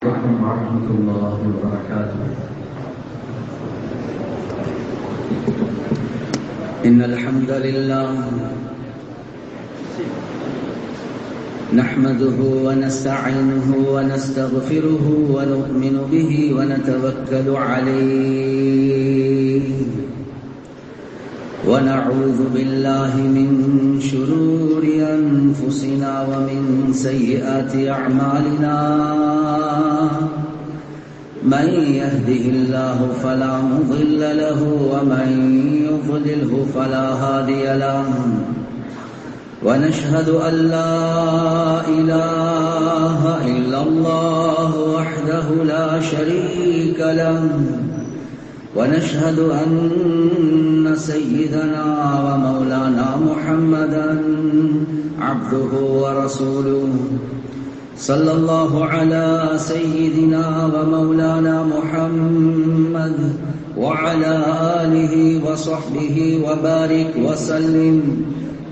ورحمة الله وبركاته. إن الحمد لله نحمده ونستعينه ونستغفره ونؤمن به ونتوكل عليه ونعوذ بالله من شرور أنفسنا ومن سيئات أعمالنا من يهده الله فلا مضل له ومن يضلله فلا هادي له ونشهد أن لا إله إلا الله وحده لا شريك له ونشهد أن سيدنا ومولانا محمدا عبده ورسوله صلى الله على سيدنا ومولانا محمد وعلى آله وصحبه وبارك وسلم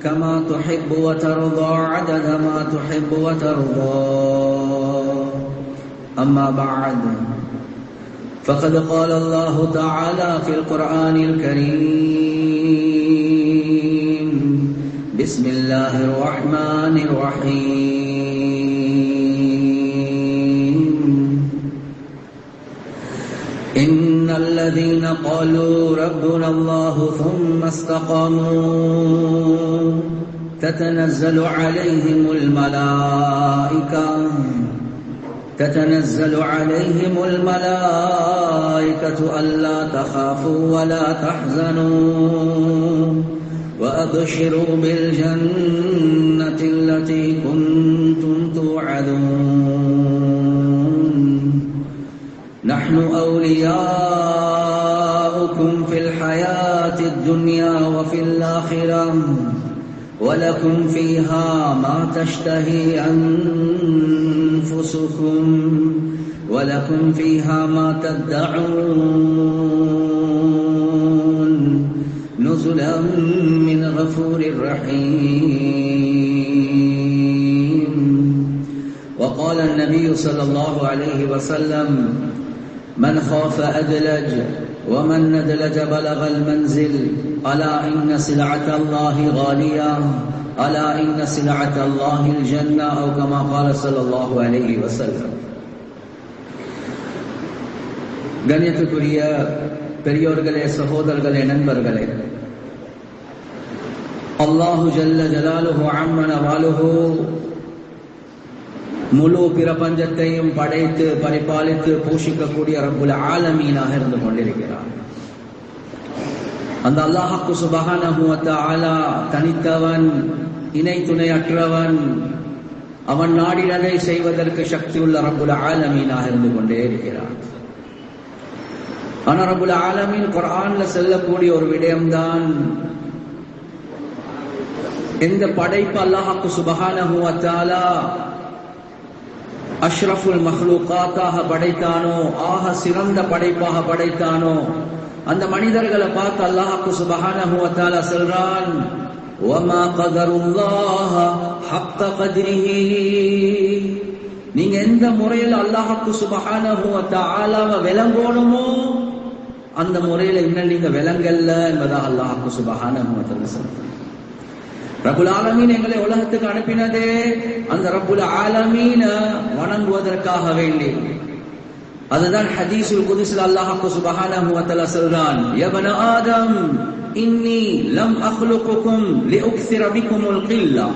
كما تحب وترضى عدد ما تحب وترضى. أما بعد فقد قال الله تعالى في القرآن الكريم: بسم الله الرحمن الرحيم. إن الذين قالوا ربنا الله ثم استقاموا تتنزل عليهم الملائكة ألا تخافوا ولا تحزنوا وأبشروا بالجنة التي كنتم توعدون نحن أولياؤكم في الحياة الدنيا وفي الآخرة ولكم فيها ما تشتهي أنفسكم ولكم فيها ما تدعون نزلا من غفور رحيم. وقال النبي صلى الله عليه وسلم: من خاف أدلج ومن ندلج بلغ المنزل ألا إن سلعة الله غالية ألا إن سلعة الله الجنة أو كما قال صلى الله عليه وسلم. கண்ணியத்துக்குரிய பெரியோர்களே, சகோதரர்களே, நண்பர்களே, அல்லாஹு ஜல்ல ஜலாலுஹு அம்மன வாலுஹு முழு பிரபஞ்சத்தையும் படைத்து பரிபாலித்து போஷிக்கக்கூடிய ரப்புல் ஆலமீனாக இருந்து கொண்டிருக்கிறார். அந்த அல்லாஹ் சுப்ஹானஹு வ தஆலா தனித்தவன், இணை துணையற்றவன். அவன் நாடினதை செய்வதற்கு சக்தியுள்ள ரப்புல் ஆலமீனாக இருந்து கொண்டே இருக்கிறான். ஆனா ரப்புல் ஆலமீன் குர்ஆன்ல சொல்லக்கூடிய ஒரு விடயம்தான், இந்த படைப்பு அல்லாஹ் சுப்ஹானஹு வ தஆலா அஷ்ரஃபுல் மஹ்லூகாத்தாக படைத்தானோ, ஆக சிறந்த படைப்பாக படைத்தானோ, அந்த மனிதர்களை பார்த்து அல்லாஹ் சுப்ஹானஹு வ தஆலா சொல்றான்: வமா கதருல்லாஹ ஹக்க கத்ரிஹி. நீங்க எந்த முறையில் அல்லாஹ் சுப்ஹானஹு வ தஆலாவை விளங்கணுமோ அந்த முறையில இன்னும் நீங்க விளங்கல்ல என்பதாக அல்லாஹ் சுப்ஹானஹு வ தஆலா சொல்றான். ரப்புல் ஆலமீன் எங்களை உலகத்துக்கு அனுப்பினதே அந்த ரப்புல் ஆலமீன வணங்குவதற்காக வேண்டி. அதுதான் ஹதீஸுல் குத்ஸில் அல்லாஹ் சுப்ஹானஹு வ தஆலா சொல்றான்: யா பனி ஆதம் இன்னி லம் அக்லுகுகும் லிஉக்ஸிர பிகுமுல் கில்லா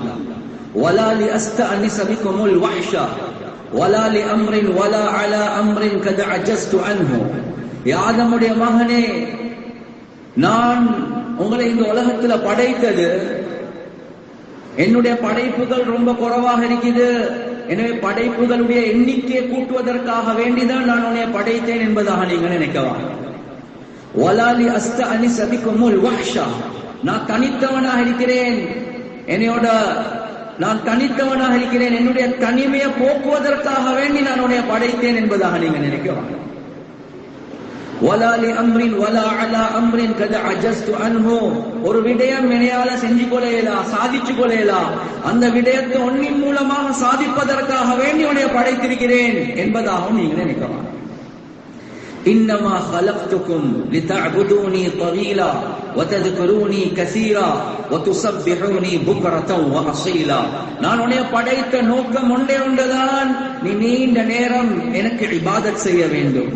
வலா லிஅஸ்தஅனிஸ பிகுமுல் வஹ்ஷா வலா லிஅம்ரின் வலா அலா அம்ரின் கத் அஜஸ்து அன்ஹு. யா ஆதமுடைய மகனே, நான் உங்களை இந்த உலகத்துல படைத்தது, என்னுடைய படைப்புகள் ரொம்ப குறைவாக இருக்குது. எனவே படைப்புகளுடைய எண்ணிக்கையை கூட்டுவதற்காக வேண்டிதான் நான் உன்னை படைத்தேன் என்பதாக நீங்கள் நினைக்கலாம். வலாலி அஸ்தஅனிஸ பிகுமுல் வஹ்ஷா. நான் தனித்தவனாக இருக்கிறேன், நான் தனித்தவனாக இருக்கிறேன், என்னுடைய தனிமையை போக்குவதற்காக வேண்டி நான் உன்னை படைத்தேன் என்பதாக நீங்கள் நினைக்கலாம். வலா லி அம்ரின் வலா அலா அம்ரின் கத அஜஸ்து அன்ஹு. ஒரு விடயம் எனையால செஞ்சு கொள்ளேலா, சாதிச்சு கொள்ளேலா, அந்த விடயத்தை ஒன்னின் மூலமாக சாதிப்பதற்காக வேண்டி உன்னை படைத்திருக்கிறேன் என்பதாகவும் நீங்க நினைக்கலாம். இன்னமா خلقتكم لتعبدوني طويلا وتذكروني كثيرا وتسبحوني بكرة وأصيلا. நான் உன்னை படைத்த நோக்கம் ஒன்றே ஒன்றுதான், நீ நீண்ட நேரம் எனக்கு இபாதத் செய்ய வேண்டும்.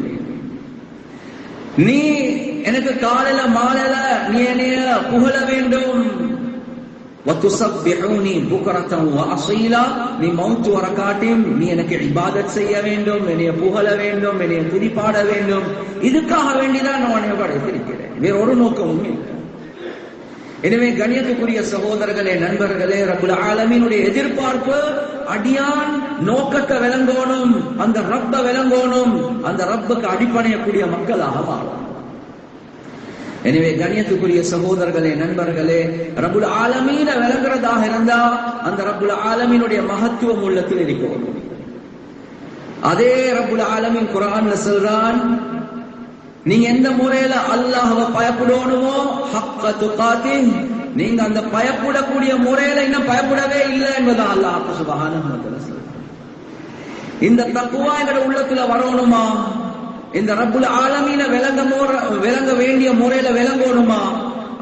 நீ எனக்கு காலையில மாலையில நீ என்னைய புகழ வேண்டும். وتسبحوني بكرة وأصيلا. நீ மௌத் வரகாட்டியும் நீ எனக்கு இபாதத் செய்ய வேண்டும், என்னைய புகழ வேண்டும், என்னைய துதிப்பாட வேண்டும். இதுக்காக வேண்டிதான் நான் உன்னை படைத்திருக்கிறேன், வேற ஒரு நோக்கமும் இல்லை. எனவே கண்ணியத்துக்குரிய சகோதரர்களே, நண்பர்களே, ரப்புல் ஆலமீனுடைய எதிர்பார்ப்பு அடியான் நோக்கத்தை விளங்கணும், அந்த ரப்ப விளங்கணும், அந்த ரப்புக்கு அடிப்படையக்கூடிய மக்களாக மாறும். எனவே கண்ணியத்துக்குரிய சகோதரர்களே, நண்பர்களே, ரப்புல் ஆலமீன விளங்குறதாக இருந்தா அந்த ரப்புல் ஆலமீனுடைய மகத்துவம் உள்ளத்தில் இருக்கும். அதே ரப்புல் ஆலமீன் குர்ஆன்ல சொல்றான், நீங்க எந்த முறையில அல்லாஹ்வை பயப்படணுமோ ஹக்க துகாத்தி, நீங்க அந்த பயப்படக்கூடிய முறையில இன்னும் பயப்படவே இல்லை என்பதா அல்லாஹ் சுப்ஹானஹு வ தஆலா சொல்றான். இந்த தக்வா என்ற உள்ளத்துல வரணுமா, இந்த ரப்புல் ஆலமீன விளங்க வேண்டிய முறையில விளங்கணுமா,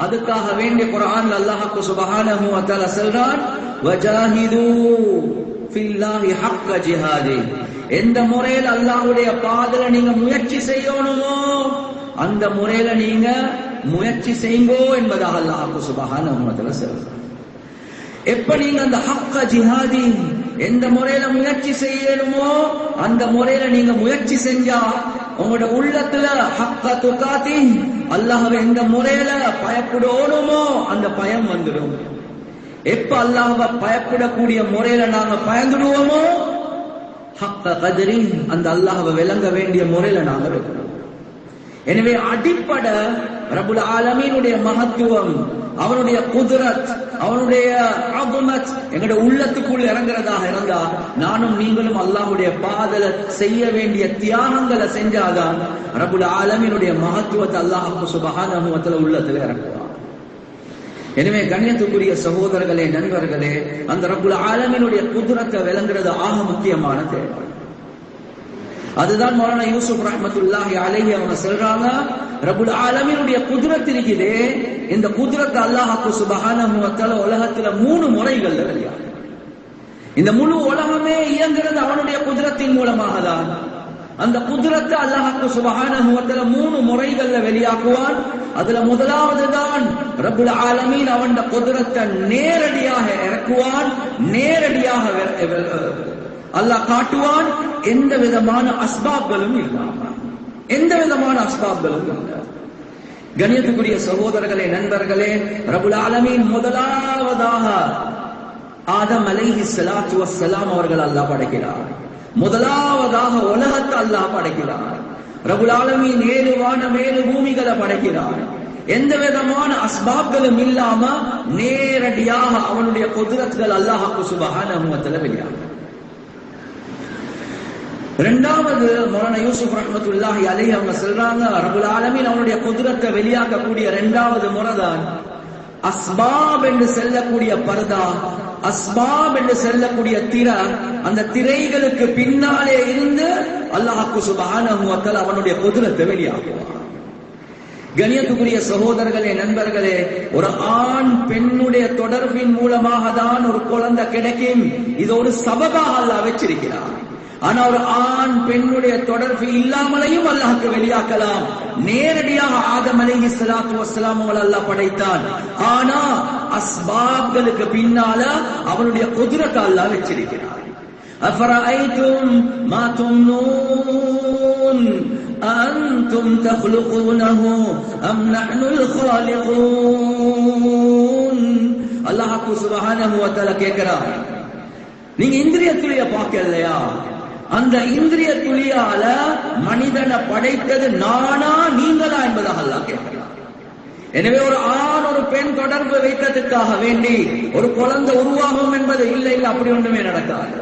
அதுக்காக வேண்டிய குர்ஆன்ல அல்லாஹ் சுப்ஹானஹு வ தஆலா சொல்றான், வஜாஹிது ஃபில்லாஹி ஹக்க ஜிஹாதி. எந்த முறையில அல்லாஹ்வுடைய பாதையில நீங்க முயற்சி செய்யணுமோ அந்த முறையில நீங்க முயற்சி செய்யுங்கோ என்பதாக அல்லாஹ் சுப்ஹானஹு வ தஆலா சொல்றான். எப்ப நீங்க அந்த ஹக்க ஜிஹாதி எந்த முறையில முயற்சி செய்யணுமோ அந்த முறையில நீங்க முயற்சி செஞ்சா உங்களோட உள்ளத்துல ஹக்க துகாத்தி அல்லாஹ்வை எந்த முறையில பயப்படணுமோ அந்த பயம் வந்துடும். எப்ப அல்லாஹ்வை பயப்படக்கூடிய முறையில நாங்க பயந்துடுவோமோ ஹக்க கத்ரி அந்த அல்லாஹ்வை விளங்க வேண்டிய முறையில நாங்க இருக்கணும். எனவே அடிப்படை ரப்புல் ஆலமீனுடைய மகத்துவம், அவனுடைய குத்ரத், அவனுடைய அஸமத் எங்களுடைய உள்ளத்துக்குள் இறங்குறதாக இருந்தா நானும் நீங்களும் அல்லாஹ்வுடைய பாதையில செய்ய வேண்டிய தியாகங்களை செஞ்சாதான் ரப்புல் ஆலமீனுடைய மகத்துவத்தை அல்லாஹ் சுப்ஹானஹு வ தஆலா உள்ளத்துல இறக்குவான். எனவே கண்ணியத்துக்குரிய சகோதரர்களே, நண்பர்களே, அந்த ரப்புல் ஆலமீனுடைய குத்ரத்தை விளங்குறது ஆக முக்கியமான தேவை. அதுதான் மௌலானா யூசுப் ரஹ்மத்துல்லாஹி அலைஹி அவங்க சொல்றாங்க, ரப்புல் ஆலமீனுடைய குத்ரத் இருக்குதே, இந்த குத்ரத் அல்லாஹ் சுப்ஹானஹு வ தஆலா உலகத்துல 3 முறைகள்ல வெளியாகும். இந்த முழு உலகமே இயங்குறது அவனுடைய குத்ரத்தின் மூலமாக தான். அந்த குத்ரத்தை அல்லாஹ் சுப்ஹானஹு வ தஆலா 3 முறைகள்ல வெளியாக்குவான். அதுல முதலாவது தான் ரப்புல் ஆலமீன் அவனுடைய குத்ரத்தை நேரடியாக இறக்குவான், நேரடியாக அல்லாஹ் காட்டுவான், எந்த விதமான அஸ்பாப்களும் இல்லாம, எந்த விதமான அஸ்பாப்களும் இல்லை. கண்ணியத்துக்குரிய சகோதரர்களே, நண்பர்களே, ரப்புல் ஆலமீன் முதலாவதாக ஆதம் அலைஹிஸ்ஸலாத்து வஸ்ஸலாம் அவர்கள் அல்லாஹ் படைக்கிறார். முதலாவதாக உலகத்தை அல்லாஹ் படைக்கிறார். ரப்புல் ஆலமீன் 7 வானம் 7 பூமிகளை படைக்கிறார். எந்த விதமான அஸ்பாப்களும் இல்லாம நேரடியாக அவனுடைய குத்ரத்கள் அல்லாஹ் சுப்ஹானஹு வ தஆலா வெளியாகும். இரண்டாவது மௌலானா யூசுப் ரஹ்மத்துல்லாஹி அலைஹி அவங்க சொல்றாங்க, ரப்புல் ஆலமீன் அவனுடைய குத்ரத்தை வெளியாக்கக்கூடிய இரண்டாவது முறைதான் அஸ்பாப் என்று சொல்லக்கூடிய பர்தா, அஸ்பாப் என்று சொல்லக்கூடிய திரை. அந்த திரைகளுக்கு பின்னாலே இருந்து அல்லாஹ் சுப்ஹானஹு வ தஆலா அவனுடைய குத்ரத்தை வெளியாக்குவான். கண்ணியத்துக்குரிய சகோதரர்களே, நண்பர்களே, ஒரு ஆண் பெண்ணுடைய தொடர்பின் மூலமாக தான் ஒரு குழந்தை கிடைக்கும். இது ஒரு சபபாக அல்லாஹ் வச்சிருக்கிறார். ஆனா ஒரு ஆண் பெண்ணுடைய தொடர்பு இல்லாமலையும் அல்லாஹ்க்கு வெளியாக்கலாம். நேரடியாக ஆதம் அலைஹிஸ்ஸலாத்து வஸ்ஸலாம் அவங்களை அல்லாஹ் படைத்தான். ஆனா அஸ்பாப்களுக்கு பின்னால அவனுடைய குத்ரத்தை அல்லாஹ் வச்சிருக்கிறார். அஃபரஐதும் மா தும்னூன் அன்தும் தக்லுகூனஹு அம் நஹ்னுல் காலிகூன். அல்லாஹ் சுப்ஹானஹு வ தஆலா கேக்குறார், நீங்க இந்திரிய துளிய பார்க்கலையா? அந்த இந்திரிய துளியால மனிதனை படைத்தது நானா நீங்களா என்பதாக அல்லாஹ் கேட்கிறார். எனவே ஒரு ஆண் ஒரு பெண் தொடர்பு வைத்ததுக்காக வேண்டி ஒரு குழந்தை உருவாகும் என்பது இல்லை, அப்படி ஒன்றுமே நடக்காது.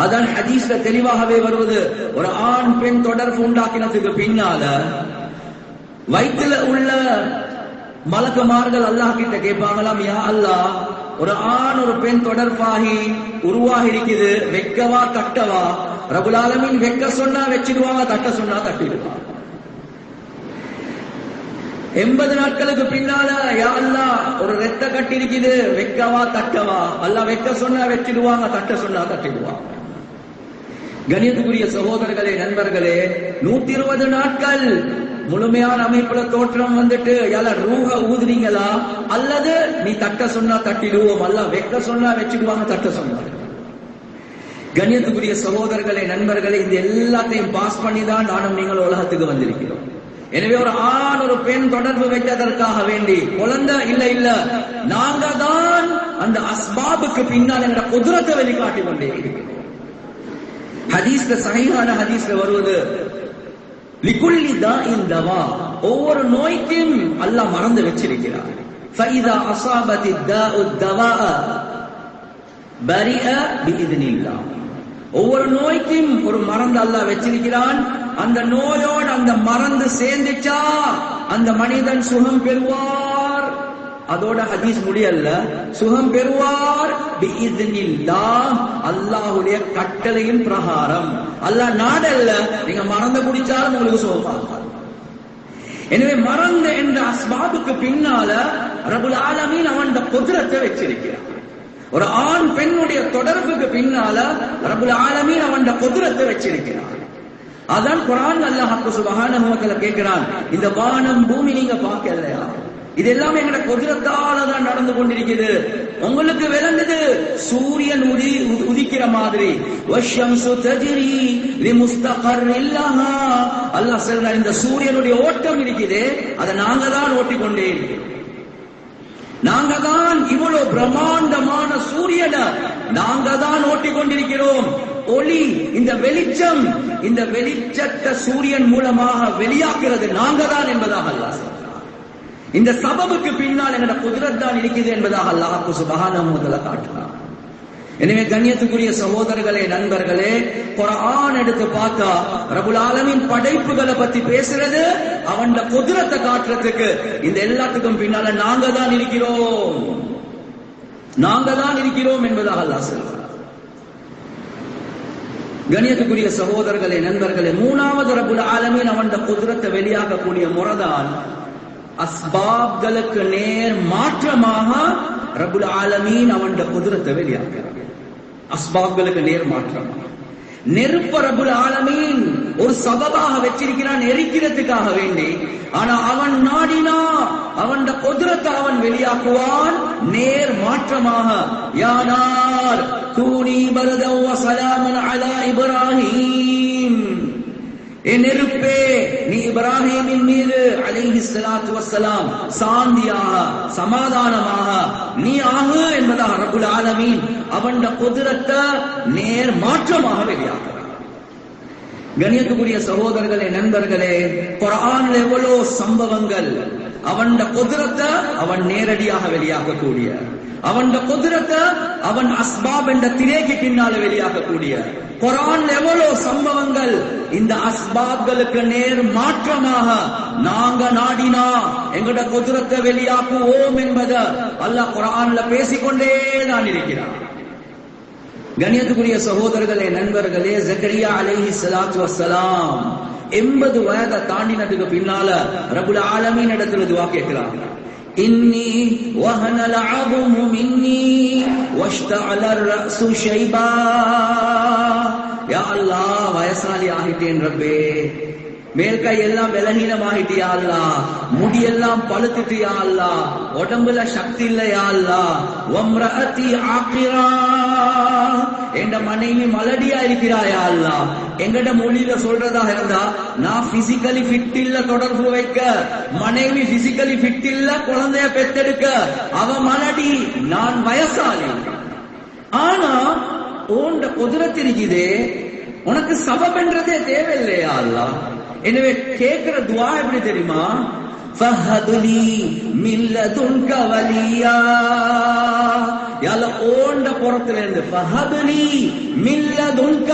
அதான் ஹதீஸ்ல தெளிவாகவே வருவது, ஒரு ஆண் பெண் தொடர்பு உண்டாக்கினதுக்கு பின்னால வயிற்றுல உள்ள மலக்குமார்கள் அல்லாஹ் கிட்ட கேட்பாங்களாம், யா அல்லாஹ், ஒரு ஆண் ஒரு பெண் தொடர்பாகி உருவாகி இருக்குது, வெக்கவா தட்டவா? ரப்புல் ஆலமீன் வெக்க சொன்னா வச்சிடுவாங்க, தட்ட சொன்னா தட்டிடுவாங்க. 80 நாட்களுக்கு பின்னால யா அல்லாஹ், ஒரு ரத்த கட்டி இருக்குது, வெக்கவா தட்டவா? அல்லாஹ் வெக்க சொன்னா வச்சிடுவாங்க, தட்ட சொன்னா தட்டிடுவாங்க. கணியத்துக்குரிய சகோதரர்களே, நண்பர்களே, 120 நாட்கள் முழுமையான அமைப்புல தோற்றம் வந்துட்டு யால ரூஹ ஊதுறீங்களா, அல்லது நீ தட்ட சொன்னா தட்டிடுவோம், அல்லாஹ் வெக்க சொன்னா வச்சிடுவாங்க, தட்ட சொன்னாங்க. கண்ணியத்துக்குரிய சகோதரர்களே, நண்பர்களே, இந்த எல்லாத்தையும் பாஸ் பண்ணி தான் நானும் நீங்கள் உலகத்துக்கு வந்திருக்கிறோம். எனவே ஒரு ஆண் ஒரு பெண் தொடர்பு வைத்ததற்காக வேண்டி குழந்தை இல்ல, நாங்க தான் அந்த அஸ்பாபுக்கு பின்னால் என்ற குதிரத்தை வெளிக்காட்டி கொண்டே இருக்கிறோம். ஹதீஸ்ல, சஹீஹான ஹதீஸ்ல வருவது, லிகுல்லி தாஇன் தவா, ஒவ்வொரு நோய்க்கும் அல்லாஹ் மருந்து வச்சிருக்கிறார். ஃபஇதா அஸாபத்தி தாஉ தவாஅ பரிஅ பிஇذنில்லாஹ், ஒவ்வொரு நோய்க்கும் ஒரு மருந்து அல்லாஹ் வச்சிருக்கிறான். அந்த நோயோடு அந்த மருந்து சேர்ந்துச்சா அந்த மனிதன் சுகம் பெறுவார். அதோட ஹதீஸ் முடியல, சுகம் பெறுவார் பிஇذنில்லாஹ், அல்லாஹ்வுடைய கட்டளையின் பிரகாரம். அல்லாஹ் நாடல்ல, நீங்க மறந்து குடிச்சாலும் உங்களுக்கு சுகமாகும். எனவே மறந்து என்ற அஸ்பாபுக்கு பின்னால ரப்புல் ஆலமீன் அவன் குத்ரத்தை வச்சிருக்கிறான். ஒரு ஆண் பெண்ணுடைய தொடர்புக்கு பின்னால ரப்புல் ஆலமீன் அவன் குத்ரத்தை வச்சிருக்கிறான். அதான் குர்ஆன் அல்லாஹ் சுப்ஹானஹு வ தஆலா கேட்கிறான், இந்த வானம் பூமி நீங்க பார்க்கலையா? இதெல்லாம் எங்கட குதிரத்தால தான் நடந்து கொண்டிருக்கிறது. உங்களுக்கு விளங்குது சூரியன் உதிக்கிற மாதிரி. வஷ்ஷம்சு தஜ்ரி லிமுஸ்தகர்ரின் லஹா, அல்லாஹ் சொல்றான், இந்த சூரியனுடைய ஓட்டம் இருக்குது, அதை நாங்க தான் ஓட்டிக்கொண்டே இருக்கிறோம். நாங்க தான் இவ்வளவு பிரம்மாண்டமான சூரியனை நாங்க தான் ஓட்டிக்கொண்டிருக்கிறோம். ஒளி, இந்த வெளிச்சம், இந்த வெளிச்சத்தை சூரியன் மூலமாக வெளியாக்குறது நாங்க தான் என்பதாக அல்லாஹ் சொல்றான். இந்த சபபுக்கு பின்னால் எங்கட குதிரத் தான் இருக்குது என்பதாக அல்லாஹ் சுப்ஹானஹு வ தஆலா காட்டுறான். எனவே கண்ணியத்துக்குரிய சகோதரர்களே, நண்பர்களே, குர்ஆன் எடுத்து பார்த்தா ரப்புல் ஆலமீன் படைப்புகளை பத்தி பேசுறது அவன் குதிரத்தை காட்டுறதுக்கு. இந்த எல்லாத்துக்கும் பின்னால நாங்க தான் இருக்கிறோம், நாங்க தான் இருக்கிறோம் என்பதாக அல்லாஹ் சொல்றான். கண்ணியத்துக்குரிய சகோதரர்களே, நண்பர்களே, மூணாவது ரப்புல் ஆலமீன் அவன் குதிரத்தை வெளியாகக்கூடிய முறைதான் அஸ்பாப்களுக்கு நேர் மாற்றமாக ரப்புல் ஆலமீன் அவன் குதிரத்தை வெளியாக்குறான். அஸ்பாப்களுக்கு நேர் மாற்றமாக நெருப்ப ரப்புல் ஆலமீன் ஒரு சபபாக வச்சிருக்கிறான் எரிக்கிறதுக்காக வேண்டி. ஆனா அவன் நாடினா அவன் குதிரத்தை அவன் வெளியாக்குவான் நேர் மாற்றமாக. யா நார் கூனி பரதன் வ ஸலாமன் அலா இப்ராஹீம், நெருப்பே நீ இப்ராஹீமின் மீது அலைஹிஸ்ஸலாத்து வஸ்ஸலாம் சாந்தியாக சமாதானமாக நீ ஆகு என்பதாக ரப்புல் ஆலமீன் அவன் குதிரத்தை நேர் மாற்றமாக வெளியாக்குறான். கண்ணியத்துக்குரிய சகோதரர்களே, நண்பர்களே, குர்ஆன்ல எவ்வளவு சம்பவங்கள் அவன் குதிரத்தை அவன் நேரடியாக வெளியாகக்கூடிய, அவன் குதிரத்தை அவன் அஸ்பாப் என்ற திரைக்கு பின்னால வெளியாகக்கூடிய குர்ஆன்ல எவ்வளவு சம்பவங்கள். இந்த அஸ்பாப்களுக்கு நேர் மாற்றமாக நாங்க நாடினா எங்கட குதிரத்தை வெளியாக்குவோம் என்பதை அல்லாஹ் குர்ஆன்ல பேசிக்கொண்டே தான் இருக்கிறான். கண்ணியத்துக்குரிய சகோதரர்களே, நண்பர்களே, ஜக்கரியா அலைஹிஸ்ஸலாத்து வஸ்ஸலாம் 80 வயதை தாண்டினதுக்கு பின்னால ரப்புல் ஆலமீன் இடத்துல துஆ கேட்கிறாங்க. இன்னி வஹனல் அஸமு மின்னி வஷ்தஅல அர்-ரஅஸு ஷைபா, யா அல்லாஹ், வயசாலி ஆகிட்டேன் ரப்பே, மேல் கை எல்லாம் பலகீனமாகிட்டியா அல்லாஹ், முடியெல்லாம் பழுத்துட்டியா அல்லாஹ், உடம்புல சக்தி இல்லையா அல்லாஹ், வம்ரஅதி ஆகிரா, என்ற மனைவி மலடியா இருக்கிறாயா அல்லாஹ். எங்கட மொழியில சொல்றதா இருந்தா, நான் பிசிக்கலி ஃபிட் இல்ல தொடர்பு வைக்க, மனைவி பிசிக்கலி ஃபிட் இல்ல குழந்தைய பெத்தெடுக்க, அவ மலடி, நான் வயசாலி. ஆனா உண்ட குதிரத் இருக்குதே, உனக்கு சபபன்றதே தேவையில்லையா அல்லாஹ். எனவே கேட்கிற துஆ எப்படி தெரியுமா? ஃபஹதுலி மின் லதுன்க வலியா, யால ஓண்ட புறத்துல இருந்து, ஃபஹதுலி மின் லதுன்க,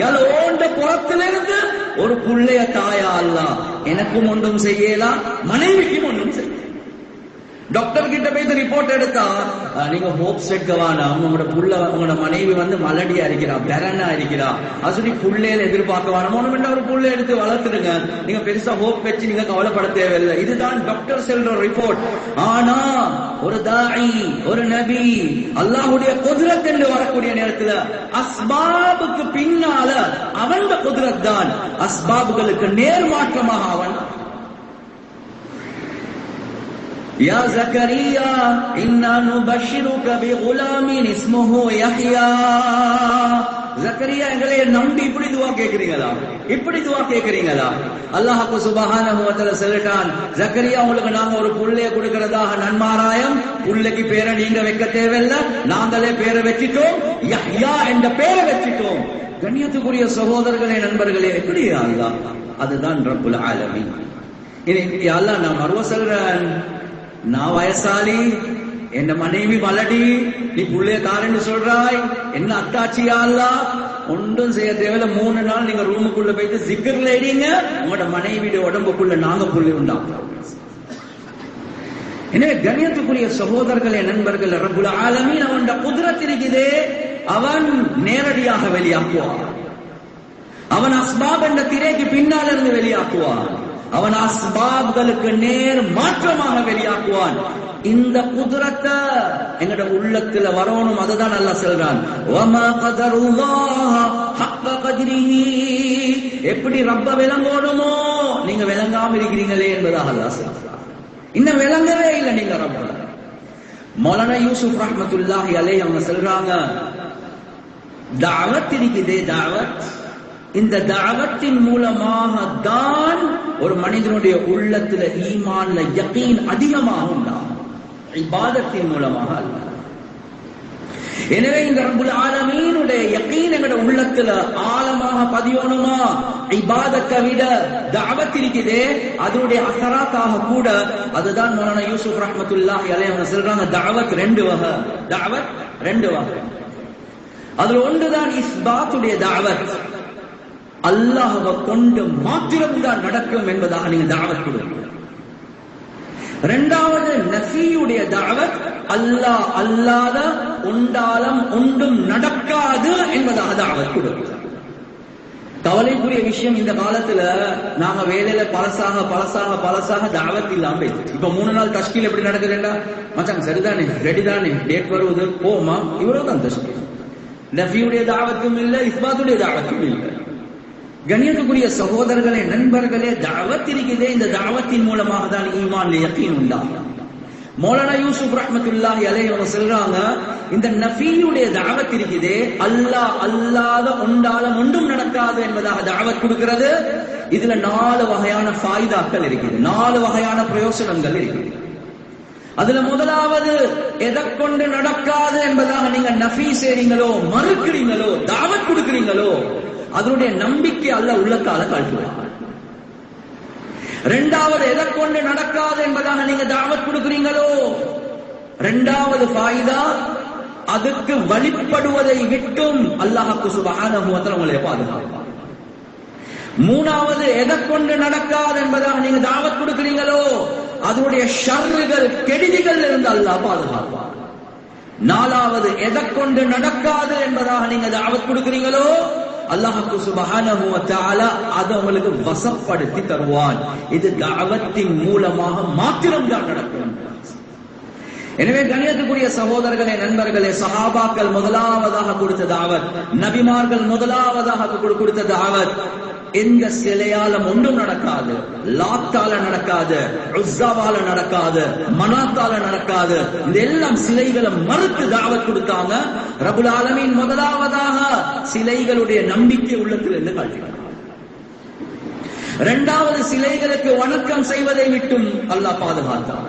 யால ஓண்ட புறத்துல இருந்து ஒரு புள்ளைய தாயா அல்லாஹ் எனக்கும் ஒன்றும் செய்யலாம், மனைவிக்கும் ஒன்றும் செய்ய. டாக்டர் கிட்ட போய் ரிப்போர்ட் எடுத்தா, நீங்க ஹோப்ஸ் எடுக்க வேணாம், உங்களோட புள்ள உங்களோட மனைவி மலடியா இருக்கிறா, பெரனா இருக்கிறா, அது சொல்லி புள்ளையில எதிர்பார்க்க வேணாம், ஒண்ணு ஒரு புள்ளை எடுத்து வளர்த்துடுங்க, நீங்க பெருசா ஹோப் வச்சு நீங்க கவலைப்பட தேவையில்லை. இதுதான் டாக்டர் சொல்ற ரிப்போர்ட். ஆனா ஒரு தாயி, ஒரு நபி, அல்லாஹ்வுடைய குத்ரத் என்று வரக்கூடிய நேரத்துல அஸ்பாபுக்கு பின்னால அவன் குத்ரத் தான், அஸ்பாபுகளுக்கு நேர்மாற்றமாக அவன். يا زكريا إنا نبشرك بغلام اسمه يحيى. ஜக்கரியா எங்களை நம்பி இப்படி துவா கேக்குறீங்களா, இப்படி துவா கேக்குறீங்களா? அல்லாஹ் சுப்ஹானஹு வ தஆலா சொல்லிட்டான், ஜக்கரியா உங்களுக்கு நாங்க ஒரு புள்ளைய கொடுக்கிறதாக நன்மாராயம், புள்ளைக்கு பேரை நீங்க வைக்க தேவையில்ல, நாங்களே பேரை வச்சிட்டோம், யஹ்யா என்ற பேரை வச்சிட்டோம். கண்ணியத்துக்குரிய சகோதரர்களே, நண்பர்களே, எப்படி அல்லாஹ்? அதுதான் ரப்புல் ஆலமீன். இனி அல்லாஹ் நான் மறுவ சொல்றேன், நான் வயசாலி, என் மனைவி மலடி, நீ புள்ளைய தாரன்னு சொல்றாய், என்ன அத்தாட்சியா அல்லாஹ்? ஒன்றும் செய்ய தேவையில்ல, 3 நாள் நீங்க ரூமுக்குள்ள போயிட்டு ஜிக்ர்ல ஏடிங்க, உங்களோட மனைவியுடைய உடம்புக்குள்ள நாங்க புள்ளி உண்டாக்குறோம். எனவே கண்ணியத்துக்குரிய சகோதரர்களே, நண்பர்கள், ரப்புல் ஆலமீன் அவன் குத்ரத் இருக்குதே, அவன் நேரடியாக வெளியாக்குவான். அவன் அஸ்பாப் என்ற திரைக்கு பின்னால் இருந்து வெளியாக்குவான். அவன் அஸ்பாப்களுக்கு நேர் மாற்றமாக வெளியாக்குவான். இந்த குத்ரத்தை எங்கட உள்ளத்துல வரணும். அதுதான் அல்லாஹ் சொல்றான், வமா கதருல்லாஹ் ஹக்க கத்ரிஹி. எப்படி ரப்ப விளங்கணுமோ நீங்க விளங்காம இருக்கிறீங்களே என்பதாக அல்லாஹ் சொல்றான். இன்னும் விளங்கவே இல்லை நீங்க ரப்ப. மௌலானா யூசுப் ரஹ்மத்துல்லாஹி அலைஹி அவங்க சொல்றாங்க, தாவத் இருக்குதே, தாவத், இந்த தாவத்தின் மூலமாக தான் ஒரு மனிதனுடைய உள்ளத்துல ஈமான்ல யகீன் அதிகமாக உண்டாகும், இபாதத்தின் மூலமாக அல்ல. எனவே இந்த ரப்புல் ஆலமீனுடைய யகீன் எங்கட உள்ளத்துல ஆழமாக பதியணுமா, இபாதத்தை விட தாவத் இருக்குதே அதனுடைய அசராத்தாக கூட. அதுதான் மௌலானா யூசுப் ரஹ்மத்துல்லாஹி அலைஹி அவங்க சொல்றாங்க, தாவத் 2 வகை, தாவத் 2 வகை. அதுல ஒன்றுதான் இஸ்பாத்துடைய தாவத், அல்லாஹ்வை கொண்டு மாத்திரம்தான் நடக்கும் என்பதாக நீங்க தாவத் கொடுங்க. இரண்டாவது நஃபியுடைய தாவத், அல்லாஹ் அல்லாத உண்டாலம் ஒன்றும் நடக்காது என்பதாக தாவத் கொடுங்க. கவலைக்குரிய விஷயம், இந்த காலத்துல நாங்க வேலையில பழசாக தாவத் இல்லாம போயிடுச்சு. இப்ப 3 நாள் தஷ்கீல் எப்படி நடக்குதுண்டா, மச்சான் சரிதானே, ரெடி தானே, டேட் வருவது, போமா, இவ்வளவுதான் தஷ்கீல். நஃபியுடைய தாவத்தும் இல்லை, இஸ்பாத்துடைய தாவத்தும் இல்லை. கண்ணியத்துக்குரிய சகோதரர்களே, நண்பர்களே, தாவத் இருக்குதே, இந்த தாவத்தின் மூலமாக தான் ஈமான்ல யகீன் உண்டாகும். மௌலானா யூசுப் ரஹ்மத்துல்லாஹி அலைஹி அவங்க சொல்றாங்க, இந்த நஃபியுடைய தாவத் இருக்குதே, அல்லாஹ் அல்லாத உண்டாலம் ஒன்றும் நடக்காது என்பதாக தாவத் கொடுக்கிறது. இதுல 4 வகையான ஃபாயிதாக்கள் இருக்குது, 4 வகையான பிரயோசனங்கள் இருக்குது. அதுல முதலாவது, எதை கொண்டு நடக்காது என்பதாக நீங்க நஃபி செய்றீங்களோ, மறுக்கிறீங்களோ, தாவத் கொடுக்கிறீங்களோ, அதனுடைய நம்பிக்கை அல்லாஹ் உள்ளத்தால காட்டுவார். இரண்டாவது, எதை கொண்டு நடக்காது என்பதாக நீங்க தாவத் கொடுக்கிறீங்களோ, இரண்டாவது ஃபாயிதா, அதுக்கு வழிபடுவதை விட்டும் அல்லாஹ் சுப்ஹானஹு வ தஆலா உங்களை பாதுகாப்பார். மூணாவது, எதை கொண்டு நடக்காது என்பதாக நீங்க தாவத் கொடுக்கிறீங்களோ, அதனுடைய ஷர்றுகள், கெடுதிகள் இருந்து அல்லாஹ் பாதுகாப்பார். நாலாவது, எதை கொண்டு நடக்காது என்பதாக நீங்க தாவத் கொடுக்கிறீங்களோ, அல்லாஹ் சுப்ஹானஹு வ தஆலா அதை உங்களுக்கு வசப்படுத்தி தருவான். இது தாவத்தின் மூலமாக மாத்திரம்தான் நடக்கும். எனவே கண்ணியத்துக்குரிய சகோதரர்களே, நண்பர்களே, சஹாபாக்கள் முதலாவதாக கொடுத்த தாவத், நபிமார்கள் முதலாவதாக கொடுத்த தாவத், எந்த சிலையால ஒன்றும் நடக்காது, லாத்தால நடக்காது, உஸ்ஸாவால நடக்காது, மனாத்தால நடக்காது, இந்த எல்லாம் சிலைகளை மறுத்து தாவத் கொடுத்தாங்க. ரப்புல் ஆலமீன் முதலாவதாக சிலைகளுடைய நம்பிக்கை உள்ளத்தில் இருந்து காட்டினார். இரண்டாவது, சிலைகளுக்கு வணக்கம் செய்வதை விட்டும் அல்லாஹ் பாதுகாத்தார்.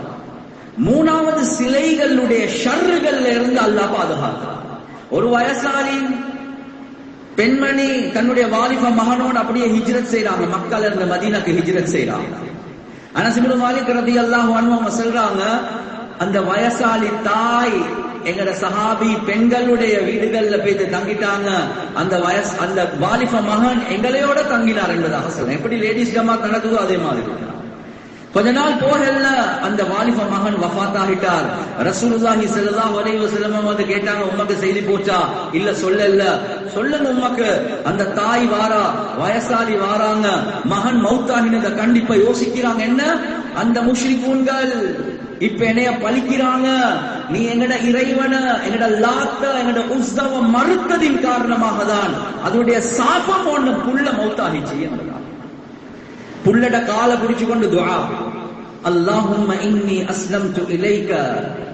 மூணாவது, சிலைகளுடைய ஷர்றுகள்ல இருந்து அல்லாஹ் பாதுகாத்தார். ஒரு வயசாளி பெண்மணி தன்னுடைய வாலிப மகனோடு அப்படியே ஹிஜ்ரத் செய்றாங்க, மக்கால இருந்து மதீனாக்கு ஹிஜ்ரத் செய்றாங்க. அனஸ் இப்னு மாலிக் ரலியல்லாஹு அன்ஹு அவங்க சொல்றாங்க, அந்த வயசாளி தாய் எங்கட சஹாபி பெண்களுடைய வீடுகள்ல போயிட்டு தங்கிட்டாங்க. அந்த வாலிப மகன் எங்களையோட தங்கினார் என்பதாக சொல்றேன். எப்படி லேடிஸ் ஜமாத் நடக்குதோ அதே மாதிரி. கொஞ்ச நாள் போகல அந்த வாலிப மகன் வஃபாத் ஆகிட்டார். ரசூலுல்லாஹி ஸல்லல்லாஹு அலைஹி வஸல்லம் வந்து கேட்டாங்க, உம்மக்கு செய்தி போச்சா? இல்ல சொல்லல. சொல்லுங்க உம்மக்கு. அந்த தாய் வாரா, வயசாலி வாராங்க, மகன் மௌத்தாகினத கண்டிப்பா யோசிக்கிறாங்க. என்ன அந்த முஷ்ரிகூன்கள் இப்ப என்னைய பழிக்கிறாங்க, நீ எங்கட இறைவன எங்கட லாத்த எங்கட உஸ்ஸவ மறுத்ததின் காரணமாக தான் அதனுடைய சாபம் ஒண்ணு புள்ள மௌத்தாகிச்சு. புள்ளட கால பிடிச்சு கொண்டு துஆ, அல்லாஹும்ம இன்னி அஸ்லம்து இலைக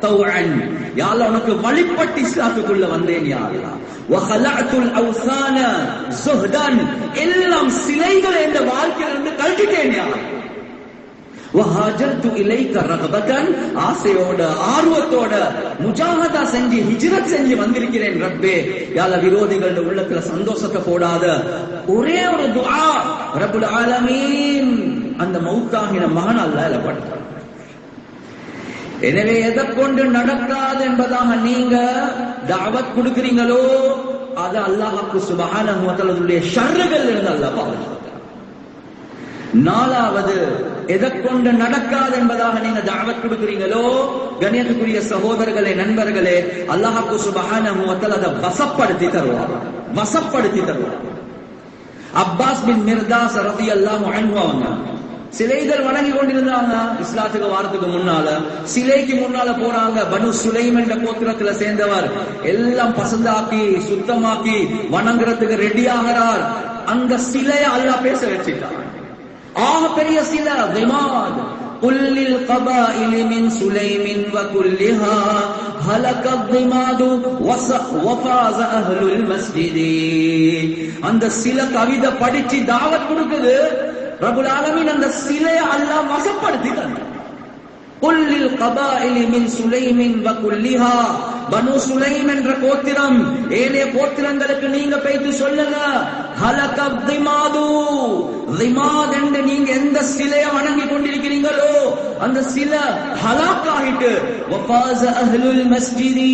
தௌஅன், யா அல்லாஹ் உனக்கு வழிபட்டு இஸ்லாத்துக்குள்ள வந்தேன் யா அல்லாஹ். வ ஹலஅத்துல் அவ்சான சுஹ்தான், எல்லாம் சிலைகளை இந்த வாழ்க்கையிலிருந்து கழட்டிட்டேன் யா அல்லாஹ். வஹாஜர்து இலைக ரகபதன், ஆசையோட ஆர்வத்தோட முஜாஹதா செஞ்சு ஹிஜ்ரத் செஞ்சு வந்திருக்கிறேன் ரப்பே. யா அல்லாஹ் விரோதிகளோட உள்ளத்துல சந்தோஷத்தை போடாத. ஒரே ஒரு துஆ, ரப்புல் ஆலமீன் அந்த மௌத்தாகின மகன் அல்லாஹ் இலப்பட்டார். எனவே எதை கொண்டு நடக்காது என்பதாக நீங்க தாவத் கொடுக்கிறீங்களோ அது அல்லாஹ்வுக்கு சுப்ஹானஹு வ தஆலாவுடைய ஷர்றுகள் இருந்து அல்லாஹ் பாதுகாக்கிறார். நாலாவது, எதை கொண்டு நடக்காது என்பதாக நீங்க தாவத் கொடுக்கிறீங்களோ கண்ணியத்துக்குரிய சகோதரர்களே நண்பர்களே, அல்லாஹ்வுக்கு சுப்ஹானஹு வ தஆலா அதை வசப்படுத்தி தருவார். வசப்படுத்தி தருவார். அப்பாஸ் பின் மிர்தாஸ் ரலியல்லாஹு அன்ஹு அவங்க சிலைகள் வணங்கி கொண்டிருந்தாங்க. இஸ்லாத்துக்கு வாரத்துக்கு முன்னால சிலைக்கு முன்னால போறாங்க. பனு சுலைம் என்ற கோத்திரத்துல சேர்ந்தவர். எல்லாம் பசந்தாக்கி சுத்தமாக்கி வணங்குறதுக்கு ரெடி ஆகிறார். அந்த சிலைய அல்லாஹ் பேச வச்சிட்டார். ஆக பெரிய சிலை திமாத். குல்லில் கபாயிலி மின் சுலைமின் வ குல்லிஹா ஹலக திமாது வஃபாஸ அஹ்லுல் மஸ்ஜிதி. அந்த சிலை கவிதை படிச்சு தாவத் கொடுக்குது. ரப்புல் ஆலமீன் அந்த சிலையை அல்லாஹ் வசப்படுத்தி தந்தார். குல்லில் கபாயிலி மின் சுலைமின் வ குல்லிஹா, பனு சுலைம் என்ற கோத்திரம் ஏனைய கோத்திரங்களுக்கு நீங்க போயிட்டு சொல்லுங்க, ஹலக திமாது, திமாத் என்று நீங்க எந்த சிலையை வணங்கி கொண்டிருக்கிறீங்களோ அந்த சிலை ஹலாக் ஆகிட்டு, வஃபாஸ அஹ்லுல் மஸ்ஜிதி,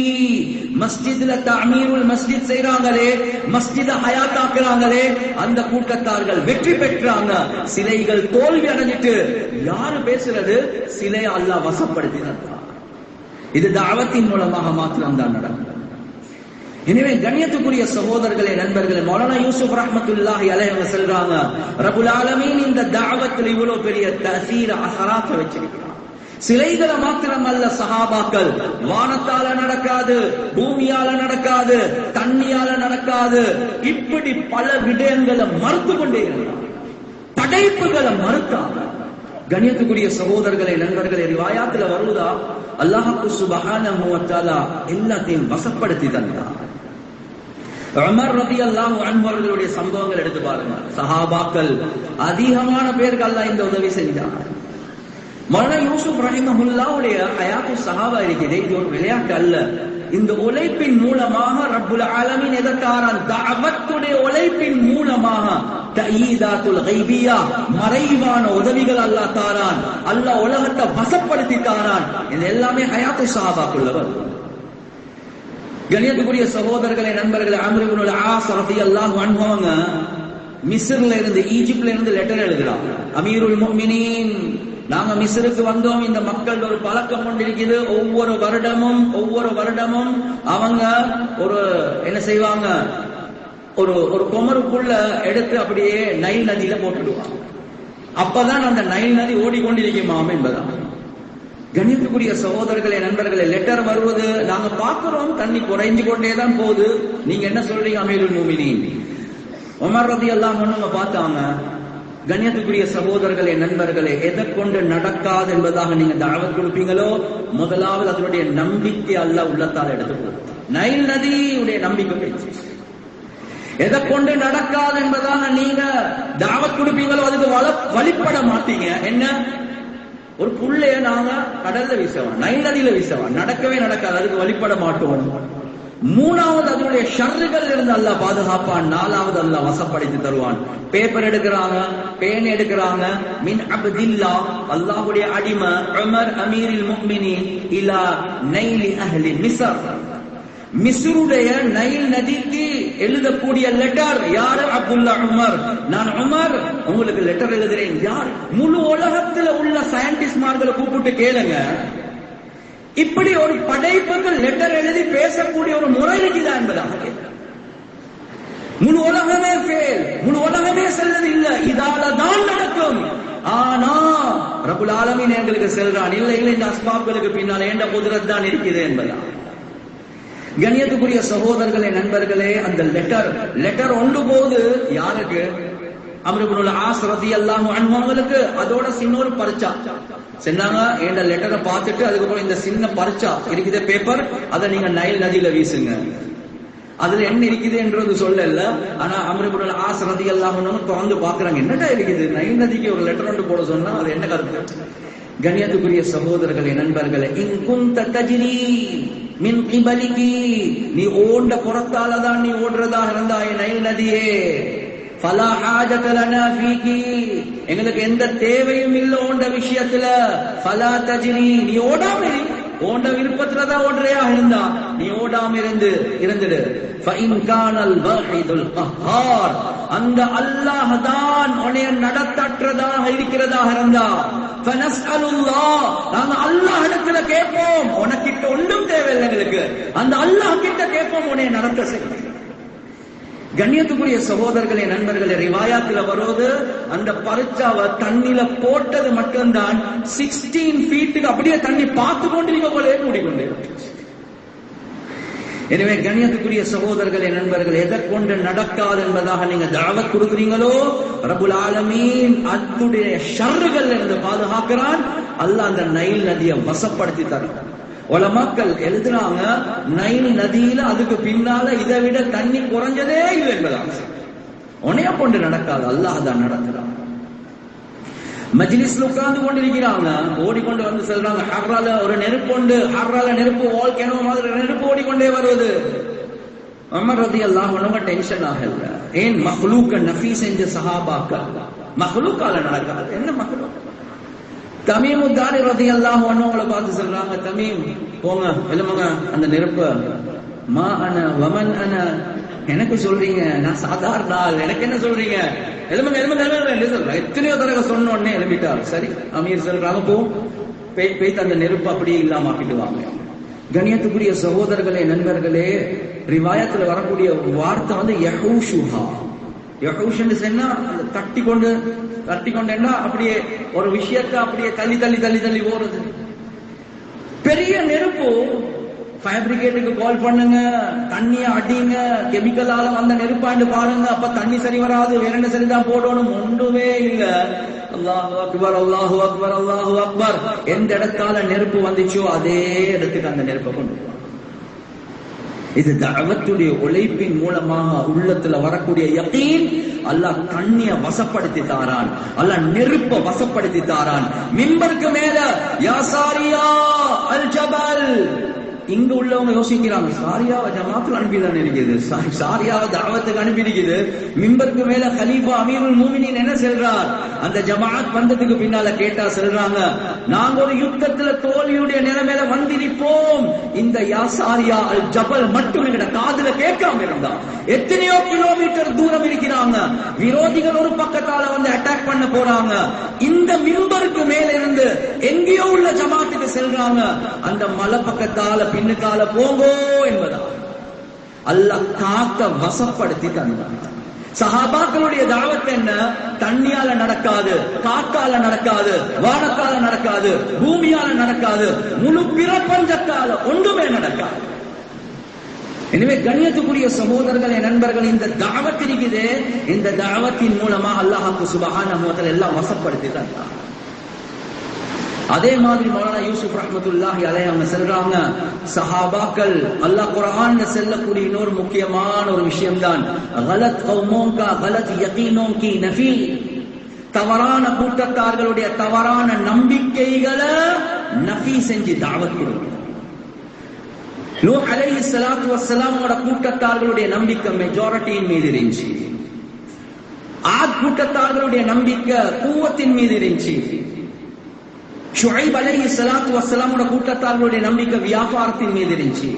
மஸ்ஜித்ல தஅமீருல் மஸ்ஜித் செய்றாங்களே, மஸ்ஜித ஹயாத் ஆக்குறாங்களே, அந்த கூட்டத்தார்கள் வெற்றி பெற்றாங்க. சிலைகள் தோல்வி அடைஞ்சிட்டு. யாரு பேசுறது? சிலையை அல்லாஹ் வசப்படுத்தி தந்தார். இது தாவத்தின் மூலமாக மாத்திரம் தான் நடக்கும். எனவே கண்ணியத்துக்குரிய சகோதரர்களே நண்பர்களே, மௌலானா யூசுப் ரஹ்மத்துல்லாஹி அலைஹி சொல்றாங்க, ரப்புல் ஆலமீன் இந்த தாவத்தில் இவ்வளவு பெரிய தஅசீர் அஸராத் வச்சிருக்கிறார். சிலைகளை மாத்திரம் அல்ல சஹாபாக்கள், வானத்தால நடக்காது, பூமியால நடக்காது, தண்ணியால நடக்காது, இப்படி பல விடயங்களை மறுத்து கொண்டே இருந்தார். படைப்புகளை மறுத்தாங்க. கண்ணியத்துக்குரிய சகோதரர்களே நண்பர்களே, ரிவாயாத்துல வருவதா அல்லாஹ்வுக்கு சுப்ஹானஹு வ தஆலா எல்லாத்தையும் வசப்படுத்தி தந்தார். உமர் ரலியல்லாஹு அன்ஹு அவர்களுடைய சம்பவங்கள் எடுத்து பாருங்க. சஹாபாக்கள் அதிகமான பேருக்கு அல்லாஹ் இந்த உதவி செஞ்சார். மௌலானா யூசுப் ரஹிமஹுல்லாஹ்வுடைய ஹயாத்து சஹாபா இருக்குது. இது ஒரு விளையாட்டு அல்ல. இந்த உழைப்பின் மூலமாக ரப்புல் ஆலமீன் எதற்காரான்? தஅவத்துடைய உழைப்பின் மூலமாக தஈதாத்துல் கைபியா, மறைவான உதவிகள் அல்லாஹ் தாரான். அல்லாஹ் உலகத்தை வசப்படுத்தி தாரான். இது எல்லாமே ஹயாத்து சஹாபாக்குள்ளவர். கண்ணியத்துக்குரிய சகோதரர்களே நண்பர்களே, அம்ர் இப்னுல் ஆஸ் ரலியல்லாஹு அன்ஹு அவங்க மிஸ்ர்ல இருந்து, ஈஜிப்ட்ல இருந்து லெட்டர் எழுதுறாங்க. அமீருல் முஃமினீன், நாங்க மிஸ்ருக்கு வந்தோம். இந்த மக்கள் ஒரு பழக்கம் கொண்டிருக்குது. ஒவ்வொரு வருடமும் அவங்க ஒரு என்ன செய்வாங்க, ஒரு குமருக்குள்ள எடுத்து அப்படியே நைல் நதியில போட்டுடுவாங்க. அப்பதான் அந்த நைல் நதி ஓடிக்கொண்டிருக்குமாம் என்பதான். கணித்துக்குரிய சகோதரர்களே நண்பர்களே, லெட்டர் வருவது நாங்க பார்க்கிறோம், தண்ணி குறைஞ்சு கொண்டேதான் போகுது. நீங்க என்ன சொல்றீங்க அமீருல் முஃமினீன்? உமர் ரலியல்லாஹு அன்ஹு பார்த்தாங்க. கண்ணியத்துக்குரிய சகோதரர்களே நண்பர்களே, எதை கொண்டு நடக்காது என்பதாக நீங்க தாவத் கொடுப்பீங்களோ முதலாவது அதனுடைய நம்பிக்கை அல்லாஹ் உள்ளத்தால் எடுத்து கொடுத்தார். நைல் நதியுடைய நம்பிக்கை போயிடுச்சு. எதை கொண்டு நடக்காது என்பதாக நீங்க தாவத் கொடுப்பீங்களோ அதுக்கு வழிபட மாட்டீங்க. என்ன? ஒரு புள்ளைய நாங்க கடல்ல வீசவா, நைல் நதியில வீசவா, நடக்கவே நடக்காது, அதுக்கு வழிபட மாட்டோம். மூணாவது அதனுடைய ஷர்றுகள் இருந்து அல்லாஹ் பாதுகாப்பான். நாலாவது அல்லாஹ் வசப்படுத்தி தருவான். பேப்பர் எடுக்கிறாங்க, பேன் எடுக்கிறாங்க. மின் அப்தில்லா, அல்லாஹ்வுடைய அடிமை உமர் அமீருல் முஃமினீன் இலா நைலி அஹ்லி மிஸ்ர், மிஸ்ருடைய நைல் நதிக்கு எழுதக்கூடிய லெட்டர் யாரு? அப்துல்லா உமர். நான் உமர் உங்களுக்கு லெட்டர் எழுதுறேன். யார்? முழு உலகத்துல உள்ள சயின்டிஸ்ட்மார்களை கூப்பிட்டு கேளுங்க, இப்படி ஒரு படைப்புக்கு லெட்டர் எழுதி பேசக்கூடிய ஒரு முறை இருக்குதா என்பதாக. முழு உலகமே ஃபெயில், முழு உலகமே செல்வது இல்ல, இதால தான் நடக்கும். ஆனா ரப்புல் ஆலமீன் எங்களுக்கு செல்றான், இல்ல இல்ல இந்த அஸ்பாப்களுக்கு பின்னால ஏண்ட குதிரத் தான் இருக்குது என்பதா. கண்ணியத்துக்குரிய சகோதரர்களே, நண்பர்களே, அந்த லெட்டர் ஒன்று போது யாருக்கு? அம்ர் இப்னுல் ஆஸ் ரலியல்லாஹு அன்ஹு அவங்களுக்கு. அதோட சின்னொரு பரிச்சா சொன்னாங்க, இந்த லெட்டரை பார்த்துட்டு அதுக்கப்புறம் இந்த சின்ன பரிச்சா இருக்குது பேப்பர், அதை நீங்க நைல் நதியில வீசுங்க. அதுல என்ன இருக்குது என்றது சொல்லல. ஆனா அம்ர் இப்னுல் ஆஸ் ரலியல்லாஹு அன்ஹு திறந்து பாக்குறாங்க, என்னடா இருக்குது, நைல் நதிக்கு ஒரு லெட்டர் ஒன்று போட சொன்னா அது என்ன கருத்து? கண்ணியத்துக்குரிய சகோதரர்களே, நண்பர்களே, இன் குன்த தஜ்ரி மின் கிபலிகி, நீ ஓண்ட புறத்தாலதான் நீ ஓடுறதாக இருந்தாய் நைல் நதியே, ஃபலா ஹாஜத லனா ஃபீகி, எங்களுக்கு எந்த தேவையும் இல்ல ஓண்ட விஷயத்துல, ஃபலா தஜ்ரி, நீ ஓடாம ஓண்ட விருப்பத்துலதான் ஓடுறையா இருந்தா நீ ஓடாம இருந்துடு. ஃபஇன் கானல் வாஹிதுல் கஹ்ஹார், அந்த அல்லாஹ் தான் உன்னை நடத்தற்றதாக இருக்கிறதாக இருந்தா, ஃபனஸ்அலுல்லாஹ், நாங்க அல்லாஹ் இடத்துல கேட்போம், உனக்கிட்ட ஒன்றும் தேவையில்லை எங்களுக்கு, அந்த அல்லாஹ் கிட்ட கேட்போம் உன்னை நடத்த செய்ய. கண்ணியத்துக்குரிய சகோதரர்களே, நண்பர்களே, ரிவாயாத்துல வருவது அந்த பரிச்சாவை தண்ணில போட்டது மட்டும்தான் 16 ஃபீட்டுக்கு அப்படியே தண்ணி பார்த்து கொண்டிருக்க போலே மூடிக்கொண்டே. எனவே கண்ணியத்துக்குரிய சகோதரர்களே, நண்பர்கள், எதை கொண்டு நடக்காது என்பதாக நீங்க தாவத் கொடுக்குறீங்களோ, ரப்புல் ஆலமீன் அத்துடைய ஷர்றுகள் இருந்து பாதுகாக்கிறான். அல்லாஹ் அந்த நைல் நதியை வசப்படுத்தி தரும். உலமாக்கள் எழுதுறாங்க, நைல் நதியில அதுக்கு பின்னால இதை விட தண்ணி குறைஞ்சதே இல்லை என்பதாக. உனைய கொண்டு நடக்காது, அல்லாஹ் தான் நடக்கிறான். மஜ்லிஸ்ல உட்கார்ந்து கொண்டிருக்கிறாங்க, ஓடிக்கொண்டு வந்து சொல்றாங்க, ஹர்ரால ஒரு நெருப்பு உண்டு, ஹர்ரால நெருப்பு, வால்கேனோ மாதிரி நெருப்பு ஓடிக்கொண்டே வருவது. உமர் ரலியல்லாஹு அன்ஹு டென்ஷன் ஆகல. ஏன்? மஹ்லூக் நஃபீ செஞ்ச சஹாபாக்கள், மஹ்லூக்கால நடக்காது. என்ன மஹ்லூக்? தமீம் தாரி ரலியல்லாஹு அன்ஹு அவங்களை பார்த்து சொல்றாங்க, தமீம் போங்க, எழுமுங்க அந்த நெருப்பு. மா அன வமன் அன, எனக்கு சொல்றீங்க, நான் சாதாரண ஆள், எனக்கு என்ன சொல்றீங்க, எழுமுங்க எழுமுங்க எழுமுங்க சொல்ற. எத்தனையோ தடவை சொன்ன உடனே எழுப்பிட்டார். சரி, அமீர் சொல்றாங்க, போ பெய்த்து அந்த நெருப்பு அப்படியே இல்லாம ஆக்கிட்டு வாங்க. கண்ணியத்துக்குரிய சகோதரர்களே, நண்பர்களே, ரிவாயத்துல வரக்கூடிய வார்த்தை வந்து யஹூஷுஹா. யஹூஷன்னு சொன்னா தட்டி கொண்டு அப்படியே ஒரு விஷயத்தை அப்படியே தள்ளி தள்ளி தள்ளி தள்ளி போறது. பெரிய நெருப்பு, ஃபயர் பிரிகேட்டுக்கு கால் பண்ணுங்க, தண்ணிய அடிங்க, கெமிக்கலால வந்த நெருப்பாண்டு பாருங்க, அப்ப தண்ணி சரி வராது, வேற என்ன சரிதான் போடணும், ஒன்றுமே இல்ல. அல்லாஹு அக்பர், அல்லாஹு அக்பர், அல்லாஹு அக்பர். எந்த இடத்தால நெருப்பு வந்துச்சோ அதே இடத்துக்கு அந்த நெருப்பை கொண்டு. இது தஅவத்துடைய உழைப்பின் மூலமாக உள்ளத்துல வரக்கூடிய யகீன். அல்லாஹ் தண்ணிய வசப்படுத்தி தாரான், அல்லாஹ் நெருப்ப வசப்படுத்தி தாரான். மிம்பருக்கு மேல யா சாரியா அல் ஜபல், இங்க உள்ளவங்க யோசிக்கிறாங்க, சாரியாவை ஜமாத்துல அனுப்பிதான் இருக்குது, சாரியாவை தாவத்துக்கு அனுப்பி இருக்குது. மிம்பருக்கு மேல கலீஃபா அமீருல் மூமினீன் என்ன சொல்றார்? அந்த ஜமாத் வந்ததுக்கு பின்னால கேட்டா சொல்றாங்க, நாங்க ஒரு யுத்தத்துல தோல்வியுடைய நிலைமையில வந்திருப்போம், இந்த யா சாரியா அல் ஜபல் மட்டும் எங்கட காதுல கேட்காம இருந்தா. எத்தனையோ கிலோமீட்டர் தூரம் இருக்கிறாங்க, விரோதிகள் ஒரு பக்கத்தால வந்து அட்டாக் பண்ண போறாங்க, இந்த மிம்பருக்கு மேல இருந்து எங்கேயோ உள்ள ஜமாத்துக்கு செல்றாங்க, அந்த மலை பக்கத்தால பின்னுக்கால போங்கோ என்பதா. அல்லாஹ் காக்க வசப்படுத்தி தந்தான். சஹாபாக்களுடைய தாவத் என்ன? தண்ணியால நடக்காது, காக்கால நடக்காது, வானக்கால நடக்காது, பூமியால நடக்காது, முழு பிரபஞ்சத்தால ஒன்றுமே நடக்காது. எனவே கண்ணியத்துக்குரிய சகோதரர்களே, நண்பர்கள், இந்த தாவத் இருக்குது, இந்த தாவத்தின் மூலமா அல்லாஹ் சுப்ஹானஹு வ தஆலா எல்லாம் வசப்படுத்தி தந்தான். அதே மாதிரி மௌலானா யூசுப் ரஹ்மத்துல்லாஹி அலைஹி அவங்க சொல்றாங்க, சஹாபாக்கள் அல்லாஹ் குர்ஆன்ல சொல்லக்கூடிய இன்னொரு முக்கியமான ஒரு விஷயம் தான், கலத் கௌமோன் கா கலத் யகீனோன் கி நஃபி, தவறான கூட்டத்தார்களுடைய தவறான நம்பிக்கைகளை நஃபி செஞ்சு தாவத் கொடுக்கணும். நூஹ் அலைஹிஸ்ஸலாத்து வஸ்ஸலாமோட கூட்டத்தார்களுடைய நம்பிக்கை மெஜாரிட்டியின் மீது இருந்துச்சு. ஆத் கூட்டத்தார்களுடைய நம்பிக்கை குவத்தின் மீது இருந்துச்சு. ஷுஐப் அலைஹிஸ்ஸலாத்து வஸ்ஸலாமுடைய கூட்டத்தார்களுடைய நம்பிக்கை வியாபாரத்தின் மீது இருந்துச்சு.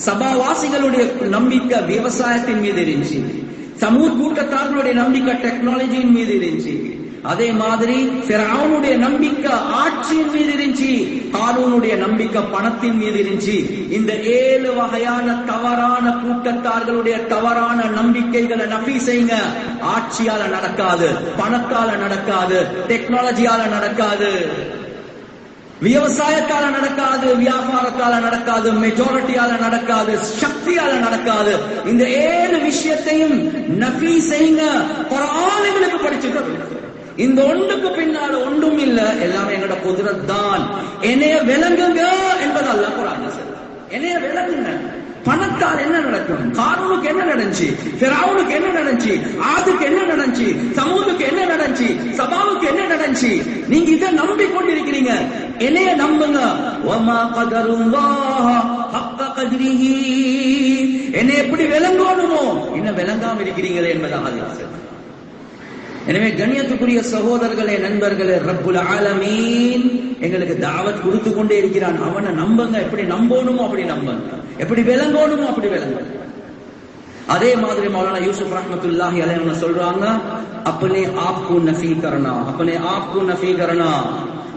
சபாவாசிகளுடைய நம்பிக்கை விவசாயத்தின் மீது இருந்துச்சு. சமூத் கூட்டத்தார்களுடைய நம்பிக்கை டெக்னாலஜியின் மீது இருந்துச்சு. அதே மாதிரி ஃபிரௌனுடைய நம்பிக்கை ஆட்சியின் மீது இருந்துச்சு. காரூனுடைய நம்பிக்கை பணத்தின் மீது இருந்துச்சு. இந்த 7 வகையான தவறான கூட்டத்தார்களுடைய தவறான நம்பிக்கைகளை நஃபி செய்யுங்க. ஆட்சியால நடக்காது, பணத்தால நடக்காது, டெக்னாலஜியால நடக்காது, விவசாயத்தால நடக்காது, வியாபாரத்தால நடக்காது, மெஜாரிட்டியால நடக்காது, சக்தியால நடக்காது. இந்த 7 விஷயத்தையும் நஃபி செய்யுங்க. குர்ஆன் எங்களுக்கு படிச்சுக்கிறது. இந்த ஒன்றுக்கு பின்னால ஒன்றும் இல்ல, எல்லாமே எங்கட குதிரத் தான். என்னைய விளங்குங்க என்பது அல்லாஹ் குர்ஆன்ல சொல்றார். என்னைய விளங்குங்க. பணத்தால் என்ன நடக்கும்? காரூனுக்கு என்ன நடந்துச்சு? ஃபிரௌனுக்கு என்ன நடந்துச்சு? ஆதுக்கு என்ன நடந்துச்சு? சமூதுக்கு என்ன நடந்துச்சு? சபாவுக்கு என்ன நடந்துச்சு? நீங்க இதை நம்பிக்கொண்டிருக்கிறீங்க. என்னைய நம்புங்க. வமா கதருல்லாஹ ஹக்க கத்ரிஹி. என்னை எப்படி விளங்கணுமோ இன்னும் விளங்காம இருக்கிறீங்களே என்பதாக அல்லாஹ் சொல்றார். எனவே கண்ணியத்துக்குரிய சகோதரர்களே, நண்பர்களே, ரப்புல் ஆலமீன் எங்களுக்கு தாவத் கொடுத்து கொண்டே இருக்கிறான். அவனை நம்புங்க. எப்படி நம்பணுமோ அப்படி நம்புங்க, எப்படி விளங்கணுமோ அப்படி விளங்குங்க. அதே மாதிரி மௌலானா யூசுப் ரஹ்மத்துல்லாஹி அலைஹி சொல்றாங்க, अपने आप को नफी करना, अपने आप को नफी करना.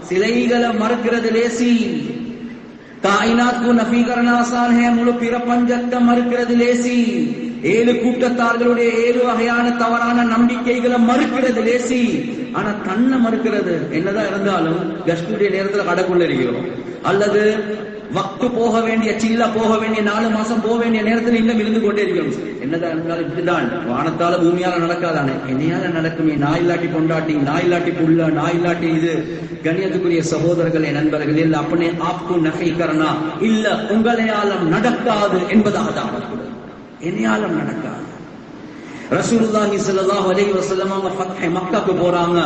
சிலைகளை மறுக்கிறது லேசி, காயினாத் को नफी करना आसान है. முழு பிரபஞ்சத்தை மறுக்கிறது லேசி. 7 கூட்டத்தார்களுடைய 7 வகையான தவறான நம்பிக்கைகளை மறுக்கிறது லேசி. ஆனா தன்னை மறுக்கிறது என்னதான் இருந்தாலும் கஸ்டுடைய நேரத்துல கடைக்குள்ள இருக்கிறோம், அல்லது வக்து போக வேண்டிய சில்ல போக வேண்டிய 4 மாசம் போக வேண்டிய நேரத்தில் இன்னும் இருந்து கொண்டே இருக்கிறோம். என்னதான் இருந்தாலும் இப்படிதான். வானத்தால பூமியால நடக்காதானே, என்னையால நடக்குமே. நாய் இல்லாட்டி பொண்டாட்டி, நாய் இல்லாட்டி புள்ள, நாய் இல்லாட்டி இது. கண்ணியத்துக்குரிய சகோதரர்களே, நண்பர்கள், இல்ல அப்பனே ஆப்கு நஃபி கர்னா, இல்ல உங்களையாலும் நடக்காது என்பதாக தான் என்னையாலும் நடக்காது. ரசூலுல்லாஹி ஸல்லல்லாஹு அலைஹி வஸல்லம் அவங்க ஃபத்ஹ் மக்காக்கு போறாங்க.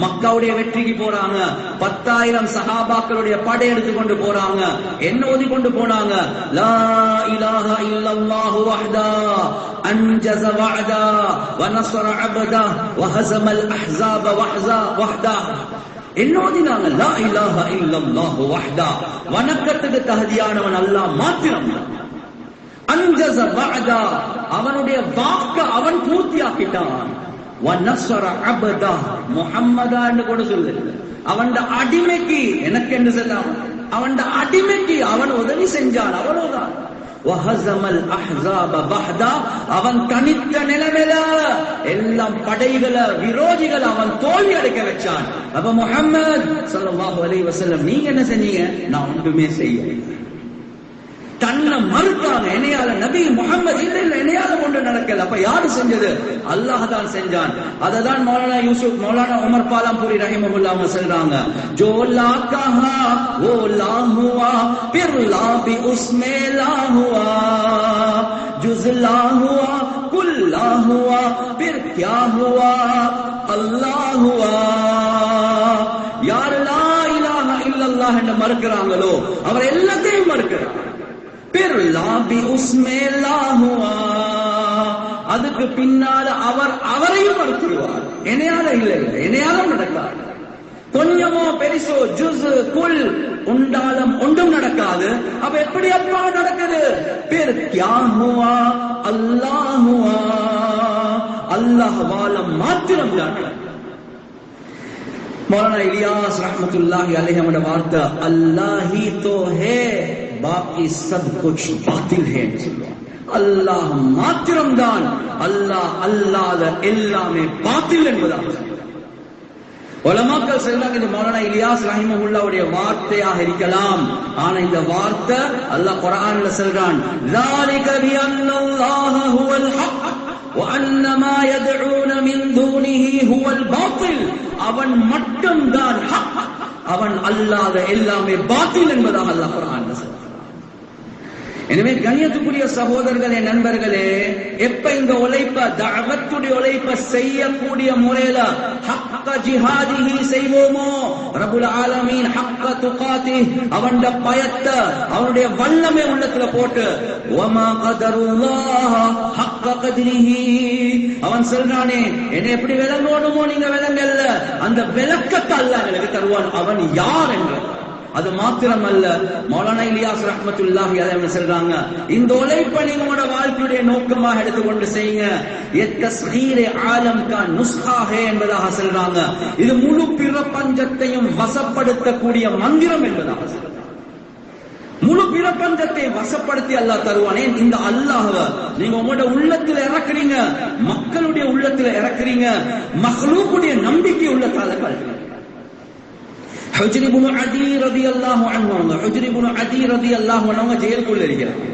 மக்காவுடைய வெற்றிக்கு போறாங்க. 10,000 சஹாபாக்களுடைய படை எடுத்து கொண்டு போறாங்க. என்ன ஓதி கொண்டு போனாங்க? லா இலாஹா இல்லல்லாஹு வஹ்தா அன்ஜஸ வஅதா வ நஸர அபதா வ ஹஸமல் அஹ்ஸாப வஹ்தா. என்ன ஓதினாங்க? லா இலாஹா இல்லல்லாஹு வஹ்தா, வணக்கத்துக்கு தகுதியானவன் அல்லாஹ் மாத்திரம். அன்ஜஸ வஅதா, அவனுடைய வாக்கு அவன் பூர்த்தியாக்கிட்டான். வ நஸர அபதா, முஹம்மதா என்று கூட சொல்லு. அவன் அடிமைக்கு எனக்கு என்று சொல்லாம அவன் அடிமைக்கு அவன் உதவி செஞ்சான், அவ்வளவுதான். வ ஹஸமல் அஹ்ஸாப வஹ்தா, அவன் தனித்த நிலைமையில எல்லாம் படைகளை விரோதிகள் அவன் தோல்வி அடைக்க வச்சான். அப்ப முஹம்மது ஸல்லல்லாஹு அலைஹி வஸல்லம் நீங்க என்ன செஞ்சீங்க? நான் ஒன்றுமே செய்யல. தன்னை மறுத்தாங்க. என்னையால நபி முஹம்மது இல்ல இல்ல என்னையால ஒன்று நடக்கல. அப்ப யாரு செஞ்சது? அல்லாஹ் தான் செஞ்சான். அததான் மௌலானா உமர் பாலம்பூரி ரஹிமஹுல்லாஹ் அவங்க சொல்றாங்க, ஜோ லா கஹா वो ला हुआ फिर ला भी उसमें ला हुआ, जुज ला हुआ कुल ला हुआ फिर क्या हुआ अल्लाह हुआ. யார் லா இலாஹா இல்லல்லாஹ் என்று மறுக்கிறாங்களோ அவர் எல்லாத்தையும் மறுக்கிறார். பிர் லா பி உஸ்மே லா ஹுவா, அதுக்கு பின்னால அவர் அவரையும் மறுத்துருவார். என்னையால இல்ல இல்ல என்னையால நடக்காது. கொஞ்சமோ பெரிசோ ஜுஸ் குல் உண்டாலும் ஒன்றும் நடக்காது. அப்ப எப்படி அப்பா நடக்குது? பிர் கியா ஹுவா அல்லாஹ் ஹுவா, அல்லாஹ்வால மாத்திரம் தான். मौलाना इलियास रहमतुल्लाहि अलैहि हमारा वार्ता, अल्लाह ही तो है बाकी सब कुछ बातिल है. अल्लाह मात्रम தான், அல்லாஹ் அல்லாத எல்லாமே பாத்தில் என்பதாக உலமாக்கள் சொல்றாங்க. இந்த மௌலானா இலியாஸ் ரஹிமஹுல்லாஹ்வுடைய வார்த்தையாக இருக்கலாம். ஆனா இந்த வார்த்தை அல்லாஹ் குர்ஆன்ல சொல்றான், ذلك بأن الله هو الحق وأن ما يدعون من دونه هو الباطل. அவன் மட்டும்தான் ஹக், அவன் அல்லாத எல்லாமே பாத்தில் என்பதாக அல்லாஹ் குர்ஆன்ல சொல்றான். எனவே கண்ணியத்துக்குரிய சகோதரர்களே, நண்பர்களே, எப்ப இந்த உழைப்ப தஅவத்துடைய உழைப்ப செய்யக்கூடிய முறையில ஹக்க ஜிஹாதிஹி செய்வோமோ, ரப்புல் ஆலமீன் ஹக்க துகாதி அவன் பயத்தை அவனுடைய வல்லமை உள்ளத்துல போட்டு வமா கதருல்லாஹ ஹக்க கத்ரிஹி அவன் சொல்றானே, என்னை எப்படி விளங்கணுமோ நீங்க விளங்கல்ல, அந்த விளக்கத்தை அல்லாஹ் எனக்கு தருவான். அவன் யார் என்ற அது மாத்திரமல்ல, மௌலானா இலியாஸ் ரஹ்மத்துல்லாஹி அலைஹி சொல்றாங்க, இந்த உழைப்பை நீங்களோட வாழ்க்கையுடைய நோக்கமாக எடுத்துக்கொண்டு செய்யுங்க. தஸ்கீரே ஆலம் கா நுஸ்ஹா ஹே என்பதாக சொல்றாங்க. இது முழு பிரபஞ்சத்தையும் வசப்படுத்தக்கூடிய மந்திரம் என்பதாக சொல்றாங்க. முழு பிரபஞ்சத்தை வசப்படுத்தி அல்லாஹ் தருவானே. இந்த அல்லாஹ்வை நீங்க உங்களோட உள்ளத்துல இறக்குறீங்க, மக்களுடைய உள்ளத்துல இறக்குறீங்க, மக்லூக்குடைய நம்பிக்கை உள்ளத்தால கல்வி. ஹுஜ்ர் இப்னு அதி ரலியல்லாஹு அன்ஹு, ஹுஜ்ர் இப்னு அதி ரலியல்லாஹு அன்ஹு ஜெயிலுக்குள்ள இருக்கிறாங்க.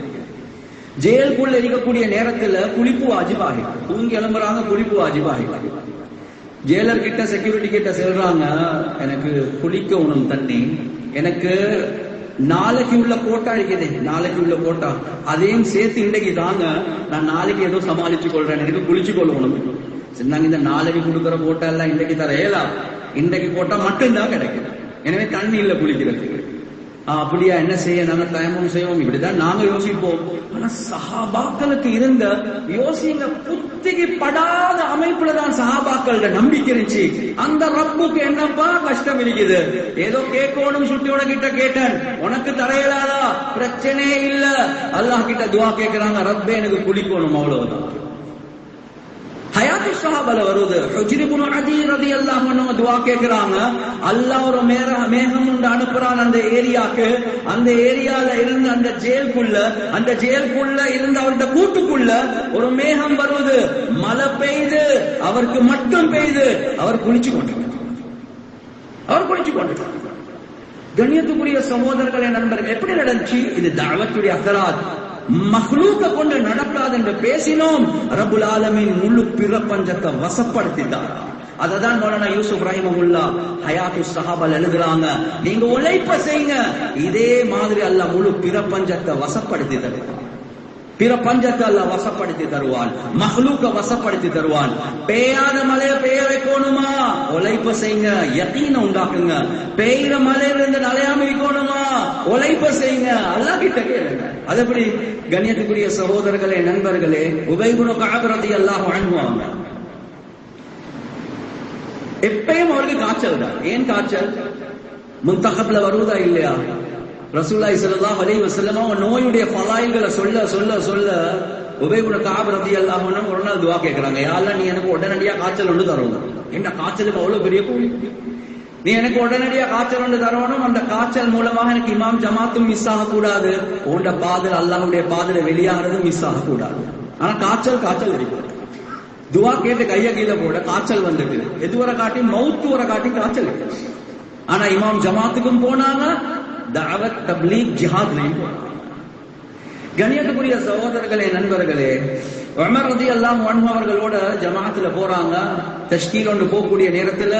ஜெயிலுக்குள்ள இருக்கக்கூடிய நேரத்துல குளிப்பு வாஜிபாகி, தூங்கி எழும்புறாங்க, குளிப்பு வாஜிபாகி. ஜெயிலர் கிட்ட செக்யூரிட்டி கிட்ட சொல்றாங்க, எனக்கு குளிக்கணும் தண்ணி, எனக்கு நாளைக்கு உள்ள கோட்டா இருக்குது, நாளைக்கு உள்ள கோட்டா அதையும் சேர்த்து இன்றைக்கு தாங்க, நான் நாளைக்கு ஏதோ சமாளிச்சு கொள்றேன், எனக்கு குளிச்சு கொள்ளணும். சொன்னாங்க, இந்த நாளைக்கு கொடுக்குற கோட்டா எல்லாம் இன்றைக்கு தர ஏலா, இன்றைக்கு கோட்டா மட்டும்தான் கிடைக்கும், எனவே தண்ணி இல்ல குளிக்கிறதுக்கு. அப்படியா, என்ன செய்ய, நாங்க தயமும் செய்வோம், இப்படிதான் நாங்க யோசிப்போம். ஆனா சஹாபாக்களுக்கு இருந்த யோசிங்க புத்திக்கு படாத அமைப்புல தான் சஹாபாக்களோட நம்பிக்கை இருந்துச்சு. அந்த ரப்புக்கு என்னப்பா கஷ்டம் இருக்குது, ஏதோ கேட்கணும், சுட்டியோட கிட்ட கேட்டேன், உனக்கு தரையலாதா, பிரச்சனையே இல்ல, அல்லாஹ் கிட்ட துவா கேட்கிறாங்க, ரப்பே எனக்கு குளிக்கணும், அவ்வளவுதான். ஹயாத்து ஸஹாபால வருது, ஹுஜ்ர் இப்னு அதி ரலியல்லாஹு அன்ஹு துஆ கேக்குறாங்க, அல்லாஹ் ஒரு மேகம் உண்டு அனுப்புறான் அந்த ஏரியாக்கு. அந்த ஏரியால இருந்து அந்த ஜெயிலுக்குள்ள இருந்து அவருடைய கூட்டுக்குள்ள ஒரு மேகம் வருது, மழை பெய்து, அவருக்கு மட்டும் பெய்து, அவர் குளிச்சு கொண்டார். கண்ணியத்துக்குரிய சகோதரர்களே, நண்பர்கள், எப்படி நடந்துச்சு இது? தஅவத்துடைய அஸராத் மஹ்லூக்க கொண்டு நடக்காது என்று பேசினோம். ரப்புல் ஆலமீன் முழு பிரபஞ்சத்தை வசப்படுத்திட்டார். அததான் மௌலானா யூசுப் ரஹிமஹுல்லாஹ் ஹயாத்து ஸஹாபால எழுதுறாங்க, நீங்க உழைப்ப செய்யுங்க, இதே மாதிரி அல்லாஹ் முழு பிரபஞ்சத்தை வசப்படுத்தி தருவான். பிரபஞ்சத்தை அல்லாஹ் வசப்படுத்தி தருவான், மஹ்லூக்க வசப்படுத்தி தருவான். பெய்யாத மழையை பெய்ய வைக்கணுமா, உழைப்ப செய்யுங்க, யகீன உண்டாக்குங்க. பெய்கிற மழையில இருந்து நலையாம இருக்கணுமா, உழைப்ப செய்யுங்க, அல்லாஹ் கிட்ட கேளுங்க. அது எப்படி? கண்ணியத்துக்குரிய சகோதரர்களே, நண்பர்களே, உபை இப்னு கஅப் ரலியல்லாஹு அன்ஹு அவங்க எப்பயும் அவருக்கு காய்ச்சல் தான். ஏன் காய்ச்சல்? முன்தகப்ல வருவதா இல்லையா? ரசூலுல்லாஹி ஸல்லல்லாஹு அலைஹி வஸல்லம் அவங்க நோயுடைய ஃபலாயில்களை சொல்ல சொல்ல சொல்ல உபை இப்னு கஅப் ரலியல்லாஹு அன்ஹு ஒரு நாள் துஆ கேக்குறாங்க, யா அல்லாஹ், நீ எனக்கு உடனடியா காய்ச்சல் ஒன்று தரணும். என்ன காய்ச்சலுக்கு அவ்வளவு பெரிய கூலி, நீ எனக்கு உடனடியா காய்ச்சல் ஒன்று தரணும். அந்த காய்ச்சல் மூலமாக எனக்கு இமாம் ஜமாத்தும் மிஸ் ஆக கூடாது, உண்ட பாதல் அல்லாஹ்வுடைய பாதல வெளியாகிறதும் மிஸ் ஆக கூடாது. ஆனா காய்ச்சல் இருக்கு. துஆ கேட்டு கைய கீழ போட காய்ச்சல் வந்துட்டு, எதுவரை காட்டி மவுத்து வரை காட்டி காய்ச்சல் இருக்கு. ஆனா இமாம் ஜமாத்துக்கும் போனாங்க, தஅவத் தப்லீக் ஜிஹாத்லையும் போனாங்க. கண்ணியத்துக்குரிய சகோதரர்களே, நண்பர்களே, உமர் ரலியல்லாஹு அன்ஹு அவர்களோட ஜமாத்துல போறாங்க. தஷ்கீல் ஒன்று போகக்கூடிய நேரத்துல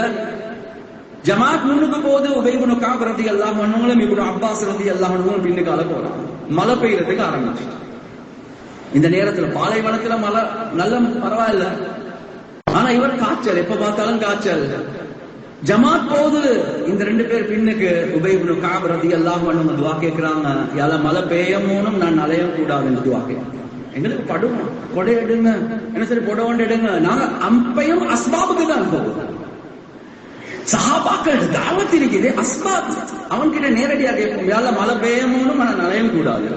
ஜமாத் முன்னுக்கு போது உபை இப்னு கஅப் ரலியல்லாஹு அன்ஹுவும் இப்னு அப்பாஸ் ரலியல்லாஹு அன்ஹுவும் பின்னுக்கால போறாங்க. மழை பெய்யறதுக்கு ஆரம்பிச்சு. இந்த நேரத்துல பாலைவனத்துல மழை நல்ல பரவாயில்ல, ஆனா இவர் காய்ச்சல், எப்ப பார்த்தாலும் காய்ச்சல். ஜமாத் போது இந்த ரெண்டு பேர் பின்னுக்கு உபை இப்னு கஅப் ரலியல்லாஹு அன்ஹு துஆ கேக்குறாங்க, யால மழை பெய்யமோனும் நான் நலைய கூடாதுன்னு துஆ கேக்குறாங்க. எங்களுக்கு படுவோம், கொடை எடுங்க, என்ன சரி புடவண்டு எடுங்க, நாங்க அம்பையும் அஸ்பாபுக்கு தான் போவோம். சஹாபாக்கள் தாவத் இருக்குது, அஸ்பாப் அவன்கிட்ட நேரடியா கேட்போம், யால மழை பெய்யமோனும் நான் நலைய கூடாது.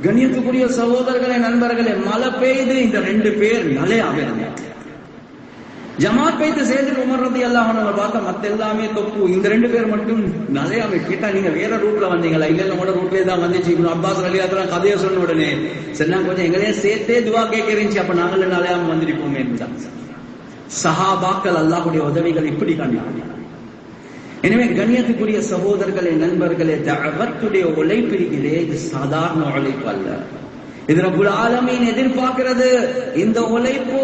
கண்ணியத்துக்குரிய சகோதரர்களே, நண்பர்களே, மழை பெய்து இந்த ரெண்டு பேர் நலையாக இருந்தாங்க. ஜமாத் பெய்து சேர்ந்து உமர் ரலியல்லாஹு அன்ஹு பார்த்தா மத்த எல்லாமே தொப்பு, இந்த ரெண்டு பேர் மட்டும் நலையாம. கேட்டா, நீங்க வேற ரூட்ல வந்தீங்களா? இல்ல, நம்மளோட ரூட்லயே தான் வந்துச்சு. இப்னு அப்பாஸ் ரலியல்லாஹு அன்ஹு கதையை சொன்ன உடனே சொன்னா, கொஞ்சம் எங்களையே சேர்த்தே துவா கேட்கறீங்க, அப்ப நாங்களே நலையாம வந்திருப்போமே என்றாங்க. சஹாபாக்கள் அல்லாஹ்வுடைய உதவிகள் இப்படி கண்டாங்க. எனவே கண்ணியத்துக்குரிய சகோதரர்களே, நண்பர்களே, தஅவத்துடைய உழைப்பு இருக்கிறே, இது சாதாரண உழைப்பு அல்ல. இது ரப்புல் ஆலமீன் எதிர்பார்க்கிறது. இந்த உழைப்பு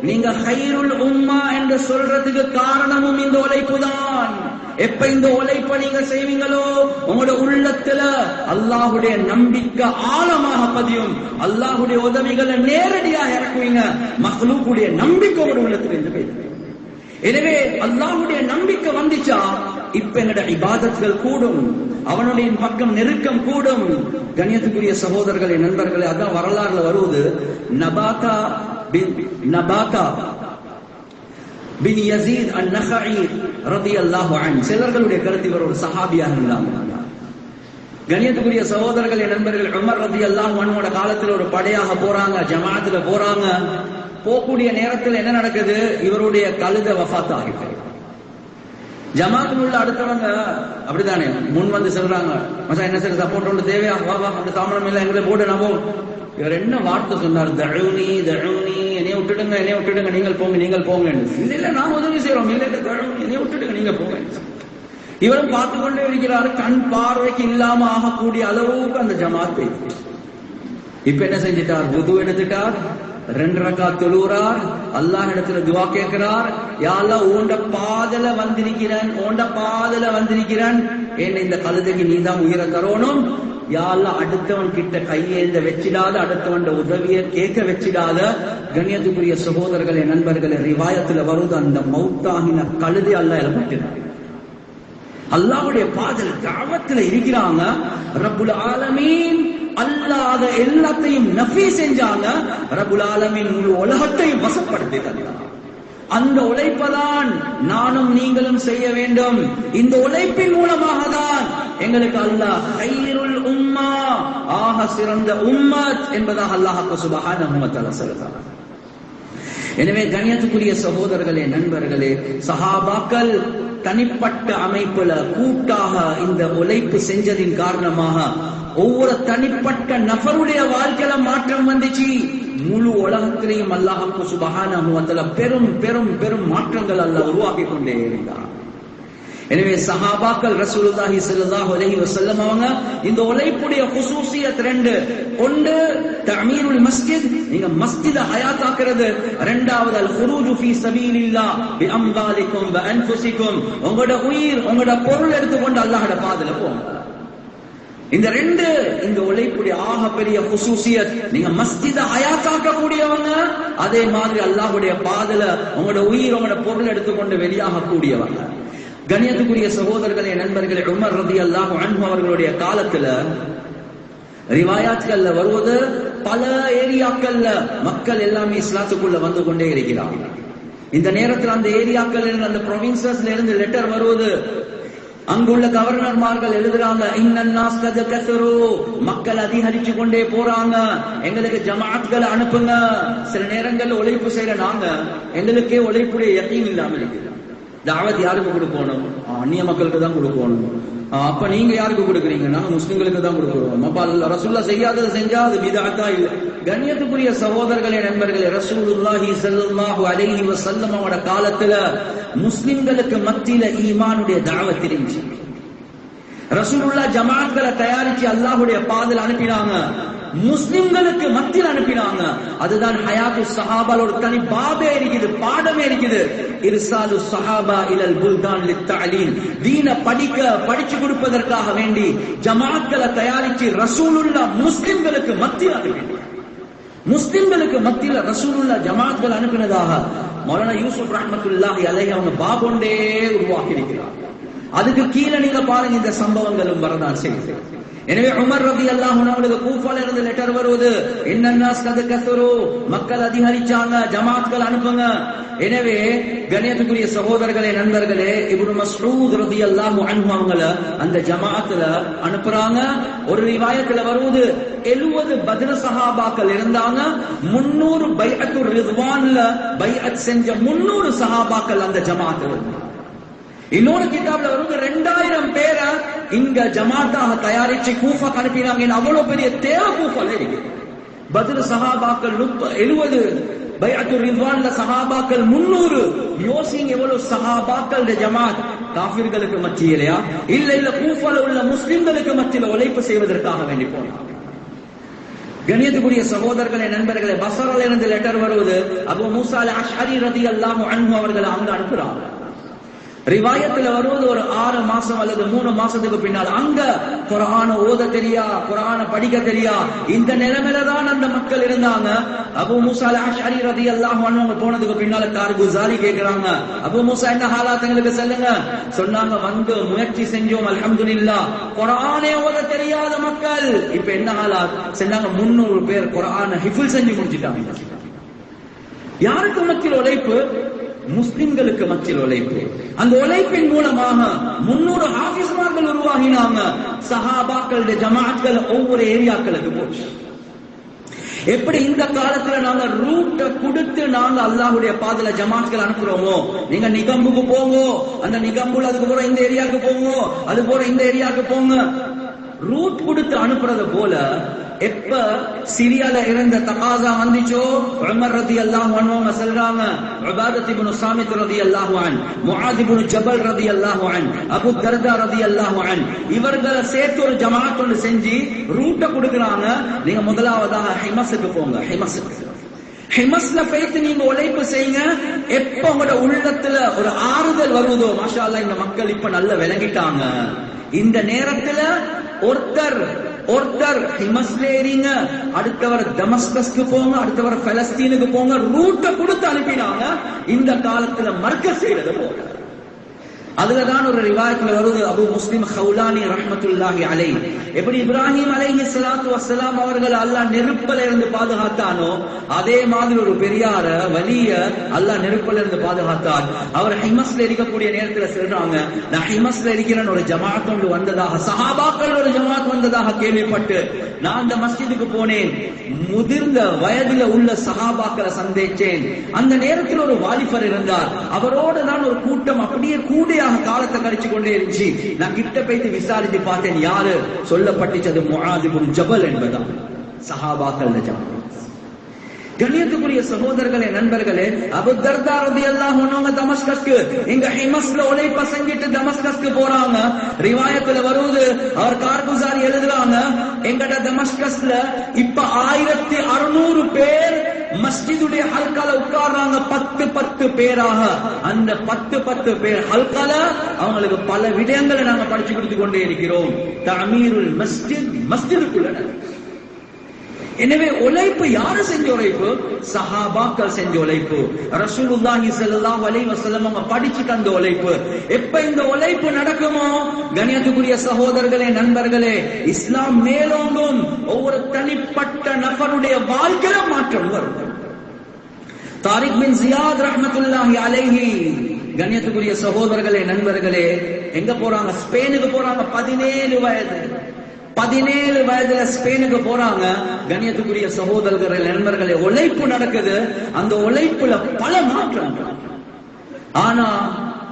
நீங்க ஹைருல் உம்மா என்று சொல்றதுக்கு காரணமும் இந்த உழைப்பு தான். எப்ப இந்த உழைப்பை நீங்க செய்வீங்களோ உங்களோட உள்ளத்துல அல்லாஹுடைய நம்பிக்கை ஆழமாக பதியும். அல்லாஹுடைய உதவிகளை நேரடியாக இறக்குவீங்க. மக்லூக்குடைய நம்பிக்கை உங்களோட உள்ளத்துல இருந்து போயிடும். எனவே அல்லாஹுடைய நம்பிக்கை வந்துச்சா இப்ப எங்கட இபாதத்கள் கூடும், அவனுடைய பக்கம் நெருக்கம் கூடும். கண்ணியத்துக்குரிய சகோதரர்களே, நண்பர்களே, அதான் வரலாறுல வருவது. நபாதா பின் யஸீத் அன்-நஹஇ ரலியல்லாஹு அன்ஹு சிலர்களுடைய கருத்தில் ஒரு சஹாபியாக இருந்தாங்க. கண்ணியத்துக்குரிய சகோதரர்களே, நண்பர்கள், உமர் ரலியல்லாஹு அன்ஹுவோட காலத்தில் ஒரு படையாக போறாங்க, ஜமாஅத்துல போறாங்க. போகக்கூடிய நேரத்தில் என்ன நடக்குது? இவருடைய கழுத வஃபாத் ஆகிட்டு. ஜமாத்தில் உள்ள அடுத்தவங்க அப்படித்தானே முன் வந்து சொல்றாங்க, மச்சா என்ன சார் சப்போர்ட் ஒன்று தேவையா, வா வா அந்த தாமரம் இல்லை எங்களை போட்டு நம்ம. இவர் என்ன வார்த்தை சொன்னார்? தழுனி தழுனி, என்னைய விட்டுடுங்க என்னைய விட்டுடுங்க, நீங்கள் போங்க நீங்கள் போங்க. இல்ல இல்ல நான் உதவி செய்யறோம், இல்ல என்னைய விட்டுடுங்க நீங்க போங்க. இவரும் பார்த்து கொண்டே இருக்கிறாரு. கண் பார்வைக்கு இல்லாம ஆகக்கூடிய அளவுக்கு அந்த ஜமாத்தை. இப்ப என்ன செஞ்சிட்டார்? வுது எடுத்துட்டார், 2 ரக்காத் தொழுகிறார், அல்லாஹ் இடத்துல துஆ கேட்கிறார். யா அல்லாஹ் ஓண்ட பாதல வந்திருக்கிறேன், என்ன இந்த கழுதைக்கு நீதான் உயிரை தரணும். யா அல்லாஹ் அடுத்தவன் கிட்ட கையேந்த வச்சிடாத, அடுத்தவன் உதவியை கேட்க வச்சிடாத. கண்ணியத்துக்குரிய சகோதரர்களே, நண்பர்களே, ரிவாயத்துல வருது, அந்த மௌத்தாகின கழுதை அல்லாஹ் எழுப்பினார். அல்லாஹ்வுடைய பாதல தாவத்துல இருக்கிறாங்க. ரப்புல் ஆலமீன் அல்லாத எல்லாத்தையும் நஃபி செஞ்சாங்க. ரப்புல் ஆலமீன் முழு உலகத்தையும் வசப்படுத்தி தந்தார். அந்த உழைப்பதான் நானும் நீங்களும் செய்ய வேண்டும். இந்த உழைப்பின் மூலமாக தான் எங்களுக்கு அல்லாஹ் ஹைருல் உம்மா, ஆக சிறந்த உம்மத் என்பதாக அல்லாஹ் சுப்ஹானஹு வ தஆலா சொல்றார். எனவே கண்ணியத்துக்குரிய சகோதரர்களே, நண்பர்களே, சஹாபாக்கள் தனிப்பட்ட அமைப்புல கூட்டாக இந்த உழைப்பு செஞ்சதின் காரணமாக ஒவ்வொரு தனிப்பட்ட நபருடைய வாழ்க்கையில மாற்றம் வந்துச்சு. முழு உலகத்திலையும் அல்லாஹ் சுப்ஹானஹு வ தஆலா பெரும் பெரும் பெரும் மாற்றங்கள் அல்லாஹ் உருவாக்கி கொண்டே இருந்தார். எனவே சஹாபாக்கள் ரசூலுல்லாஹி ஸல்லல்லாஹு அலைஹி வஸல்லம் அவங்க இந்த உழைப்புடைய குசூசியத் 2. ஒன்று தஅமீருல் மஸ்ஜித், நீங்க மஸ்ஜித ஹயாத்தாக்குறது. இரண்டாவது அல் குரூஜு ஃபீ ஸபீலில்லாஹ் பி அம்வாலிக்கும் வ அன்ஃபுசிக்கும், உங்களோட உயிர் உங்களோட பொருள் எடுத்துக்கொண்டு அல்லாஹ்வோட பாதையில போங்க. இந்த 2 இந்த உழைப்புடைய ஆக பெரிய குசூசியத். நீங்க மஸ்ஜித ஹயாத்தாக்க கூடியவங்க, அதே மாதிரி அல்லாஹ்வுடைய பாதையில உங்களோட உயிர் உங்களோட பொருள் எடுத்துக்கொண்டு வெளியாக கூடியவங்க. கண்ணியத்துக்குரிய சகோதரர்களே, நண்பர்களே, உமர் ரலியல்லாஹு அன்ஹு அவர்களுடைய காலத்துல ரிவாயாத்கள்ல வருவது, பல ஏரியாக்கள்ல மக்கள் எல்லாமே இஸ்லாத்துக்குள்ள வந்து கொண்டே இருக்கிறாங்க. இந்த நேரத்தில் அந்த ஏரியாக்கள் இருந்து, அந்த ப்ரொவின்சஸ்ல இருந்து லெட்டர் வருவது. அங்குள்ள கவர்னர்மார்கள் எழுதுறாங்க, இன்னன்னாஸ் கத் கஸரு, மக்கள் அதிகரிச்சு கொண்டே போறாங்க, எங்களுக்கு ஜமாஅத்களை அனுப்புங்க. சில நேரங்கள்ல உழைப்பு செய்யற நாங்க எங்களுக்கே உழைப்புடைய யகீன் இல்லாம இருக்குது. தாவத் யாருக்கு கொடுக்கணும்? அந்நிய மக்களுக்கு தான் கொடுக்கணும். அப்ப நீங்க யாருக்கு கொடுக்குறீங்க? நாங்க முஸ்லிம்களுக்கு தான் கொடுக்கிறோம். அப்ப ரசூலுல்லாஹ் செய்யாதது செஞ்சா அது பிதஅத்தா இல்ல. கண்ணியத்துக்குரிய சகோதரர்களே, நண்பர்களே, ரசூலுல்லாஹி ஸல்லல்லாஹு அலைஹி வஸல்லம் அவரோட காலத்துல முஸ்லிம்களுக்கு மத்தியில ஈமானுடைய தாவத் இருந்துச்சு. ரசூலுல்லாஹ் ஜமாஅத்களை தயாரிச்சு அல்லாஹ்வுடைய பாதையில அனுப்பினாங்க, முஸ்லிம்களுக்கு மத்தியில் அனுப்பினாங்க. அதுதான் ஹயாத்து ஸஹாபால ஒரு தனி பாபே இருக்குது, பாடமே இருக்குது. இர்சாலு ஸஹாபா இலல் புல்தான் லித்தஅலீம், தீன படிச்சு கொடுப்பதற்காக வேண்டி ஜமாஅத்களை தயாரிச்சு ரசூலுல்லாஹ் முஸ்லிம்களுக்கு மத்தியில் அனுப்பினாங்க. முஸ்லிம்களுக்கு மத்தியில ரசூலுல்லாஹ் ஜமாஅத்கள் அனுப்பினதாக மௌலானா யூசுப் ரஹ்மத்துல்லாஹி அலைஹி அவங்க பாபொண்டே உருவாக்கி இருக்கிறார். அதுக்கு கீழே நீங்க பாருங்க, இந்த சம்பவங்களும் வரதான் செய்யுது. எனவே உமர் ரலியல்லாஹு அன்ஹு அவங்களுக்கு கூஃபால இருந்து லெட்டர் வருவது, இன்னன்னாஸ் கத் கஸரு, மக்கள் அதிகரிச்சாங்க, ஜமாஅத்கள் அனுப்புங்க. எனவே கண்ணியத்துக்குரிய சகோதரர்களே, நண்பர்களே, இப்னு மஸ்ஊத் ரலியல்லாஹு அன்ஹு அவங்கள அந்த ஜமாஅத்துல அனுப்புறாங்க. ஒரு ரிவாயத்துல வருவது, 70 பத்ர் சஹாபாக்கள் இருந்தாங்க. 300 பைஅத்துர் ரித்வான்ல பைஅத் செஞ்ச 300 சஹாபாக்கள் அந்த ஜமாஅத்துல இருந்தாங்க. இன்னொரு கிதாப்ல வரும் 2000 பேரை இங்க ஜமாத்தாக தயாரிச்சு கூஃபா அனுப்பினாங்க. அவ்வளவு பெரிய தேவை கூஃபால இருக்கு. பத்ர் சஹாபாக்கள் 70, பைஅத்துர் ரித்வான்ல சஹாபாக்கள் 300. யோசிங்க எவ்வளவு சஹாபாக்கள் ஜமாத் காஃபிர்களுக்கு மத்தியிலையா இல்ல கூஃபால உள்ள முஸ்லிம்களுக்கு மத்தியில உழைப்பு செய்வதற்காக வேண்டி போனாங்க. கண்ணியத்துக்குரிய சகோதரர்களே, நண்பர்களே, பஸ்ரால இருந்து லெட்டர் வருவது. அபூ மூஸா அல்-அஷ்அரி ரலியல்லாஹு அன்ஹு அவர்கள் அங்க அனுப்புறாங்க. ரிவாயத்துல வருவது ஒரு 6 மாசம் அல்லது 3 மாசத்துக்கு பின்னால் அங்க குர்ஆன ஓத தெரியா, குர்ஆன படிக்க தெரியா, இந்த நிலைமையில தான் அந்த மக்கள் இருந்தாங்க. அபூ மூஸா அல்-அஷ்அரி ரலியல்லாஹு அன்ஹு போனதுக்கு பின்னால கார்குசாரி கேக்குறாங்க, அபூ மூஸா என்ன ஹாலாத் எங்களுக்கு சொல்லுங்க. சொன்னாங்க, வந்து முயற்சி செஞ்சோம், அல்ஹம்துலில்லாஹ், குர்ஆனே ஓத தெரியாத மக்கள் இப்ப என்ன ஹாலாத் சொன்னாங்க. 300 பேர் குர்ஆன ஹிஃப்ல் செஞ்சு முடிச்சிட்டாங்க. யாருக்கு மத்தியில் உழைப்பு? முஸ்லிம்களுக்கு மத்தியில் உழைப்பு. அந்த உழைப்பின் மூலமாக 300 ஹாஃபிஸ்மார்கள் உருவாகினாங்க. சஹாபாக்களுடைய ஜமாஅத்கள் ஒவ்வொரு ஏரியாக்களுக்கு போச்சு. எப்படி இந்த காலத்துல நாங்க ரூட்ட கொடுத்து நாங்க அல்லாஹ்வுடைய பாதையில ஜமாத்கள் அனுப்புறோமோ, நீங்க நிகம்புக்கு போங்க, அந்த நிகம்புல அதுக்கு போற இந்த ஏரியாவுக்கு போங்க, அது போற இந்த ஏரியாவுக்கு போங்க, ரூட் கொடுத்து அனுப்புறது போல எப்ப சிரியால இருந்த தகாசா வந்துச்சோ, உமர் ரலியல்லாஹு அன்ஹு சொல்றாங்க, உபாதத் இப்னு சாமித் ரலியல்லாஹு அன்ஹு, முஆத் இப்னு ஜபல் ரலியல்லாஹு அன்ஹு, அபூ தர்தா ரலியல்லாஹு அன்ஹு, இவர்களை சேர்த்து ஒரு ஜமாஅத் ஒன்று செஞ்சு ரூட்ட கொடுக்கறாங்க. நீங்க முதலாவதாக ஹிமஸுக்கு போங்க. ஹிமஸ்ல போயிட்டு நீங்க உழைப்பு செய்யுங்க. எப்ப உங்களோட உள்ளத்துல ஒரு ஆறுதல் வருவதோ, மாஷா அல்லாஹ் இந்த மக்கள் இப்ப நல்லா விளங்கிட்டாங்க, இந்த நேரத்துல ஒருத்தர் ஹிமஸ்ல ஏறிங்க, அடுத்தவர் தமஸ்கஸ்க்கு போங்க, அடுத்தவர் பலஸ்தீனுக்கு போங்க, ரூட்ட கொடுத்து அனுப்பினாங்க. இந்த காலத்துல மர்க்கஸ் செய்யறது போல. அதுலதான் ஒரு ரிவாயத்துல வருது, அபூ முஸ்லிம் ஹவுலானி ரஹ்மத்துல்லாஹி அலைஹி, எப்படி இப்ராஹிம் அலைஹிஸ்ஸலாத்து வஸ்ஸலாம் அவர்கள் அல்லாஹ் நெருப்புல இருந்து பாதுகாத்தானோ, அதே மாதிரி ஒரு பெரியார வலிய அல்லாஹ் நெருப்புல இருந்து பாதுகாத்தார். அவர் ஹிமஸ்ல இருக்கக்கூடிய நேரத்துல சொல்றாங்க, நான் ஹிமஸ்ல இருக்கிறேன்னு ஒரு ஜமாஅத் ஒன்று வந்ததாக, சஹாபாக்கள் ஒரு ஜமாஅத் வந்ததாக கேள்விப்பட்டு நான் அந்த மஸ்ஜிதுக்கு போனேன். முதிர்ந்த வயதுல உள்ள சஹாபாக்களை சந்திச்சேன். அந்த நேரத்தில் ஒரு வாலிபர் இருந்தார், அவரோடு நான் ஒரு கூட்டம் அப்படியே கூடிய காலத்தை கழிச்சு கொண்டே இருந்துச்சு. நான் கிட்ட போயிட்டு விசாரித்து பார்த்தேன், யாரு சொல்லப்பட்டுச்சது, முஆத் இப்னு ஜபல் என்பதா, சஹாபாக்கள் ஜமாஅத். கண்ணியத்துக்குரிய சகோதரர்களே, நண்பர்களே, அபூ தர்தா ரலியல்லாஹு அன்ஹு தமஸ்கஸ்க்கு, இங்க ஹிமஸ்ல உழைப்ப செஞ்சிட்டு தமஸ்கஸ்க்கு போறாங்க. ரிவாயத்துல வருது, அவர் கார்குசாரி எழுதுறாங்க, எங்கட தமஸ்கஸ்ல இப்ப 1600 பேர் மஸ்ஜிதுடைய ஹல்கால உட்கார்றாங்க, 10 பேராக. அந்த 10 பேர் ஹல்கால அவங்களுக்கு பல விடயங்களை நாங்க படிச்சு கொடுத்து கொண்டே இருக்கிறோம். தஅமீருல் மஸ்ஜித், மஸ்ஜிதுக்குள்ள. எனவே உழைப்பு யாரு செஞ்ச உழைப்பு? சஹாபாக்கள் செஞ்ச உழைப்பு. ரசூலுல்லாஹி ஸல்லல்லாஹு அலைஹி வஸல்லம் அவங்க படிச்சு தந்த உழைப்பு. எப்ப இந்த உழைப்பு நடக்குமோ, கண்ணியத்துக்குரிய சகோதரர்களே, நண்பர்களே, இஸ்லாம் மேலோங்கும். ஒவ்வொரு தனிப்பட்ட நபருடைய வாழ்க்கையில மாற்றம் வரும். தாரிக் பின் ஜியாத் ரஹ்மத்துல்லாஹி அலைஹி, கண்ணியத்துக்குரிய சகோதரர்களே, நண்பர்களே, எங்க போறாங்க? ஸ்பெயினுக்கு போறாங்க. 17 வயதுல ஸ்பெயினுக்கு போறாங்க. கண்ணியத்துக்குரிய சகோதரர்களே, நண்பர்களே, உழைப்பு நடக்குது. அந்த உழைப்புல பல மாற்றம். ஆனா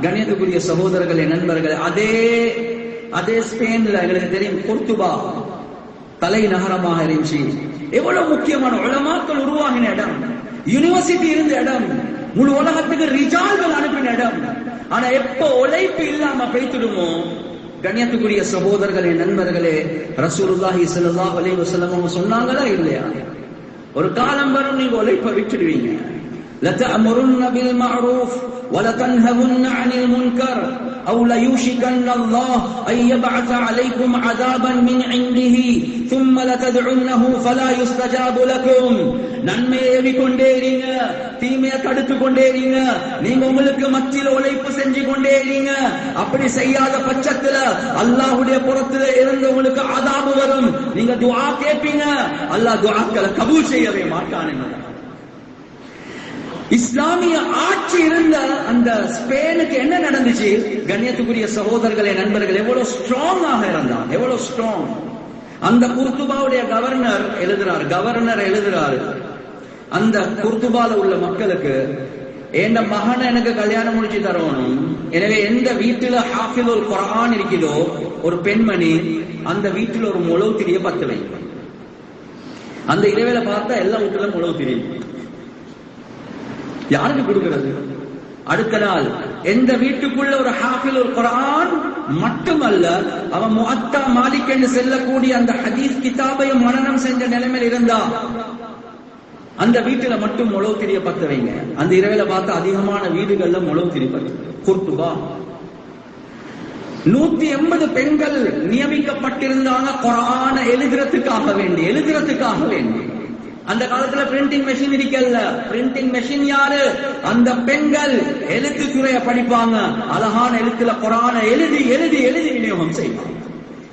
கண்ணியத்துக்குரிய சகோதரர்களே, நண்பர்களே, அதே ஸ்பெயின்ல எங்களுக்கு தெரியும், குர்துபா தலைநகரமாக இருந்துச்சு. எவ்வளவு முக்கியமான உலமாக்கள் உருவாகின இடம், யூனிவர்சிட்டி இருந்த இடம், முழு உலகத்துக்கு ரிஜால்கள் அனுப்பின இடம். ஆனா எப்ப உழைப்பு இல்லாம பேய்த்திடுமோ, கண்ணியத்துக்குரிய சகோதரர்களே, நண்பர்களே, ரசூலுல்லாஹி ஸல்லல்லாஹு அலைஹி வஸல்லம் அவங்க சொன்னாங்களா இல்லையா? ஒரு காலம் வரும் நீங்க உழைப்பை விட்டுடுவீங்க. لَتَأْمُرُنَّ بِالْمَعْرُوفِ وَلَتَنْهَوُنَّ عَنِ الْمُنكَرِ أَوْ لَيُوشِكَنَّ اللَّهُ أَنْ يَبْعَثَ عَلَيْكُمْ عَذَابًا مِنْ عِنْدِهِ ثُمَّ لَتَدْعُنَّهُ فَلَا يُسْتَجَابُ لَكُمْ. நன்மையை ஏவிக்கொண்டே இருங்க, தீமையை தடுத்து கொண்டே இருங்க. நீங்க உங்களுக்கு மத்தியில் உழைப்பு செஞ்சு கொண்டே இருங்க. அப்படி செய்யாத பட்சத்துல அல்லாஹ்வுடைய புறத்துல இருந்து உங்களுக்கு அதாபு வரும். நீங்க துஆ கேட்பீங்க, அல்லாஹ் துஆக்களை கபூல் செய்யவே மாட்டான். இஸ்லாமிய ஆட்சி இருந்த அந்த ஸ்பெயினுக்கு என்ன நடந்துச்சு? கண்ணியத்துக்குரிய சகோதரர்களே, நண்பர்கள், எவ்வளவு ஸ்ட்ராங்காக இருந்தான், எவ்வளவு ஸ்ட்ராங். அந்த குர்துபாவுடைய கவர்னர் எழுதுறாரு, அந்த குர்துபால உள்ள மக்களுக்கு, என் மகனை எனக்கு கல்யாணம் முடிச்சு தரணும். எனவே எந்த வீட்டுல ஹாஃபிதுல் குர்ஆன் இருக்கிறதோ ஒரு பெண்மணி, அந்த வீட்டுல ஒரு முழவு திரிய 10 வை. அந்த இரவேல பார்த்தா எல்லா வீட்டுல முழவு திரியும். யாருக்கு கொடுக்கிறது? அடுத்த நாள் எந்த வீட்டுக்குள்ள ஒரு ஹாஃபிதுல் குர்ஆன் மட்டுமல்ல, அவன் முஅத்தா மாலிக் என்று செல்லக்கூடிய அந்த ஹதீஸ் கிதாபையும் மனனம் செஞ்ச நிலைமையில் இருந்தா அந்த வீட்டுல மட்டும் முழவு திரிய பத்த வைங்க. அந்த இரவில பார்த்து அதிகமான வீடுகள்ல முழவு திரி பத்து. குர்துபா 180 பெண்கள் நியமிக்கப்பட்டிருந்தாங்க குர்ஆன எழுதுறதுக்காக வேண்டி. அந்த காலத்துல பிரிண்டிங் மெஷின் இருக்கல்ல, பிரிண்டிங் மெஷின் யாரு? அந்த பெண்கள் எழுத்துத்துறைய படிப்பாங்க, அழகான எழுத்துல குர்ஆன எழுதி விநியோகம் செய்வாங்க.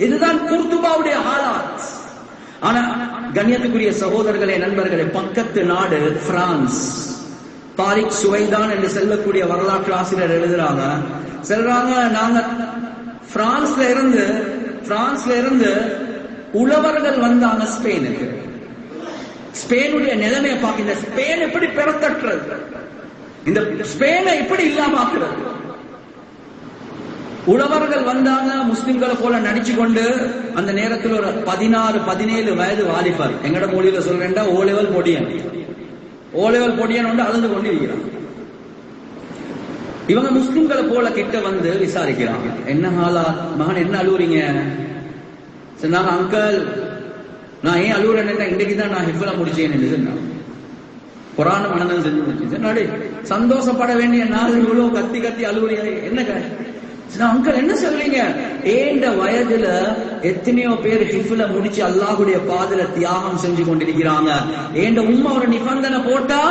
இதுதான் குர்துபாவுடைய ஹாலாத். ஆனா கண்ணியத்துக்குரிய சகோதரர்களே, நண்பர்களே, பக்கத்து நாடு பிரான்ஸ். தாரிக் சுவைதான் என்று செல்லக்கூடிய வரலாற்று ஆசிரியர் எழுதுறாங்க, நாங்க பிரான்ஸ்ல இருந்து உழவர்கள் வந்தாங்க ஸ்பெயினுக்கு. ஸ்பெயினுடைய நிலைமையை பார்க்க, இந்த ஸ்பெயின் எப்படி பெறத்தட்டுறது, இந்த ஸ்பெயினை எப்படி இல்லாம ஆக்குறது. உழவர்கள் வந்தாங்க, முஸ்லிம்களை போல நடிச்சு கொண்டு. அந்த நேரத்தில் ஒரு 16-17 வயது வாலிபர், எங்கட மொழியில சொல்றேன்டா ஓ லெவல் பொடியன் வந்து அழுந்து கொண்டு இருக்கிறாங்க. இவங்க முஸ்லிம்களை போல கிட்ட வந்து விசாரிக்கிறாங்க, என்ன ஹாலா மகன், என்ன அழுவுறீங்க? சொன்னாங்க, அங்கிள் நான் ஏன் அழுவுறேன், இன்னைக்குதான் நான் ஹிஃப்ல முடிச்சேன், குர்ஆன் மனனம் செஞ்சு முடிச்சேன். சந்தோஷப்பட வேண்டிய நாள் இவ்வளவு கத்தி அழுவுறீங்க, என்ன அங்கிள் என்ன சொல்றீங்க? ஏண்ட வயதுல எத்தனையோ பேர் ஹிஃப்ல முடிச்சு அல்லாஹ்வுடைய பாதையில தியாகம் செஞ்சு கொண்டிருக்கிறாங்க. ஏண்ட உம்மா ஒரு நிபந்தனை போட்டா,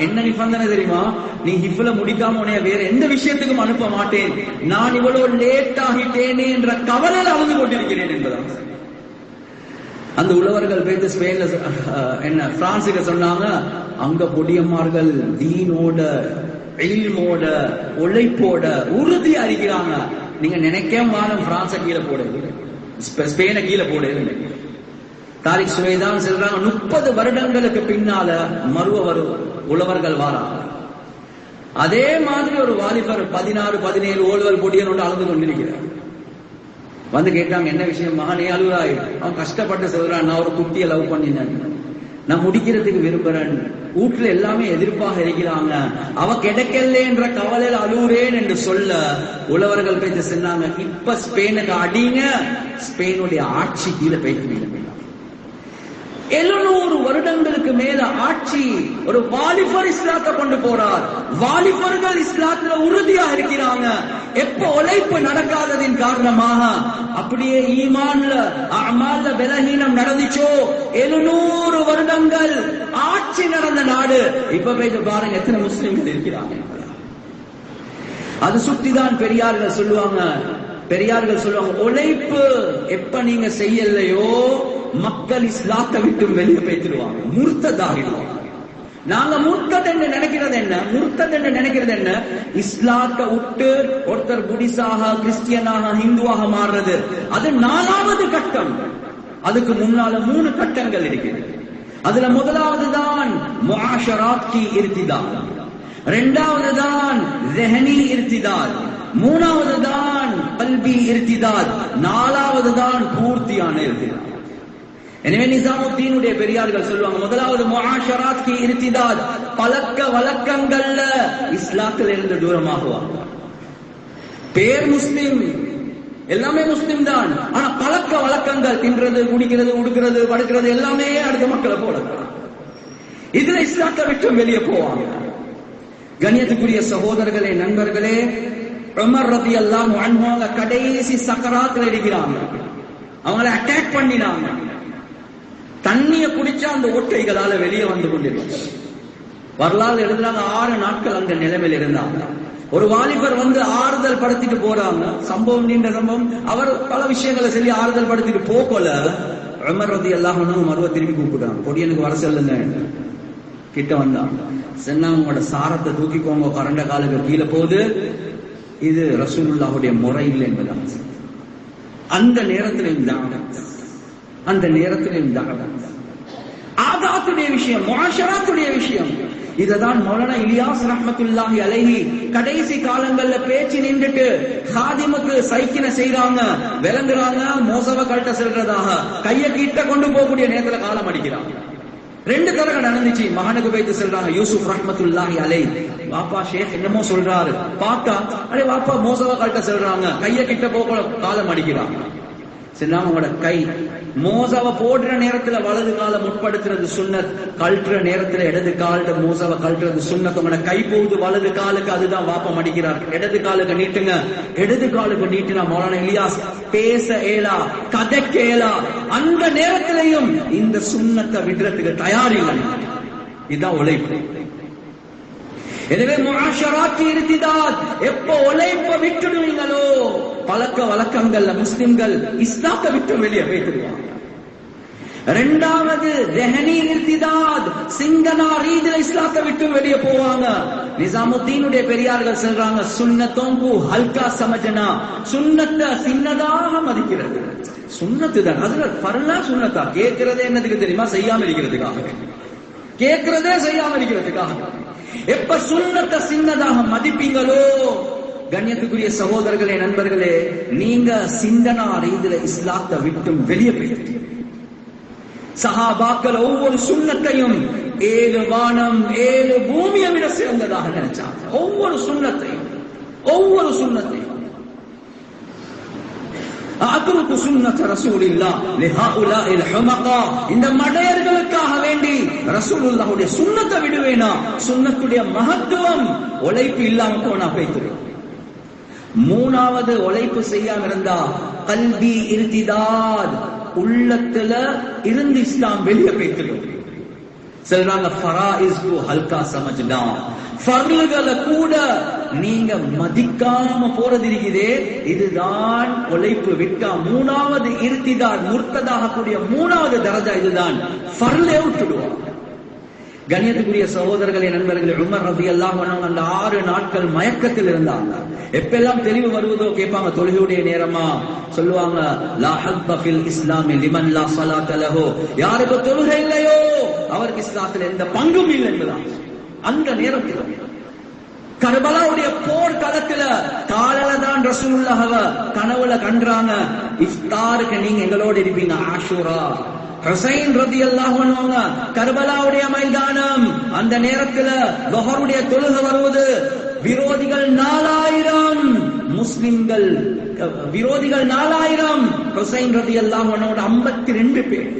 என்ன நிபந்தனை தெரியுமா? நீ ஹிஃப்ல முடிக்காம உன்னைய வேற எந்த விஷயத்துக்கும் அனுப்ப மாட்டேன், நான் இவ்வளவு லேட் ஆகிட்டேனே என்ற கவலையில் அழுது கொண்டிருக்கிறேன் என்பதான். அந்த உழவர்கள் பேச்சு ஸ்பெயின்ல பிரான்ஸுக்கு சொன்னாங்க, அங்க பொடியம்மார்கள் தீனோட இல்மோட உழைப்போட உறுதியா இருக்கிறாங்க. நீங்க நினைக்கவே பிரான்ஸ கீழே போடு, ஸ்பெயினை கீழே போடு. தாரிக் சுவைதான் சொல்றாங்க, 30 வருடங்களுக்கு பின்னால உழவர்கள் வாராங்க. அதே மாதிரி ஒரு வாலிபர் 16-17 ஓடுவல் பொடியன் ஒன்று அழுது கொண்டிருக்கிறார். வந்து கேட்டாங்க, என்ன விஷயம் மகனே அழுகுறாய்? அவன் கஷ்டப்பட்டு சொல்றான், நான் ஒரு குட்டியை லவ் பண்ணினேன், நான் முடிக்கிறதுக்கு விரும்புறேன், வீட்டுல எல்லாமே எதிர்ப்பாக இருக்கிறாங்க, அவ கிடைக்கல என்ற கவலையில் அழுவுறேன் என்று சொல்ல உழவர்கள் பேச்சு சொன்னாங்க, இப்ப ஸ்பெயினுக்கு அடிங்க, ஸ்பெயினுடைய ஆட்சி கீழே போயிட்டு 700 வருடங்களுக்கு மேல ஆட்சி. ஒரு வாலிபர் இஸ்லாத்தை கொண்டு போறார், வாலிபர்கள் இஸ்லாத்துல உறுதியாக இருக்கிறாங்க. எப்ப உழைப்பு நடக்காததின் காரணமாக அப்படியே ஈமான்ல அமால்ல பலஹீனம் நடந்துச்சோ, 700 வருடங்கள் ஆட்சி நடந்த நாடு. இப்ப போய் பாருங்க எத்தனை முஸ்லிம்கள் இருக்கிறாங்க. அது சுற்றிதான் பெரியார்கள் சொல்லுவாங்க, உழைப்பு எப்ப நீங்க செய்யலையோ மக்கள் இஸ்லாத்தை விட்டு வெளியே பேசிடுவாங்க, முர்த்ததாகிடுவாங்க. நாங்க முர்த்தத் என்று நினைக்கிறது என்ன? இஸ்லாத்தை விட்டு ஒருத்தர் புடிசாக, கிறிஸ்டியனாக, ஹிந்துவாக மாறுறது அது 4வது கட்டம். அதுக்கு முன்னால 3 கட்டங்கள் இருக்கிறது. அதுல முதலாவது தான் முஆஷராத் கி இர்திதால், 2வது தான் ذهنி இர்திதால், 3வது தான் கல்பி இர்திதால், 4வது தான் பூர்த்தியான இர்திதால். எனவே நிசாமுத்தீனுடைய பெரியார்கள் சொல்லுவாங்க, முதலாவது முஆஷராத் கி இர்திதால், பழக்க வழக்கங்கள்ல இஸ்லாத்தில் இருந்து தூரமாகுவாங்க. பேர் முஸ்லிம், எல்லாமே முஸ்லிம் தான், ஆனா பழக்க வழக்கங்கள், தின்றது, குடிக்கிறது, உடுக்கிறது, படுக்கிறது எல்லாமே அடுத்த மக்களை போல, இதுல இஸ்லாத்தை விட்டு வெளியே போவாங்க. கண்ணியத்துக்குரிய சகோதரர்களே, நண்பர்களே, உமர் ரலியல்லாஹு அன்ஹு கடைசி சக்கராத்துல இருக்கிறாங்க. அவங்களை அட்டாக் பண்ணினாங்க. தண்ணிய குடிச்சா அந்த ஓட்டைகளால வெளியே வந்து கொண்டிருக்கும். வரலாறு எழுதுறாங்க, 6 நாட்கள் அந்த நிலைமையில் இருந்தாங்க. ஒரு வாலிபர் வந்து ஆறுதல் படுத்திட்டு போறாங்க. சம்பவம் நீண்ட சம்பவம். அவர் பல விஷயங்களை சொல்லி ஆறுதல் படுத்திட்டு போகல. உமர் ரலியல்லாஹு அன்ஹு மறுவ திரும்பி கூப்பிட்டாங்க, பொடியனுக்கு வர சொல்லுங்க. கிட்ட வந்தாங்க, சொன்னாங்க, உங்களோட சாரத்தை தூக்கிக்கோங்க, கரண்ட காலுக்கு கீழே போகுது, இது ரசூலுல்லாஹுடைய முறை இல்லை என்பதாக. அந்த நேரத்திலும் ஆதாத்துடைய விஷயம், முஆஷராத்துடைய விஷயம். இததான் மௌலானா இலியாஸ் ரஹ்மத்துல்லாஹி அலைஹி கடைசி காலங்கள்ல பேச்சு நின்றுட்டு ஹாதிமுக்கு சைக்கின செய்யறாங்க, விளங்குறாங்க, மோசவ கழட்ட செல்றதாக கைய கிட்ட கொண்டு போகக்கூடிய நேரத்துல காலம் அடிக்கிறாங்க. 2 தடவை நடந்துச்சு. மகனுக்கு போயிட்டு சொல்றாங்க யூசுப் ரஹ்மத்துல்லாஹி அலைஹ், வாப்பா ஷேக் என்னமோ சொல்றாரு. பார்த்தா அடே வாப்பா மோசவா கழட்ட சொல்றாங்க. கைய கிட்ட போக காலம் அடிக்கிறாங்க. சரி, உங்களோட கை மோசவ போடுற நேரத்துல வலது காலை முற்படுத்துறது சுன்னத், கழட்டுற நேரத்துல இடது கால மோசவ கழட்டுறது சுன்னத். உங்களோட கை போகுது வலது காலுக்கு, அதுதான் வாப்பம் அடிக்கிறார். இடது காலுக்கு நீட்டுங்க. இடது காலுக்கு நீட்டினா மௌலானா இலியாஸ் பேச ஏலா, கதைக்க ஏலா. அந்த நேரத்திலையும் இந்த சுன்னத்தை விடுறதுக்கு தயாரில்லை. இதுதான் உழைப்பு. எனவே முஆஷராத் இர்திதாத், எப்ப உழைப்ப விட்டுடுவீங்களோ பழக்க வழக்கங்கள்ல முஸ்லிம்கள் இஸ்லாத்தை விட்டு வெளியே போயிடுவாங்க. 2வது தெஹனி இர்திதாத், சிங்கனா ரீதியில இஸ்லாத்தை விட்டு வெளியே போவாங்க. நிசாமுத்தீனுடைய பெரியார்கள் சொல்றாங்க, சுன்னத்தோம் கு ஹல்கா சமஜனா, சுன்னத்தை சின்னதாக மதிக்கிறது. சுன்னத்து தான், அதுல பரலா சுன்னத்தா கேட்கிறதே என்னதுக்கு தெரியுமா? செய்யாம இருக்கிறதுக்காக. கேட்கிறதே செய்யாம இருக்கிறதுக்காக. எப்ப சுன்னத்தை சின்னதாக மதிப்பீங்களோ, கண்ணியத்துக்குரிய சகோதரர்களே நண்பர்களே, நீங்க சிந்தனா ரீதியில இஸ்லாத்தை விட்டும் வெளியே போயிட்டு. சஹாபாக்கள் ஒவ்வொரு சுன்னத்தையும் 7 வானம் 7 பூமியை விட சிறந்ததாக நினைச்சாங்க. ஒவ்வொரு சுன்னத்தையும் அத்ருக்கு சுன்னத் ரசூலில்லாஹ் லிஹாஉலாஇல் ஹுமகா, இந்த மடையர்களுக்காக வேண்டி ரசூலுல்லாஹ்வுடைய சுன்னத்தை விடுவேனா? சுன்னத்துடைய மகத்துவம் உழைப்பு இல்லாம போனா போய்த்து. 3வது உழைப்பு செய்யாம இருந்தா கல்வி இர்திதாத், உள்ளத்துல இருந்து இஸ்லாம் வெளியே போய்த்து. சொல்றாங்க ஃபராயிஸ் கு ஹல்கா சமஜ்னா, ஃபர்லுகளை கூட நீங்க மதிக்காம போறது இருக்குதே, இதுதான் உழைப்பு விட்டா 3வது இர்திதாத், முர்த்ததாக கூடிய 3வது தரஜா இதுதான். ஃபர்லே விட்டுடுவாங்க. கண்ணியத்துக்குரிய சகோதரர்களே நண்பர்களே, உமர் ரலியல்லாஹு அன்ஹு அந்த 6 நாட்கள் மயக்கத்தில் இருந்தாங்க. எப்பெல்லாம் தெளிவு வருவதோ கேட்பாங்க, தொழுகையுடைய நேரமா சொல்லுவாங்க, லா ஹத்த ஃபில் இஸ்லாமி லிமன் லா ஸலாத லஹு, யாருக்கு தொழுகை இல்லையோ அவருக்கு இஸ்லாத்தில் எந்த பங்கும் இல்லை என்பதான். அந்த நேரத்தில் கர்பலாவுடைய போர் களத்துல காலையில தான் ரசூலுல்லாஹ்வ கனவுல கண்டாங்க, இஃப்தாருக்கு நீங்க எங்களோடு இருப்பீங்க. ஆஷூரா ஹுசைன் ரலியல்லாஹு அன்ஹு கர்பலாவுடைய மைதானம், அந்த நேரத்துல லுஹருடைய தொழுகை வருவது. விரோதிகள் 4000, முஸ்லிம்கள் விரோதிகள் 4000, ஹுசைன் ரலியல்லாஹு அன்ஹு 52 பேர்.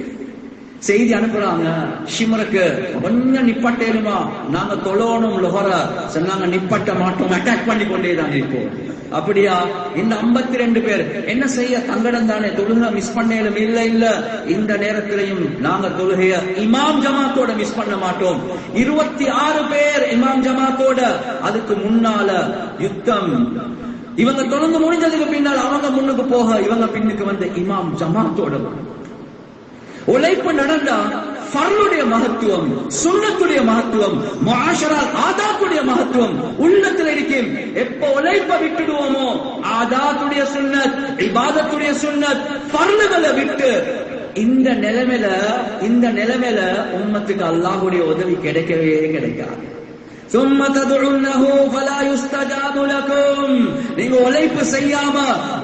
செய்தி அனுப்புறாங்க ஷிமருக்கு, கொஞ்சம் நிப்பட்டேனுமா, நாங்க தொழணும் லுஹர. சொன்னாங்க நிப்பட்ட மாட்டோம், அட்டாக் பண்ணி கொண்டேதான் இருப்போம். அப்படியா? இந்த 52 பேர் என்ன செய்ய? தங்கடம் தானே, தொழுகை மிஸ் பண்ணேலும். இல்ல இந்த நேரத்திலையும் நாங்க தொழுகைய இமாம் ஜமாத்தோட மிஸ் பண்ண மாட்டோம். 26 பேர் இமாம் ஜமாத்தோட. அதுக்கு முன்னால யுத்தம். இவங்க தொடர்ந்து முடிஞ்சதுக்கு பின்னால் அவங்க முன்னுக்கு போக, இவங்க பின்னுக்கு வந்து இமாம் ஜமாத்தோட. உழைப்பு நடந்தா ஃபர்லுடைய மகத்துவம், சுன்னத்துடைய மகத்துவம், முஆஷராத் ஆதாத்துடைய மகத்துவம் உள்ளத்தில் இருக்கும். எப்ப உழைப்ப விட்டுடுவோமோ, ஆதாத்துடைய சுன்னத், இபாதத்துடைய சுன்னத், ஃபர்லுகளை விட்டு இந்த நிலைமையில உம்மத்துக்கு அல்லாஹ்வுடைய உதவி கிடைக்கவே கிடைக்காது. ثم تدعونه فلا يستجاب لكم, நீங்க உழைப்பு செய்யாம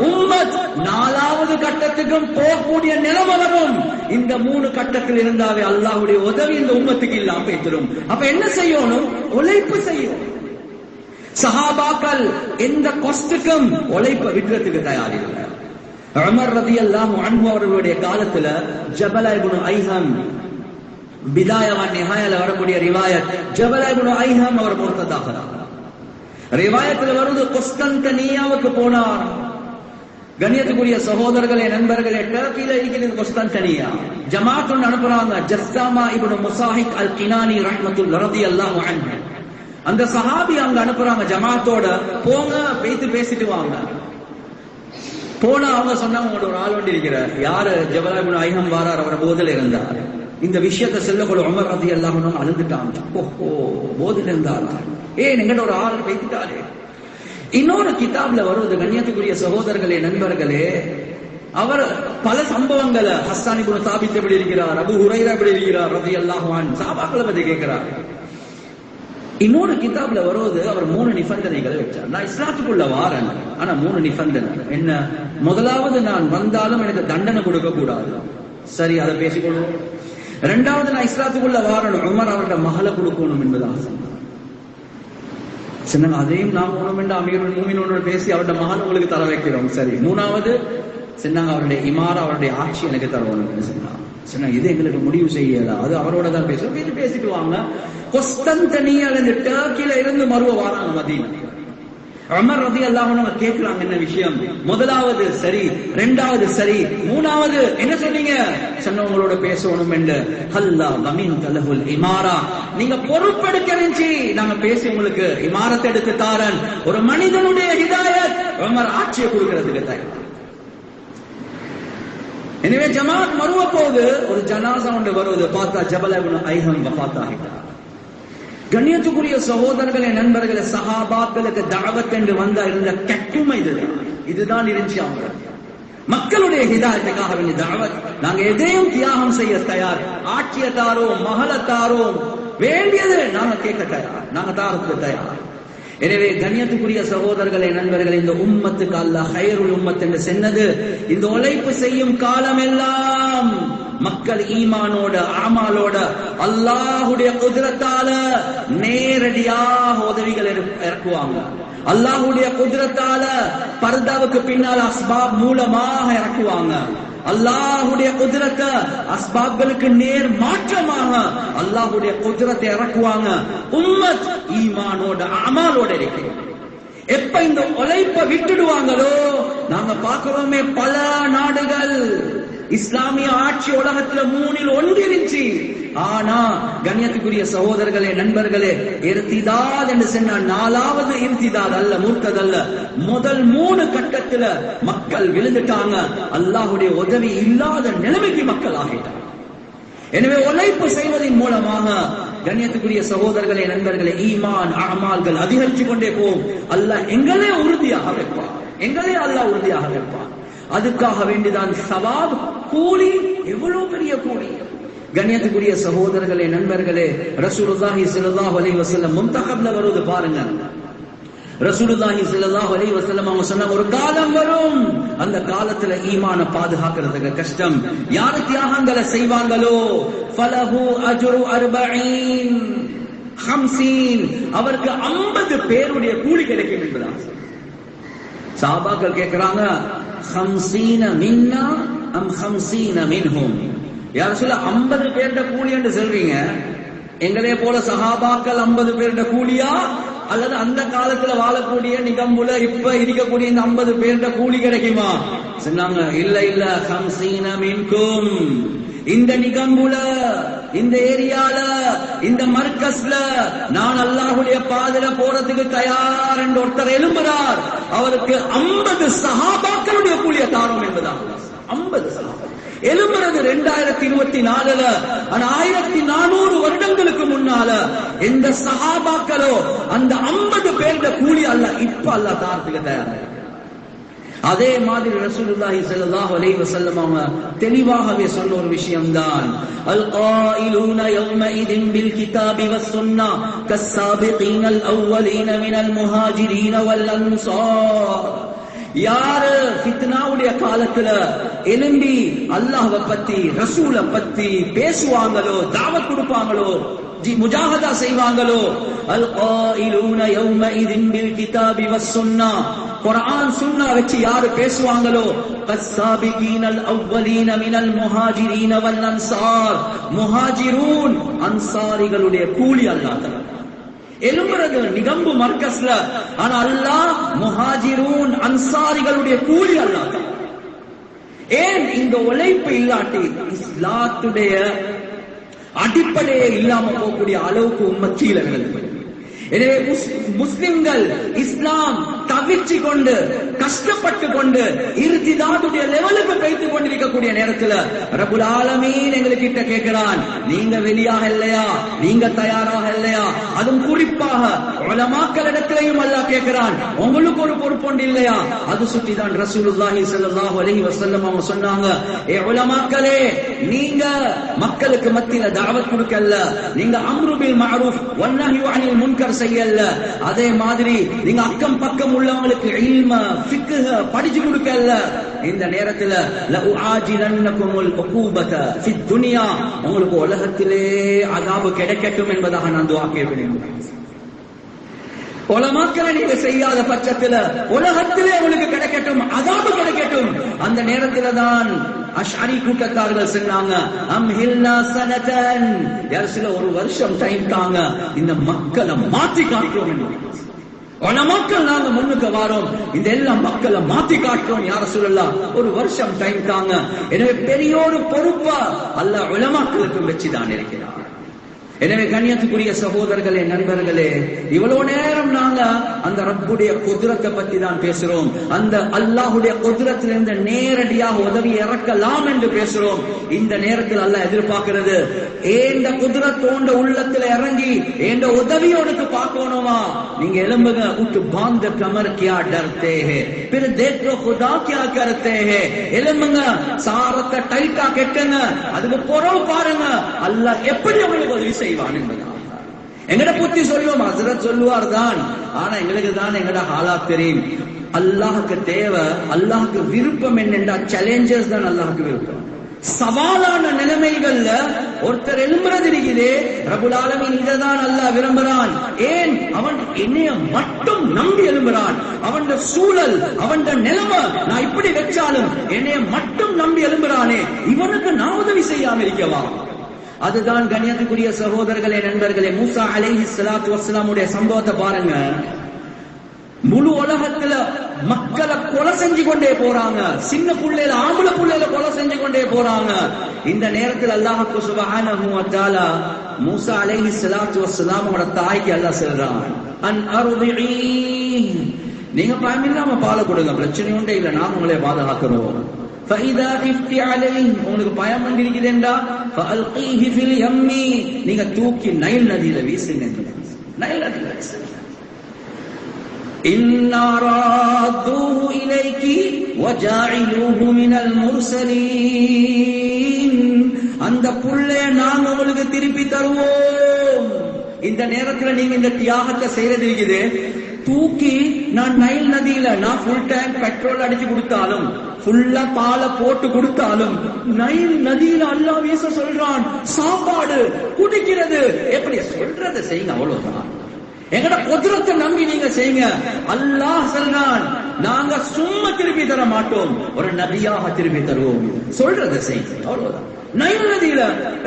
உம்மத் 4வது கட்டத்துக்கும் போகக்கூடிய நிலைமை வரும். இந்த 3 கட்டத்தில் இருந்தாவே அல்லாஹ்வுடைய உதவி இந்த உம்மத்துக்கு இல்லாம போய்த்திரும். அப்ப என்ன செய்யணும்? உழைப்பு செய்யணும். சஹாபாக்கள் எந்த கஷ்டத்துக்கும் உழைப்ப விட்டுறதுக்கு தயாரில்லை. உமர் ரலியல்லாஹு அன்ஹு அவர்களுடைய காலத்துல ஜபல் இப்னு ஐஹம், பிதாயா நிஹாயால வரக்கூடிய ரிவாயத், ஜபல் இப்னு ஐஹம் அவர் முர்த்ததாகிறார். ரிவாயத்துல வருது குஸ்தன்தனியாவுக்கு போனார். கண்ணியத்துக்குரிய சகோதரர்களே நண்பர்களே, டர்க்கில இருக்கிறது குஸ்தன்தனியா. ஜமாத் ஒன்று அனுப்புறாங்க, ஜஸ்தாமா இப்னு முசாஹிக் அல் கினானி ரலியல்லாஹு அன்ஹு. அந்த சஹாபி அங்க அனுப்புறாங்க ஜமாத்தோட, போங்க பேசி பேசிட்டு வாங்க. போனா அவங்க சொன்னாங்க, உங்களோட ஒரு ஆள் ஒன்று இருக்கிறார். யாரு? ஜபல் இப்னு ஐஹம் வாரார், அவர் போதில் இருந்தார். இந்த விஷயத்தை செல்லக்கூட உமர் ரலியல்லாஹு அன்ஹு அழுந்துட்டாங்க. ஓஹோ, போதில் இருந்தார், ஏன் எங்கட ஒரு ஆள் பேசிட்டாரே. இன்னொரு கிதாப்ல வருவது, கண்ணியத்துக்குரிய சகோதரர்களே நண்பர்களே, அவர் பல சம்பவங்களை, ஹஸ்ஸான் இப்னு சாபித் எப்படி இருக்கிறார், அபூ ஹுரைரா எப்படி இருக்கிறார் ரலியல்லாஹு அன்ஹு, சஹாபாக்களை பத்தி கேட்கிறார். இன்னொரு கிதாப்ல வருவது, அவர் 3 நிபந்தனைகளை வச்சார். நான் இஸ்லாத்துக்குள்ள வாரேன், ஆனா 3 நிபந்தனை. என்ன? முதலாவது, நான் வந்தாலும் எனக்கு தண்டனை கொடுக்க கூடாது. சரி, அதை பேசிக்கொள்வோம். இரண்டாவது நான் இஸ்லாத்துக்குள்ள வாரணும், உமர் அவருடைய மகளை கொடுக்கணும் என்பதாக சொன்னாங்க. அதையும் நாம் உணவு அமீருல் மூமினோட பேசி அவருடைய மகன் உங்களுக்கு தர வைக்கிறோம். சரி. மூணாவது சொன்னாங்க அவருடைய இமாரா, அவருடைய ஆட்சி எனக்கு தரணும் சொன்னாங்க. இது எங்களுக்கு முடிவு செய்யல, அது அவரோட தான் பேசுவோம். பேசிட்டு வாங்க. கொஸ்டன்தனியால இந்த டர்க்கில இருந்து மறுவ வாராங்க மதீனா. உமர் ரலியல்லாஹு அன்ஹு கேக்குறாங்க என்ன விஷயம்? முதலாவது சரி, இரண்டாவது சரி, மூணாவது என்ன சொன்னீங்க? சொன்னவங்களோட பேசணும் என்று. ஹல்லா வமின் தலஹுல் இமாரா, நீங்க பொறுப்பெடுக்கிறீங்க, நாங்க பேசி உங்களுக்கு இமாரத்தை எடுத்து தாரன். ஒரு மனிதனுடைய ஹிதாயத் உமர் ஆட்சியை கொடுக்கிறதுக்கு தயார். எனவே ஜமாத் மறுவ போது ஒரு ஜனாசா ஒன்று வருவது பார்த்தா ஜபல் இப்னு ஐஹம் வஃபாத் ஆகிட்டார். கண்ணியத்துக்குரிய சகோதரர்களே, நண்பர்களே, சஹாபாக்களுக்கு தஅவத் என்று வந்தா இருந்த கட்டுமை இதுதான் இருந்துச்சு. அவங்க மக்களுடைய ஹிதாயத்துக்காக வேண்டிய தஅவத். நாங்க எதையும் தியாகம் செய்ய தயார். ஆட்சியை தாரோம், மகளை தாரோம், வேண்டியது நாங்க கேட்க தயார், நாங்க தாரத்துக்கு தயார். எனவே கண்ணியத்துக்குரிய சகோதரர்களே, நண்பர்களே, இந்த உம்மத்துக்கு அல்லாஹ் ஹைருல் உம்மத் என்று சொன்னது இந்த உழைப்பு செய்யும் காலம் எல்லாம் மக்கள் ஈமானோட அமாலோட அல்லாஹ்வுடைய குத்ரத்தால நேரடியாக உதவிகள் இறக்குவாங்க. அல்லாஹ்வுடைய குத்ரத்தால பர்தாவுக்கு பின்னால் அஸ்பாப் மூலமாக இறக்குவாங்க. அல்லாஹ்வுடைய குத்ரத்தை அஸ்பாப்களுக்கு நேர் மாற்றமாக அல்லாஹ்வுடைய குத்ரத்தை இறக்குவாங்க. உம்மத் ஈமானோட அமாலோட இருக்கு. எப்ப இந்த உழைப்பை விட்டுடுவாங்களோ, நாங்க பார்க்கிறோமே பல நாடுகள் இஸ்லாமிய ஆட்சி உலகத்துல 3 இருந்துச்சு. ஆனா கண்ணியத்துக்குரிய சகோதரர்களே, நண்பர்களே, இர்திதாத் என்று சொன்ன 4வது இர்திதாத் அல்ல, முர்தத் அல்ல, முதல் 3 கட்டத்துல மக்கள் விழுந்துட்டாங்க. அல்லாஹ்வுடைய உதவி இல்லாத நிலைமைக்கு மக்கள் ஆகிட்டாங்க. எனவே உழைப்பு செய்வதன் மூலமாக கண்ணியத்துக்குரிய சகோதரர்களே, நண்பர்களே, ஈமான் அமால்கள் அதிகரிச்சு கொண்டே போகும். அல்லாஹ் எங்களே உறுதியாக வைப்பான், எங்களே அல்லாஹ் உறுதியாக வைப்பான். அதுக்காக வேண்டிதான் சவாப், கூலி, எவ்வளவு பெரிய கூலி. கண்ணியத்துக்குரிய சகோதரர்களே, நண்பர்களே, ரசூலுல்லாஹி ஸல்லல்லாஹு அலைஹி வஸல்லம் முன்தகப்ல வருது பாருங்க. ரசூலுல்லாஹி ஸல்லல்லாஹு அலைஹி வஸல்லம் அவங்க சொன்னாங்க, ஒரு காலம் வரும், அந்த காலத்துல ஈமான பாதுகாக்கிறதுக்கு கஷ்டம். யாரு தியாகங்களை செய்வாங்களோ ஃபலஹு அஜ்ரு 40 அவருக்கு 50 பேருடைய கூலி கிடைக்கும் என்பதாக சஹாபாக்கள் கேட்கிறாங்க, 50 மின்னா அம் 50 மின்ஹும்? யார் சொல்ல 50 பேருட கூலி என்று சொல்றீங்க, எங்களே போல சஹாபாக்கள் 50 பேருட கூலியா, அல்லது அந்த காலத்துல வாழக்கூடிய நிகம்புல இப்ப இருக்கக்கூடிய இந்த 50 பேருட கூலி கிடைக்குமா? சொன்னாங்க, இல்ல இல்ல, 50 மின்கும். இந்த நிகம்புல, இந்த ஏரியால, இந்த மர்கஸ்ல நான் அல்லாஹ்வுடைய பாதையில போறதுக்கு தயார் என்று ஒருத்தர் எழும்புறார், அவருக்கு 50 சஹாபாக்களுடைய கூலியை தாரோம் என்பதாக. 50 சஹாபா எழும்புறது 2024ல. ஆனா 1400 வருடங்களுக்கு முன்னால எந்த சஹாபாக்களோ அந்த 50 பேருடைய கூலி அல்லாஹ் இப்ப அல்லாஹ் தாரத்துக்கு தயார். அதே மாதிரி ரசூலுல்லாஹி ஸல்லல்லாஹு அலைஹி வஸல்லம் அவங்க தெளிவாகவே சொன்ன ஒரு விஷயம்தான், அல் காயிலூன யௌமஇதின் பில் கிதாபி வஸ் சுன்னah கஸ்ஸாபிகீனல் அவ்வலீன மினல் முஹாஜிரீன வல் அன்சார். யாரு ஃபித்னாவுடைய காலத்துல எழும்பி அல்லாஹ்வை பத்தி, ரசூலை பத்தி பேசுவாங்களோ, தாவத் கொடுப்பாங்களோ, முஜாஹதா செய்வாங்களோ, அல் காயிலூன யௌமஇதின் பில் கிதாபி வஸ் சுன்னah, குர்ஆன் சுன்னா வச்சு யாரு பேசுவாங்களோ, கஸ்ஸாபிகீனல் அவ்வலீன மினல் முஹாஜிரீன வல் அன்சார், முஹாஜிரூன் அன்சாரிகளுடைய கூலி அல்லாஹ் தரான். எழும்புறது நிகம்பு மர்கஸ்ல, ஆனா அல்லாஹ் முஹாஜிரூன் அன்சாரிகளுடைய கூலி அல்லாஹ் தரான். ஏன்? இந்த உழைப்பு இல்லாட்டி இஸ்லாத்துடைய அடிப்படையே இல்லாம போகக்கூடிய அளவுக்கு உம்மத்தில விழுந்து. எனவே முஸ்லிம்கள் இஸ்லாம் தவிர்ச்சி கொண்டு, கஷ்டப்பட்டு கொண்டு இர்திதாதுடைய லெவலுக்கு போய்த்து கொண்டிருக்கக்கூடிய நேரத்தில் ரப்புல் ஆலமீன் எங்களுக்கு கிட்ட கேட்கிறான், நீங்க வெளியாக இல்லையா, நீங்க தயாராக இல்லையா? அதுவும் குறிப்பாக உலமாக்களிடத்திலையும் அல்லாஹ் கேட்கிறான், உங்களுக்கு ஒரு பொறுப்பு இல்லையா? அது சுற்றிதான் ரசூலுல்லாஹி ஸல்லல்லாஹு அலைஹி வஸல்லம் அவங்க சொன்னாங்க, ஏ உலமாக்களே, நீங்க மக்களுக்கு மத்தியில தாவத் கொடுக்கல, நீங்க அம்ரு பில் மஅரூஃப் வன் நஹ்யு அனில் முன்கர் மாற்றம் செய்யல. அதே மாதிரி நீங்க அக்கம் பக்கம் உள்ளவங்களுக்கு இல்ம ஃபிக்ஹ படிச்சு கொடுக்கல. இந்த நேரத்துல லஉஆஜிலன்னகுமுல் உகூபத ஃபித் துன்யா, உங்களுக்கு உலகத்திலே அதாபு கிடைக்கட்டும் என்பதாக நான் துஆ கேட்கிறேன். உலமாக்களை நீங்க செய்யாத பட்சத்துல உலகத்திலே உங்களுக்கு கிடைக்கட்டும், அதாபு கிடைக்கட்டும். அந்த நேரத்துல தான் அஷ்அரி கூட்டத்தார்கள் சொன்னாங்க, அம்ஹில்னா சனதன், சில ஒரு வருஷம் டைம் தாங்க, இந்த மக்களை மாற்றி காட்டுறோம் என்று. உலமாக்கள் நாங்க முன்னுக்கு வாரோம், இந்த எல்லா மக்களை மாற்றி காட்டுறோம் யா ரசூலல்லாஹ், ஒரு வருஷம் டைம் தாங்க. எனவே பெரிய ஒரு பொறுப்பா அல்லாஹ் உலமாக்களுக்கு வச்சுதான் இருக்கிறார். எனவே கண்ணியத்துக்குரிய சகோதரர்களே, நண்பர்களே, இவ்வளவு நேரம் நாங்க அந்த ரப்புடைய குதிரத்தை பத்தி தான் பேசுறோம். அந்த அல்லாஹுடைய குதிரத்திலிருந்து நேரடியாக உதவி இறக்கலாம் என்று பேசுறோம். இந்த நேரத்தில் அல்லாஹ் எதிர்பார்க்கிறது, ஏண்ட குதிரத்தோண்ட உள்ளத்துல இறங்கி ஏண்ட உதவியோனுக்கு பார்க்கணுமா? நீங்க எலும்புங்க, உட்டு பாந்த கமர் கியா டர்தே ஹே, பிற தேக்கோ खुदा क्या करते हैं, எலும்புங்க, சாரத்தை டைட்டா கெட்டுங்க, அதுக்கு பொறவு பாருங்க, அல்லாஹ் எப்படி உங்களுக்கு உதவி செய்வான் என்பதா. எங்கட புத்தி சொல்லுவோம், ஹஸ்ரத் சொல்லுவார் தான், ஆனா எங்களுக்கு தான் எங்கட ஹாலாத் தெரியும். அல்லாஹ்க்கு தேவை, அல்லாஹ்க்கு விருப்பம் என்னென்றா சேலஞ்சஸ் தான் அல்லாஹ்க்கு விருப்பம். சவாலான நிலைமைகள்ல ஒருத்தர் எழும்புறது இருக்குது, ரப்புல் ஆலமீன் இததான் அல்லாஹ் விரும்புறான். ஏன்? அவன் என்னைய மட்டும் நம்பி எழும்புறான். அவன் சூழல், அவன் நிலைமை நான் இப்படி வச்சாலும் என்னைய மட்டும் நம்பி எழும்புறானே, இவனுக்கு நான் உதவி செய்யாம இருக்கவா? அதுதான் கண்ணியத்துக்குரிய சகோதரர்களே, நண்பர்களே, மூசா அலைஹிஸ்ஸலாத்து வஸ்ஸலாமுடைய சம்பவத்தை பாருங்க. முழு உலகத்துல மக்களை கொலை செஞ்சு கொண்டே போறாங்க, சின்ன புள்ளையில ஆம்பளை புள்ளையில கொலை செஞ்சு கொண்டே போறாங்க. இந்த நேரத்தில் அல்லாஹ் சுப்ஹானஹு வ தஆலா மூசா அலைஹிஸ்ஸலாத்து வஸ்ஸலாமோட தாய்க்கு அல்லாஹ் சொல்றான், அன் அர்திஇ, நீங்க பயமில்லாம பாலை கொடுங்க, பிரச்சனை ஒன்றே இல்லை, நான் உங்களை பாதுகாக்கிறோம். فَإِذَا خِفْتِ عَلَيْهِ, உங்களுக்கு பயம் வந்திருக்குதேண்டா, فَأَلْقِيهِ فِي الْيَمِّ, நீங்க தூக்கி நைல் நதியில வீசுங்க. நைல் நதியில வீசுங்க. إِنَّا رَادُّوهُ إِلَيْكِ وَجَاعِلُوهُ مِنَ الْمُرْسَلِينَ, அந்த புள்ளைய நாங்க உங்களுக்கு திருப்பி தருவோம். இந்த நேரத்துல நீங்க இந்த தியாகத்தை செய்யறது இருக்குது, தூக்கி நான் நைல் நதியில நான் ஃபுல் டேங்க் பெட்ரோல் அடிச்சு கொடுத்தாலும், ஃபுல்லா பாலை போட்டு கொடுத்தாலும், நைல் நதியில அல்லாஹ் வீச சொல்றான். சாப்பாடு குடிக்கிறது எப்படி சொல்றத செய்யுங்க, அவ்வளவுதான். எங்கட குதிரத்தை நம்பி நீங்க செய்யுங்க. அல்லாஹ் சொல்றான், நாங்க சும்மா திருப்பி தர மாட்டோம், ஒரு நபியாக திருப்பி தருவோம். சொல்றத செய்யுங்க, அவ்வளவுதான். நைல் நதியில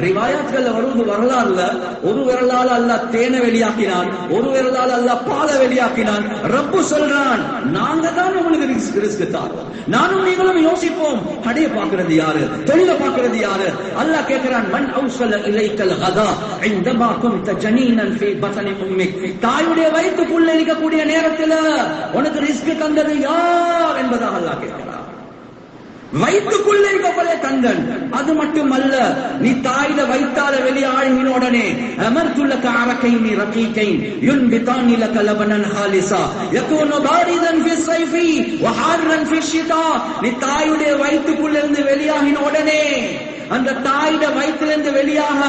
ரிவாயாத்கள் வருவது வரலாறுல, ஒரு விரலால அல்லாஹ் தேனை வெளியாக்கினான், ஒரு விரலால அல்லாஹ் பாலை வெளியாக்கினான். ரப்பு சொல்றான், நாங்க தான் உங்களுக்கு ரிஸ்க் தாரோம். நானும் நீங்களும் யோசிப்போம், கடைய பாக்குறது யாரு, தொழில பாக்குறது யாரு? அல்லாஹ் கேட்கிறான், மன் அவுஸல இலைக்கல் கதா இந்தமா குன்த ஜனீனன் ஃபீ பத்னி உம்மிக், தாயுடைய வயிற்றுக்குள்ள இருக்கக்கூடிய நேரத்துல உனக்கு ரிஸ்க் தந்தது யார் என்பதாக அல்லாஹ் கேட்கிறான். வயிற்றுக்குள்ள இருக்கப்பலே தந்தன். அது மட்டுமல்ல, நீ தாயில வைத்தால வெளியாழின உடனே அமர்துல்லக அரகைனி ரகீகைன் யுன்பிதானி லக லபனன் ஹாலிஸா யகூனு பாரிதன் ஃபி ஸைஃபி வ ஹார்ரன் ஃபி ஷிதா, நீ தாயுடைய வயிற்றுக்குள்ள இருந்து வெளியாகின உடனே, அந்த தாயிட வயிற்றிலிருந்து வெளியாக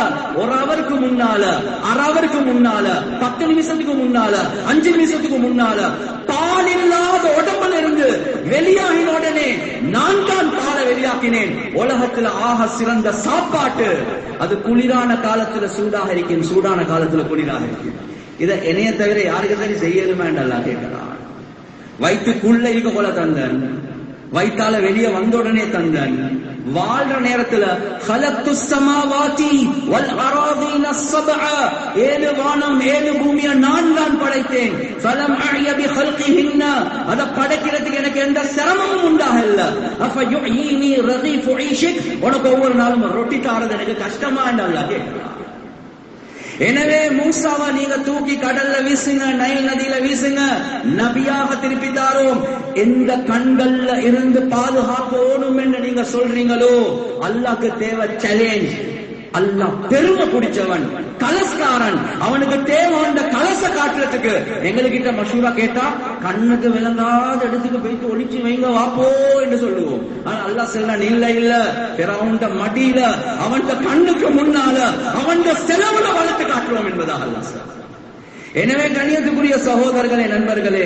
ஒரு அவருக்கு முன்னால, அரை அவருக்கு முன்னால, 10 நிமிஷத்துக்கு முன்னால, 5 நிமிஷத்துக்கு முன்னால பால் இல்லாத உடம்புல இருந்து வெளியாகின உடனே நான் தான் பாலை வெளியாக்கினேன். உலகத்துல ஆக சிறந்த சாப்பாட்டு அது குளிரான காலத்துல சூடாக இருக்கும், சூடான காலத்துல குளிராக இருக்கும். இதை என்னைய தவிர யாருக்கு சரி செய்யணுமேண்டல்லா கேட்கிறான். வயிற்றுக்குள்ள இருக்க போல தந்தன், வயிற்றால வெளியே வந்த உடனே தந்தன். வாழ்ற நேரத்துல خلقت السماوات والارضين السبع, 7 வானம் 7 பூமியை நான் தான் படைத்தேன். فلم اعي بخلقهن, அத படைக்கிறதுக்கு எனக்கு எந்த சிரமமும் உண்டாகல. افيحييني رغيف عيشك, உனக்கு ஒவ்வொரு நாளும் ரொட்டி தாரது எனக்கு கஷ்டமா இல்ல கேட்கிறான். எனவே மூசாவை நீங்க தூக்கி கடல்ல வீசுங்க, நைல் நதியில வீசுங்க, நபியாக திருப்பி தாரோம். எந்த கண்கள்ல இருந்து பாதுகாக்கணும் என்று நீங்க சொல்றீங்களோ, அல்லாஹ்க்கு தேவை சேலஞ்ச். அல்லாஹ் பெருமை பிடிச்சவன், கலஸ்காரன், அவனுக்கு தேவை அந்த கலச காட்டுறதுக்கு. எங்ககிட்ட மஷூரா கேட்டா கண்ணுக்கு விளங்காத இடத்துக்கு போயிட்டு ஒளிச்சு வைங்க வாப்போ என்று சொல்லுவோம். ஆனா அல்லாஹ் சொல்றான், இல்ல இல்ல, பிறவுண்ட மடியில அவன் கண்ணுக்கு முன்னால அவன் செலவுல வளர்த்து காட்டுவோம் என்பதாக அல்லாஹ் சொல்றான். எனவே கண்ணியத்துக்குரிய சகோதரர்களே, நண்பர்களே,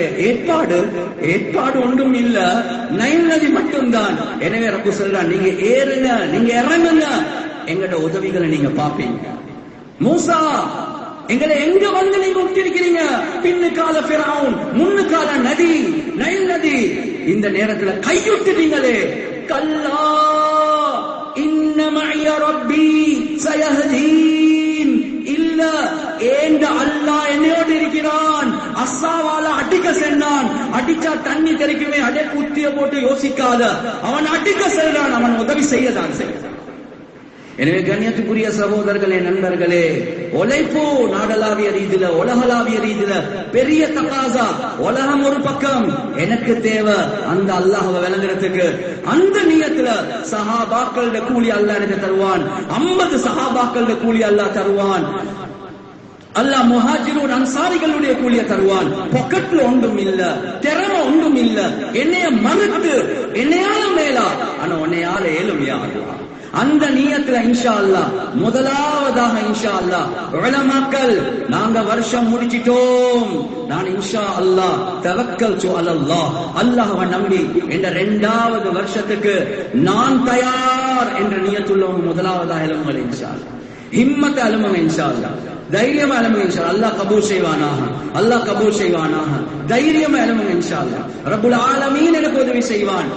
ஏற்பாடு ஒன்றும் இல்ல, நைல் நதி மட்டும்தான். எனவே ரப்பு சொல்றான், நீங்க ஏறுங்க, நீங்க இறங்குங்க, எங்கட உதவிகளை நீங்க பாப்பீங்க. மூசா, எங்களை எங்க வந்து நீங்க விட்டிருக்கிறீங்க? பின்னுக்கால ஃபிரௌன், முன்னுக்கால நதி, நைல் நதி. இந்த நேரத்துல கையுட்டுட்டீங்களே, கல்லா இன்ன மஇய ரப்பி சயஹ்தீன். இல்ல, ஏண்ட அல்லாஹ் என்னையோடு இருக்கிறான். அஸ்ஸாவால அடிக்க சென்றான், அடிச்சா தண்ணி தெரிக்குமே, அடே குத்திய போட்டு யோசிக்காத, அவன் அடிக்க செல்றான், அவன் உதவி செய்யதான் செய்யறான். எனவே கண்ணியத்துக்குரிய சகோதரர்களே, நண்பர்களே, உழைப்பு நாடளாவிய ரீதியில, உலகளாவிய ரீதியில பெரிய தகாசா. உலகம் ஒரு பக்கம், எனக்கு தேவை அந்த அல்லாஹ்வை விளங்குறதுக்கு. அந்த நியத்துல சஹாபாக்களோட கூலி அல்லாஹ் எனக்கு தருவான். 50 சஹாபாக்களோட கூலி அல்லாஹ் தருவான். அல்லாஹ் முஹாஜிரூன் அன்சாரிகளுடைய கூலிய தருவான். பாக்கெட்ல ஒன்றும் இல்ல, திறமை ஒன்றும் இல்ல, என்னைய மறுத்து என்னையால மேலா, ஆனா உன்னையால ஏழும் யா அல்லாஹ். அந்த நியத்துல இன்ஷா அல்லாஹ் முதலாவதாக இன்ஷா அல்லாஹ் உலமாக்கள், நாங்க வருஷம் முடிச்சிட்டோம், நான் இன்ஷா அல்லாஹ் தவக்கல்து அலல்லாஹ், அல்லாஹ்வை நம்பி இந்த 2வது வருஷத்துக்கு நான் தயார் என்ற நியத்துள்ளவங்க முதலாவதாக எழுமுங்கள் இன்ஷா அல்லாஹ். ஹிம்மத் அலுமுங்க இன்ஷா அல்லாஹ், தைரியம் அலுமுங்க இன்ஷா அல்லாஹ். அல்லாஹ் கபூல் செய்வானாக, அல்லாஹ் கபூல் செய்வானாக. தைரியம் அலுமுங்க இன்ஷா அல்லாஹ். ரப்புல் ஆலமீன் எனக்கு உதவி செய்வான்.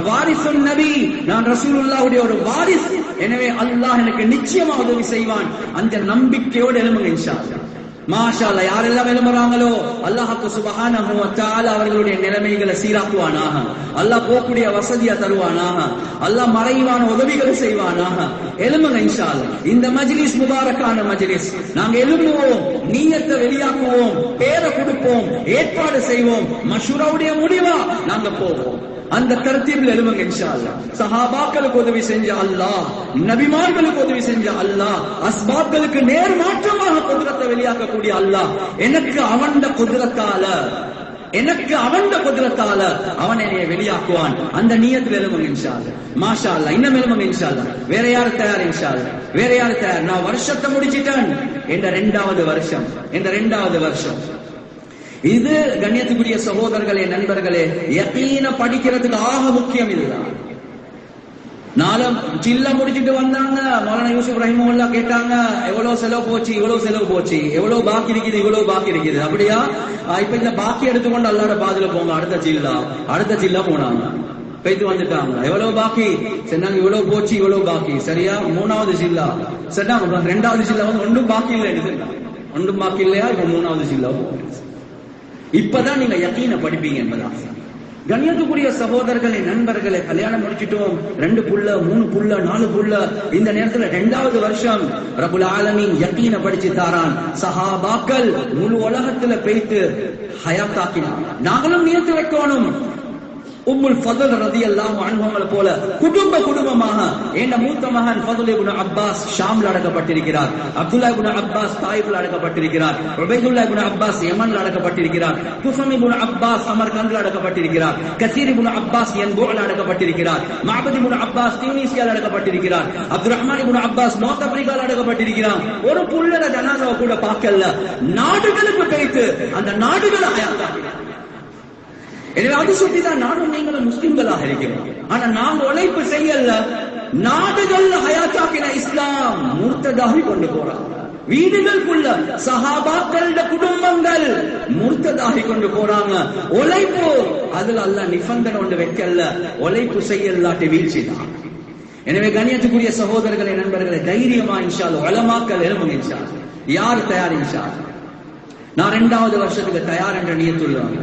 வாரிசுன் நபி, நான் ரசூலுல்லாஹ்வுடைய ஒரு வாரிஸ், எனவே அல்லாஹ் எனக்கு நிச்சயமா உதவி செய்வான். அந்த நம்பிக்கையோடு எழுமுங்க இன்ஷா அல்லாஹ். மாஷா அல்லாஹ். யாரெல்லாம் எழும்புறாங்களோ அல்லாஹ் சுப்ஹானஹு வ தஆலா அவர்களுடைய நிலைமைகளை சீராக்குவானாக. அல்லாஹ் போகக்கூடிய வசதியா தருவானாக. அல்லாஹ் மறைவான உதவிகளை செய்வானாக. எழுமுங்க இன்ஷா அல்லாஹ். இந்த மஜ்லிஸ் முபாரக்கான மஜ்லிஸ். நாங்க எழும்புவோம், நியத்தை வெளியாக்குவோம், பேரை கொடுப்போம், ஏற்பாடு செய்வோம், மஷூராவுடைய முடிவா நாங்க போவோம். அந்த தர்த்தீபில் எழுமுங்க இன்ஷா அல்லாஹ். சஹாபாக்களுக்கு உதவி செஞ்ச அல்லாஹ், நபிமார்களுக்கு உதவி செஞ்ச அல்லாஹ், அஸ்பாப்களுக்கு நேர் மாற்றமாக குதிரத்தை வெளியாக்கக்கூடிய அல்லாஹ், எனக்கு அவன்ட குதிரத்தால அவன் என்னைய வெளியாக்குவான். அந்த நியத்தில் எழுமுங்க இன்ஷா அல்லாஹ். மாஷா அல்லாஹ். இன்னும் எழுமுங்க இன்ஷா அல்லாஹ். வேற யாரு தயார் இன்ஷா அல்லாஹ்? வேற யாரு தயார்? நான் வருஷத்தை முடிச்சிட்டேன், என்ற 2வது வருஷம். இது கண்ணியத்துக்குரிய சகோதரர்களே, நண்பர்களே, யகீன படிக்கிறதுக்கு ஆக முக்கியம் இதுதான். நாளும் சில்ல முடிச்சுட்டு வந்தாங்க, மௌலானா யூசுப் ரஹிமஹுல்லாஹ் கேட்டாங்க, எவ்வளவு செலவு போச்சு, எவ்வளவு பாக்கி இருக்குது. அப்படியா? இப்ப இந்த பாக்கி எடுத்துக்கொண்டு அல்லாஹ்வோட பாதுல போங்க, அடுத்த சில்லா போனாங்க, போயிட்டு வந்துட்டாங்க. எவ்வளவு பாக்கி சொன்னாங்க, இவ்வளவு போச்சு, இவ்வளவு பாக்கி. சரியா? 3வது சில்லா சொன்னாங்க. 2வது சில்லா வந்து ஒன்றும் பாக்கி இல்லையா? இப்ப 3வது சில்லா போச்சு. இப்பதான் நீங்க யகீன படிப்பீங்க என்பதான். கண்ணியத்துக்குரிய சகோதரர்களே, நண்பர்களே, கல்யாணம் முடிச்சிட்டோம், 2 புள்ள, 3 புள்ள, 4 புள்ள. இந்த நேரத்துல 2வது வருஷம் ரப்புல் ஆலமீன் யகீன படிச்சு தாரான். சஹாபாக்கள் முழு உலகத்துல போயிட்டு ஹயாத்தாக்கினாங்க. நாங்களும் நியத்து வைக்கணும். உம்முல் ஃபதுல் ரலியல்லாஹு அன்ஹுவங்களை போல குடும்பமாக என்ற மூத்த மகன் ஃபதுல் இப்னு அப்பாஸ் ஷாம்ல அடக்கப்பட்டிருக்கிறார். அப்துல்லா இப்னு அப்பாஸ் தாயிஃப்ல அடக்கப்பட்டிருக்கிறார். உபைதுல்லா இப்னு அப்பாஸ் யமன்ல அடக்கப்பட்டிருக்கிறார். குஃபம் இப்னு அப்பாஸ் சமர்கண்ட்ல அடக்கப்பட்டிருக்கிறார். கசீர் இப்னு அப்பாஸ் யன்புல அடக்கப்பட்டிருக்கிறார். மஅபத் இப்னு அப்பாஸ் துனிசியால அடக்கப்பட்டிருக்கிறார். அப்துல் ரஹ்மான் இப்னு அப்பாஸ் நார்த் ஆப்பிரிக்கால அடக்கப்பட்டிருக்கிறார். ஒரு புள்ளட ஜனாஸாவை கூட பார்க்கல. நாடுகளுக்கு போயிட்டு அந்த நாடுகளை ஹயாத்தாக்கினார். எனவே அது சொல்லிதான் நானும் நீங்களும் முஸ்லிம்களாக இருக்கிறோம். ஆனா நாங்க உழைப்பு செய்யல, நாடுகள்ல ஹயாத்தாக்கின இஸ்லாம் முர்த்ததாகி கொண்டு போறாங்க. வீடுகளுக்குள்ள சஹாபாக்களோட குடும்பங்கள் முர்த்ததாகி கொண்டு போறாங்க. உழைப்பு அதுல அல்லாஹ் நிபந்தனை ஒன்று வைக்கல, உழைப்பு செய்யலாட்டி வீழ்ச்சி தான். எனவே கண்ணியத்துக்குரிய சகோதரர்களே, நண்பர்களே, தைரியமா இன்ஷா அல்லாஹ் உலமாக்கள் எழுமுங்க இன்ஷா அல்லாஹ். யார் தயார் இன்ஷா அல்லாஹ்? நான் 2வது வருஷத்துக்கு தயார் என்ற நியத்துள்ளாங்க.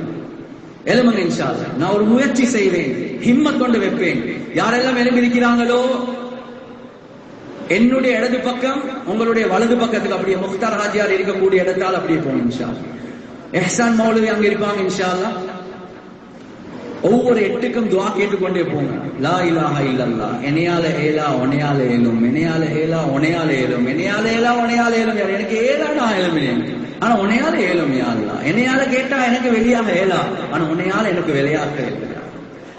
எழுமுங்க இன்ஷா அல்லாஹ். நான் ஒரு முயற்சி செய்வேன், ஹிம்மத் கொண்டு வைப்பேன். யாரெல்லாம் எழும்பியிருக்கிறாங்களோ என்னுடைய இடது பக்கம், உங்களுடைய வலது பக்கத்துக்கு அப்படியே முக்தார் ஹாஜியார் இருக்கக்கூடிய இடத்தால் அப்படியே போகணும் இன்ஷா அல்லாஹ். எஹ்சான் மௌலவி அங்க இருப்பாங்க இன்ஷா அல்லாஹ். ஒவ்வொரு 8க்கும் துஆ கேட்டுக்கொண்டே போங்க. லா இலாஹ இல்லல்லாஹ், என்னையால ஏலா உனையால ஏலும், என்னையால ஏலா உனையால ஏலும், என்னையால ஏலா உனையால ஏலும். எனக்கு ஏலா நான் எழுமினேன், ஆனா உன்னையால ஏலும் யா அல்லாஹ். என்னையால கேட்டா எனக்கு வெளியாக ஏலா, ஆனா உன்னையால எனக்கு வெளியாக ஏலும்.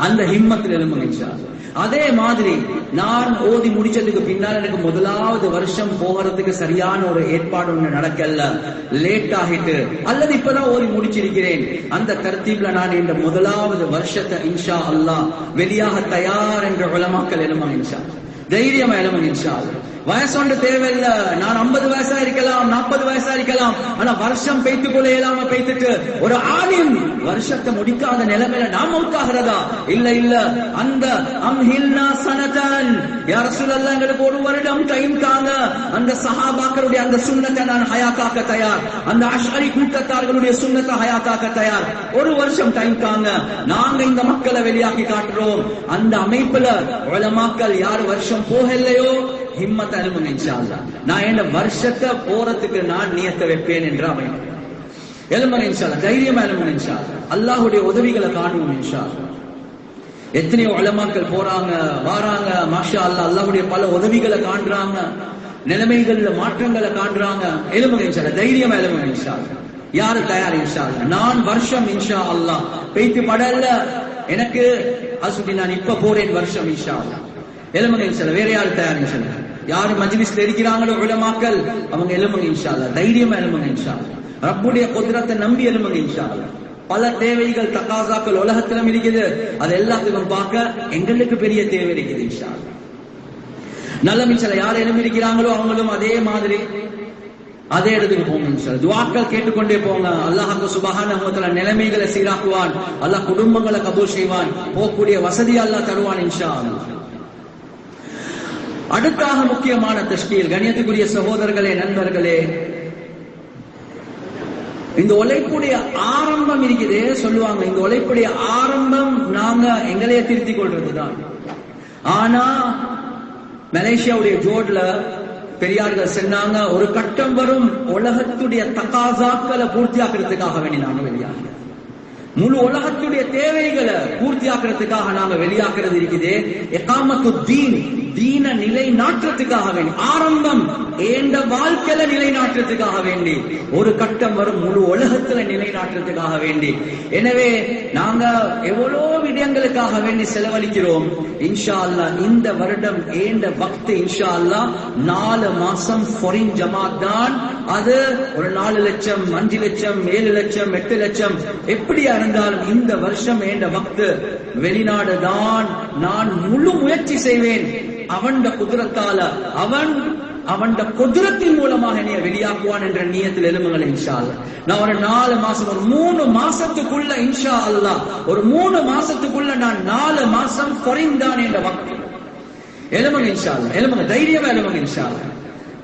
அந்த ஹிம்மத்தில் எழும்புங்க இன்ஷா அல்லாஹ். அதே மாதிரி நான் ஓதி முடிச்சதுக்கு பின்னால் எனக்கு முதலாவது வருஷம் போகிறதுக்கு சரியான ஒரு ஏற்பாடு ஒண்ணு நடக்கல, லேட் ஆகிட்டு, அல்லது இப்பதான் ஓதி முடிச்சிருக்கிறேன், அந்த தர்த்தீப்ல நான் இந்த முதலாவது வருஷத்தை இன்ஷா அல்லாஹ் வெளியாக தயார் என்ற உலமாக்கள் எழுமாங்க இன்ஷா அல்லாஹ். தைரியமா எழுமாங்க இன்ஷா அல்லாஹ். வயசொண்டு தேவையில்ல, நான் 50 வயசா இருக்கலாம், 40 வயசா இருக்கலாம், ஆனா வருஷம் பெய்த்துக்குள்ள இயலாம பெய்த்துட்டு ஒரு ஆலிம் வருஷத்தை முடிக்காத நிலைமையில நாம் மௌத்தாகிறதா? இல்ல இல்ல, அந்த அம்ஹில்னா சனதன், யா ரசூலல்லாஹ் எங்களுக்கு ஒரு வருடம் டைம் தாங்க, அந்த சஹாபாக்களுடைய அந்த சுன்னத்தை நான் ஹயாத்தாக்க தயார், அந்த அஷ்அரி கூட்டத்தார்களுடைய சுன்னத்தை ஹயாத்தாக்க தயார், ஒரு வருஷம் டைம் தாங்க, நாங்க இந்த மக்களை வெளியாக்கி காட்டுறோம். அந்த அமைப்புல உலமாக்கள் யார் வருஷம் போகலையோ ஹிம்மத் அலுமுங்க இன்ஷா அல்லாஹ். நான் என்ன வருஷத்தை போறதுக்கு நான் நியத்தை வைப்பேன் என்ற அமைப்பு எழுமுங்க இன்ஷா அல்லாஹ். தைரியமா எழுமுங்க இன்ஷா அல்லாஹ். அல்லாஹ்வுடைய உதவிகளை காணுவோம் இன்ஷா அல்லாஹ். எத்தனையோ உலமாக்கள் போறாங்க வாராங்க, மாஷா அல்லாஹ், அல்லாஹ்வுடைய பல உதவிகளை காண்றாங்க, நிலைமைகள்ல மாற்றங்களை காண்றாங்க. எழுமுங்க இன்ஷா அல்லாஹ். தைரியமா எழுமுங்க இன்ஷா அல்லாஹ். யாரு தயார் இன்ஷா அல்லாஹ்? நான் வருஷம் இன்ஷா அல்லாஹ் பெய்த்து படல எனக்கு அசுடி, நான் இப்ப போறேன் வருஷம் இன்ஷா அல்லாஹ். எழுமுங்க இன்ஷா அல்லாஹ். வேற யாரு தயார் இன்ஷா அல்லாஹ்? யாரு மஜ்லிஸ்ல இருக்கிறாங்களோ உலமாக்கள் அவங்க எழுமுங்க இன்ஷா அல்லாஹ். தைரியமா எழுமுங்க இன்ஷா அல்லாஹ். ரப்புடைய குத்ரத்தை நம்பி எழுமுங்க இன்ஷா அல்லாஹ். பல தேவைகள் தகாசாக்கள் உலகத்திலும் இருக்குது, அது எல்லாத்துக்கும் பார்க்க எங்களுக்கு பெரிய தேவை இருக்குது இன்ஷா அல்லாஹ். நல்ல மிச்சல யார் எழும்பி இருக்கிறாங்களோ அவங்களும் அதே மாதிரி அதே இடத்துக்கு போங்க இன்ஷா அல்லாஹ். துஆக்கள் கேட்டுக்கொண்டே போங்க. அல்லாஹ் சுப்ஹானஹு வ தஆலா நிலைமைகளை சீராக்குவான், அல்லாஹ் குடும்பங்களை கபூல் செய்வான், போகக்கூடிய வசதி அல்லாஹ் தருவான் இன்ஷா அல்லாஹ். அடுத்தாக முக்கியமான தஷ்கீல், கண்ணியத்துக்குரிய சகோதரர்களே நண்பர்களே, இந்த உழைப்புடைய ஆரம்பம் இருக்குது சொல்லுவாங்க, இந்த உழைப்புடைய ஆரம்பம் நாங்க எங்களையே திருத்திக் கொள்றதுதான். ஆனா மலேசியாவுடைய ஜோட்ல பெரியார்கள் சொன்னாங்க, ஒரு கட்டம் வரும் உலகத்துடைய தகாசாக்களை பூர்த்தியாக்குறதுக்காக வேண்டி நாங்க வெளியாக, முழு உலகத்துடைய தேவைகளை பூர்த்தியாக்குறதுக்காக நாங்க வெளியாக்குறது இருக்குது. இகாமத்து தீன், தீன நிலை நாட்டுறதுக்காக வேண்டி, ஆரம்பம் ஏண்ட வாழ்க்கையில நிலை நாட்டுறதுக்காக வேண்டி, ஒரு கட்டம் வரும் முழு உலகத்துல நிலை நாட்டுறதுக்காக வேண்டி. எனவே நாங்க எவ்வளோ விடயங்களுக்காக வேண்டி செலவழிக்கிறோம். இன்ஷா அல்லாஹ் இந்த வருடம் ஏண்ட வக்து இன்ஷா அல்லாஹ் 4 மாசம் ஃபாரின் ஜமாத் தான். அது ஒரு 4 லட்சம், 5 லட்சம், 7 லட்சம், 8 லட்சம் எப்படியா இருந்தாலும் இந்த வருஷம் ஏண்ட வக்து வெளிநாடு தான். நான் முழு முயற்சி செய்வேன், அவன் குதிரத்தால, அவன் குதிரத்தின் மூலமாக என்னைய வெளியாக்குவான் என்ற நியத்தில் எழுமுங்கள் இன்ஷா அல்லாஹ். நான் ஒரு 4 மாசம், ஒரு 3 மாசத்துக்குள்ள இன்ஷா அல்லாஹ், ஒரு 3 மாசத்துக்குள்ள நான் 4 மாசம் குறைந்தான் என்ற வக்து எழுமுங்க இன்ஷா அல்லாஹ். எழுமுங்க, தைரியமா எழுமுங்க இன்ஷா அல்லாஹ்.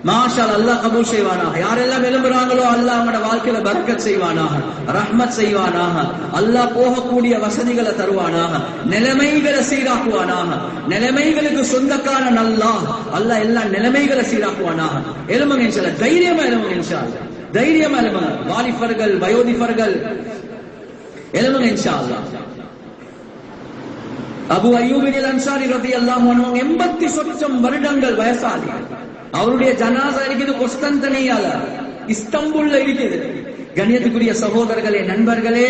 மாஷா அல்லாஹ் கபூல் செய்வானாக. யாரெல்லாம் எழும்புறாங்களோ அல்லாஹ் அவங்களோட வாழ்க்கையில பரக்கத் செய்வானாக, ரஹ்மத் செய்வானாக, அல்லாஹ் போகக்கூடிய வசதிகளை தருவானாக, நிலைமைகளை சீராக்குவானாக, நிலைமைகளுக்கு சொந்தக்கான அல்லாஹ் அல்லாஹ் எல்லா நிலைமைகளை சீராக்குவானாக. எழுமுங்க இன்ஷா அல்லாஹ். தைரியமா எழுமுங்க இன்ஷா அல்லாஹ். தைரியமா எழுமுங்க. வாலிபர்கள், வயோதிபர்கள் எழுமுங்க இன்ஷா அல்லாஹ். அபு அய்யூப் அல் அன்சாரி ரலியல்லாஹு அன்ஹு 80 சொச்சம் வருடங்கள் வயசாகி, அவருடைய ஜனாசா இருக்குது கொஸ்தந்தனியால, இஸ்தம்புல்ல இருக்குது. கண்ணியத்துக்குரிய சகோதரர்களே நண்பர்களே,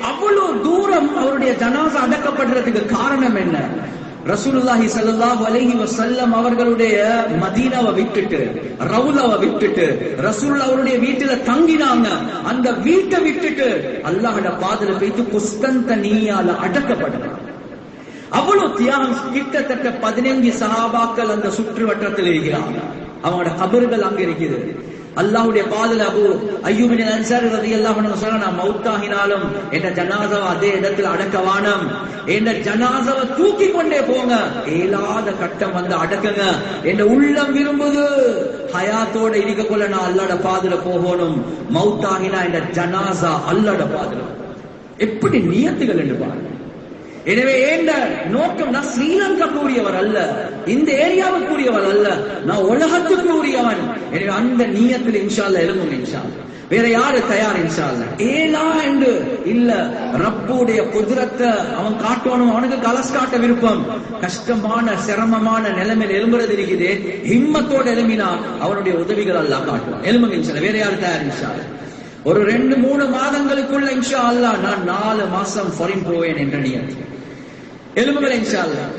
அவ்வளவு தூரம் அவருடைய ஜனாசா அடக்கப்படுறதுக்கு காரணம் என்ன? ரசூலுல்லாஹி ஸல்லல்லாஹு அலைஹி வஸல்லம் அவர்களுடைய மதீனாவை விட்டுட்டு, ரவுலாவை விட்டுட்டு ரசூலுல்லாஹ் அவருடைய வீட்டுல தங்கினாங்க. அந்த வீட்டை விட்டுட்டு அல்லாஹ்வோட பாதையில போயிட்டு குஸ்தந்தனியால அடக்கப்படுறாங்க. அவ்வளவு தியாகம். கிட்டத்தட்ட 15 சஹாபாக்கள் அந்த சுற்று வட்டத்தில் இருக்கிறாங்க. அவங்களோட கபர்கள் அங்க இருக்குது. அல்லாஹ்வுடைய பாதையில அபு அய்யூப் அல் அன்சாரி ரலியல்லாஹு அன்ஹு சொன்னாங்க, நான் மௌத்தாகினாலும் என்ற ஜனாசாவை அதே இடத்துல அடக்கவானம், என்ற ஜனாசாவை தூக்கி கொண்டே போங்க, ஏலாத கட்டம் வந்து அடக்குங்க, என்ற உள்ளம் விரும்புது ஹயாத்தோட இருக்கக்குள்ள நான் அல்லாஹ்வோட பாதையில போகணும், மௌத்தாகினா என்ற ஜனாசா அல்லாஹ்வோட பாதையில. எப்படி நியத்துகள் என்று பாருங்க. எனவே ஏண்ட நோக்கம், நான் ஸ்ரீலங்கா கூறியவர் அல்ல, இந்த ஏரியாவுக்கு கூறியவர் அல்ல, நான் உலகத்துக்கு கூறியவன். எனவே அந்த நியத்தில் இன்ஷா அல்லாஹ் எழுமுங்க இன்ஷா அல்லாஹ். வேற யாரு தயார் இன்ஷா அல்லாஹ்? ஏலா என்று இல்ல, ரப்புடைய குதிரத்தை அவன் காட்டணும், அவனுக்கு கலஸ் காட்ட விருப்பம். கஷ்டமான சிரமமான நிலைமையில் எழும்புறது இருக்குது, ஹிம்மத்தோட எழும்பினா அவனுடைய உதவிகள் அல்லாஹ் காட்டுவான். எழுமுங்க இன்ஷா அல்லாஹ். வேற யாரு தயார் இன்ஷா அல்லாஹ்? ஒரு 2-3 மாதங்களுக்குள்ள இன்ஷா அல்லாஹ் நான் 4 மாசம் ஃபாரின் போவேன் என்ற நியத். எழுமுங்கள் இன்ஷா அல்லாஹ்.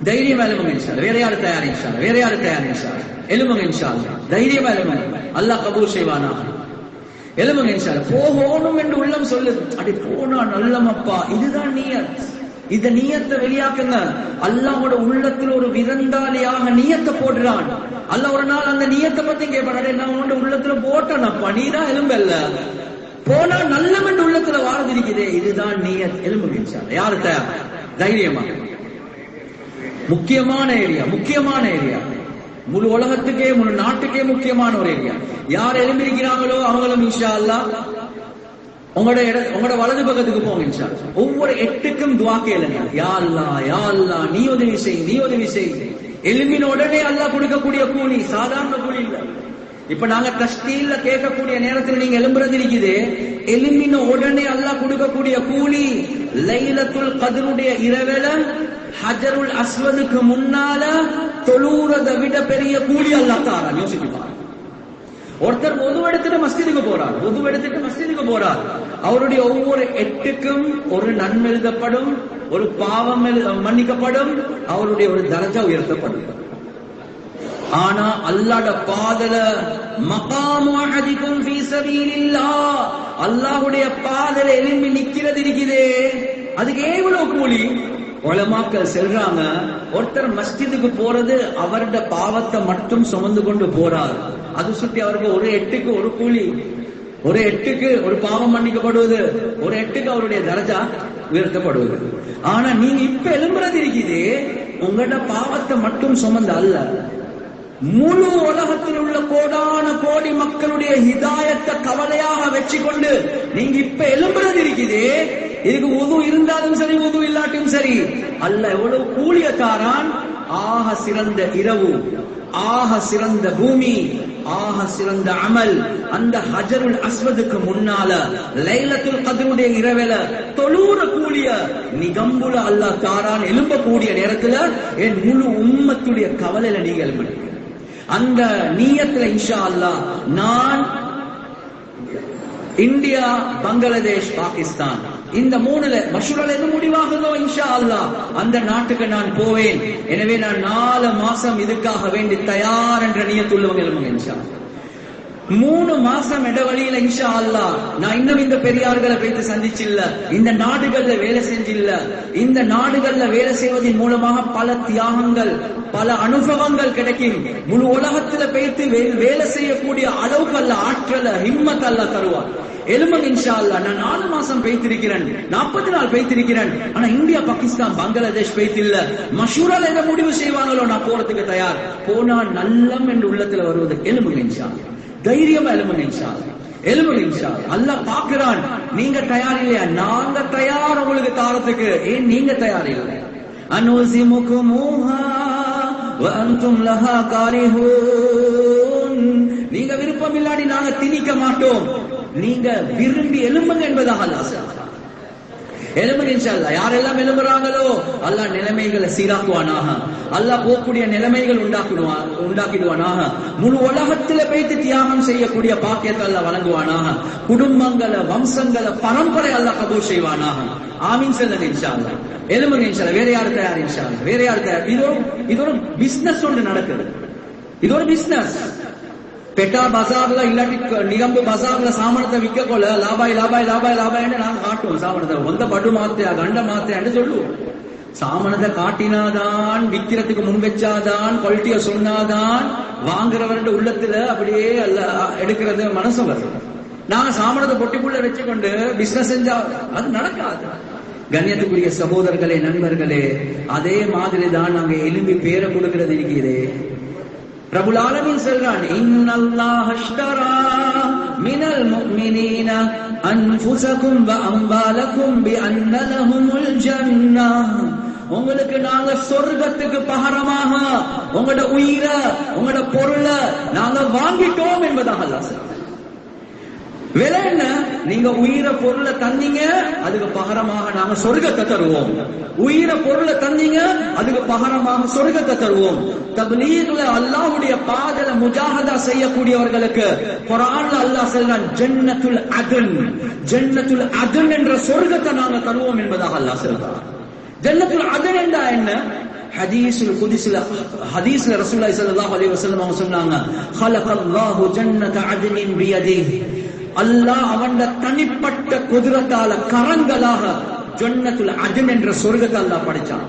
தைரியமா எழுமுங்க இன்ஷா அல்லாஹ். வேற யாரு தயார் இன்ஷா அல்லாஹ்? வேற யாரு தயார் இன்ஷா அல்லாஹ்? எழுமுங்க இன்ஷா அல்லாஹ். தைரியமா எழுமுங்க. அல்லாஹ் கபூல் செய்வானாக. எழுமுங்க இன்ஷா அல்லாஹ். போகணும் என்று உள்ளம் சொல்லுது. அடி போனா நல்லமப்பா, இதுதான் நியத். இந்த நியத்தை வெளியாக்குங்க. அல்லாஹ்வோட உள்ளத்துல ஒரு விருந்தாளியாக நியத்தை போடுறான். அல்லாஹ் ஒரு நாள் அந்த நியத்தை பத்தி கேட்பாரு. நான் உன்னோட உள்ளத்துல போட்டேனப்பா, நீதான் எலும்பல்ல, போனா நல்லமென்று உள்ளத்துல வாழ்ந்திருக்கிறதே, இதுதான் நியத். எலும்புங்க இன்ஷா அல்லாஹ். யாரு தயார்? தைரியமா. முக்கியமான ஏரியா, முக்கியமான ஏரியா, முழு உலகத்துக்கே முழு நாட்டுக்கே முக்கியமான ஒரு ஏரியா. யார் எழுந்திருக்கிறாங்களோ அவங்களும் இன்ஷா அல்லாஹ் உங்களோட வலது பக்கத்துக்கு போங்க இன்ஷா அல்லாஹ். ஒவ்வொரு 8க்கும் துஆ கேளுங்க. யா அல்லாஹ், யா அல்லாஹ், நீ உதவி செய், நீ உதவி செய். எழும்பின உடனே அல்லாஹ் கொடுக்கக்கூடிய கூலி சாதாரண கூலி இல்ல. இப்ப நாங்க தஸ்தீல்ல கேட்கக்கூடிய நேரத்தில் நீங்க எழும்புறது இருக்குது. எழும்பின உடனே அல்லாஹ் கொடுக்கக்கூடிய கூலி லைலத்துல் கத்ருடைய இரவேல ஹஜருல் அஸ்வதுக்கு முன்னால தொழுறதை விட பெரிய கூலி அல்லாஹ் தாரான். யோசிச்சு பாருங்க. ஒருத்தர் ஒது எடுத்துட்டு மஸ்ஜிதுக்கு போறார், ஒது எடுத்துட்டு மஸ்ஜிதுக்கு போறார். அவருடைய ஒவ்வொரு 8க்கும் ஒரு நன்மை எழுதப்படும், ஒரு பாவம் மன்னிக்கப்படும், அவருடைய ஒரு தரஜா உயர்த்தப்படும். ஆனா அல்லாஹ்ட பாதல மகாமு அஹதிக்கும் ஃபீ ஸபீலில்லாஹ், அல்லாஹ்வுடைய பாதல எழும்பி நிக்கிறது இருக்குதே, அதுக்கு எவ்வளவு கூலி? உலமாக்கள் சொல்றாங்க, ஒருத்தர் மஸ்ஜிதுக்கு போறது அவருடைய பாவத்தை மட்டும் சுமந்து கொண்டு போறார். அது சுற்றி அவருக்கு ஒரு 8க்கு ஒரு கூலி, ஒரு 8க்கு ஒரு பாவம் மன்னிக்கப்படுவது, ஒரு 8க்கு அவருடைய தரஜா உயர்த்தப்படுவது. ஆனா நீங்க இப்ப எழும்புறது இருக்குது உங்களோட பாவத்தை மட்டும் சுமந்த அல்ல, முழு உலகத்தில் உள்ள கோடான கோடி மக்களுடைய ஹிதாயத்தை கவலையாக வச்சு கொண்டு நீங்க இப்ப எழும்புறது இருக்குது. இதுக்கு உது இருந்தாலும் சரி, உது இல்லாட்டியும் சரி, அல்லாஹ் எவ்வளவு கூலிய தாரான். ஆக சிறந்த இரவு, ஆக சிறந்த பூமி, ஆக சிறந்த அமல் அந்த ஹஜருல் அஸ்வதுக்கு முன்னால லைலத்துல் கத்ருடைய இரவேல தொழுற கூலிய நிகம்புல அல்லாஹ் தாரான். எழும்பக்கூடிய நேரத்துல என் முழு உம்மத்துடைய கவலையில நீங்க எழும்புங்க. அந்த நியத்துல இன்ஷா அல்லாஹ் நான் இந்தியா, பங்களாதேஷ், பாகிஸ்தான் இந்த 3ல மஷூரால எது முடிவாகுதோ இன்ஷா அல்லாஹ் அந்த நாட்டுக்கு நான் போவேன். எனவே நான் 4 மாசம் இதுக்காக வேண்டி தயார் என்ற நியத்துள்ளவங்க எழுமுங்க இன்ஷா அல்லாஹ். 3 மாசம் இடைவெளியில இன்ஷா அல்லாஹ் நான் இன்னும் இந்த பெரியார்களை போயிட்டு சந்திச்சில்ல, இந்த நாடுகள்ல வேலை செஞ்சில்ல. இந்த நாடுகள்ல வேலை செய்வதன் மூலமாக பல தியாகங்கள், பல அனுபவங்கள் கிடைக்கும். முழு உலகத்துல போயிட்டு வேலை செய்யக்கூடிய அளவுக்கு அல்ல ஆற்றல ஹிம்மத் அல்லாஹ் தருவார். எழுமன் இன்ஷா அல்லாஹ். நான் 4 மாசம் பெய்திருக்கிறேன், 40 நாள் பெய்திருக்கிறேன். ஆனா இந்தியா, பாகிஸ்தான், பங்களாதேஷ் பெய்தில்ல. மஷூரால எதை முடிவு செய்வாங்களோ நான் போறதுக்கு தயார். போனா நல்லம் என்று உள்ளத்துல வருவது எழுமுங்க இன்ஷா அல்லாஹ். தைரியமா எழுமுங்க இன்ஷா அல்லாஹ். எழுமுங்க இன்ஷா அல்லாஹ். அல்லாஹ் பாக்குறான் நீங்க தயார் இல்லையா, நாங்க தயார் உங்களுக்கு தாரத்துக்கு. ஏன் நீங்க தயார் இல்லை? அனுஸிமுகுமுஹா வ அன்தும் லஹா காரிஹூன். நீங்க விருப்பம் இல்லாடி நாங்க திணிக்க மாட்டோம். நீங்க விரும்பி எழும்புங்க என்பதாக அல்லாஹ் சொல்றான். எழும்புங்க இன்ஷா அல்லாஹ். யாரெல்லாம் எழும்புறாங்களோ அல்லாஹ் நிலைமைகளை சீராக்குவானாக. அல்லாஹ் போகக்கூடிய நிலைமைகள் உண்டாக்கிடுவானாக. முழு உலகத்துல போய்த்து தியாகம் செய்யக்கூடிய பாக்கியத்தை அல்லாஹ் வழங்குவானாக. குடும்பங்களை, வம்சங்களை, பரம்பரை அல்லாஹ் கபூல் செய்வானாக. ஆமீன் சொல்லுங்க இன்ஷா அல்லாஹ். எழும்புங்க இன்ஷா அல்லாஹ். வேற யாரு தயார் இன்ஷா அல்லாஹ்? வேற யாரு தயார்? இது ஒரு பிசினஸ் ஒன்று நடக்குது. இது ஒரு பிசினஸ். பெட்டா பசார்ல இல்லாட்டி நிகம்பு பசார்ல சாமனத்தை விற்க கொள்ள லாபாய் லாபாய் லாபாய் லாபாய்ன்னு நாங்க காட்டுவோம். சாமனத்தை வந்த படு மாத்தையா கண்ட மாத்தையான்னு சொல்லுவோம். சாமனத்தை காட்டினாதான், விற்கிறதுக்கு முன் வச்சாதான், குவாலிட்டிய சொன்னாதான் வாங்குறவருடைய உள்ளத்துல அப்படியே அல்ல எடுக்கிறது மனசு வரும். நாங்க சாமனத்தை பொட்டிக்குள்ள வச்சுக்கொண்டு பிசினஸ் செஞ்சா அது நடக்காது. கண்ணியத்துக்குரிய சகோதரர்களே, நண்பர்களே, அதே மாதிரி தான் நாங்க எலும்பி பேரை கொடுக்கிறது இருக்கிறதே. ரப்புல் ஆலமீன் சொல்றான், இன்னல்லாஹ அஷ்தரா மினல் முஃமினீன அன்ஃபுஸகும் வ அம்வாலகும் பிஅன்ன லஹுமுல் ஜன்னah. உங்களுக்கு நாங்க சொர்க்கத்துக்கு பகரமாக உங்களோட உயிரை, உங்களோட பொருளை நாங்க வாங்கிட்டோம் என்பதாக அல்லாஹ் சொல்றான். விலை என்ன? நீங்க உயிரை பொருளை தந்தீங்க, அதுக்கு பகரமாக நாங்க சொர்க்கத்தை தருவோம். உயிரை பொருளை தந்தீங்க, அதுக்கு பகரமாக சொர்க்கத்தை தருவோம். தப்லீக்ல அல்லாஹ்வுடைய பாதல முஜாஹதா செய்யக்கூடியவர்களுக்கு குர்ஆன்ல அல்லாஹ் சொல்றான், ஜன்னத்துல் அத்ன், ஜன்னத்துல் அத்ன் என்ற சொர்க்கத்தை நாங்க தருவோம் என்பதாக அல்லாஹ் சொல்றான். ஜன்னத்துல் அதன் என்றா என்ன? ஹதீஸ்ல ரசூலுல்லாஹி ஸல்லல்லாஹு அலைஹி வஸல்லம் அவங்க சொன்னாங்க, "ஹலகல்லாஹு ஜன்னத அத்னின் பியதிஹி." அல்லாஹ் அவன் தனிப்பட்ட குதிரத்தால கரங்களாக ஜன்னத்துல் அதன் என்ற சொர்க்கத்தை அல்லாஹ் படைச்சான்.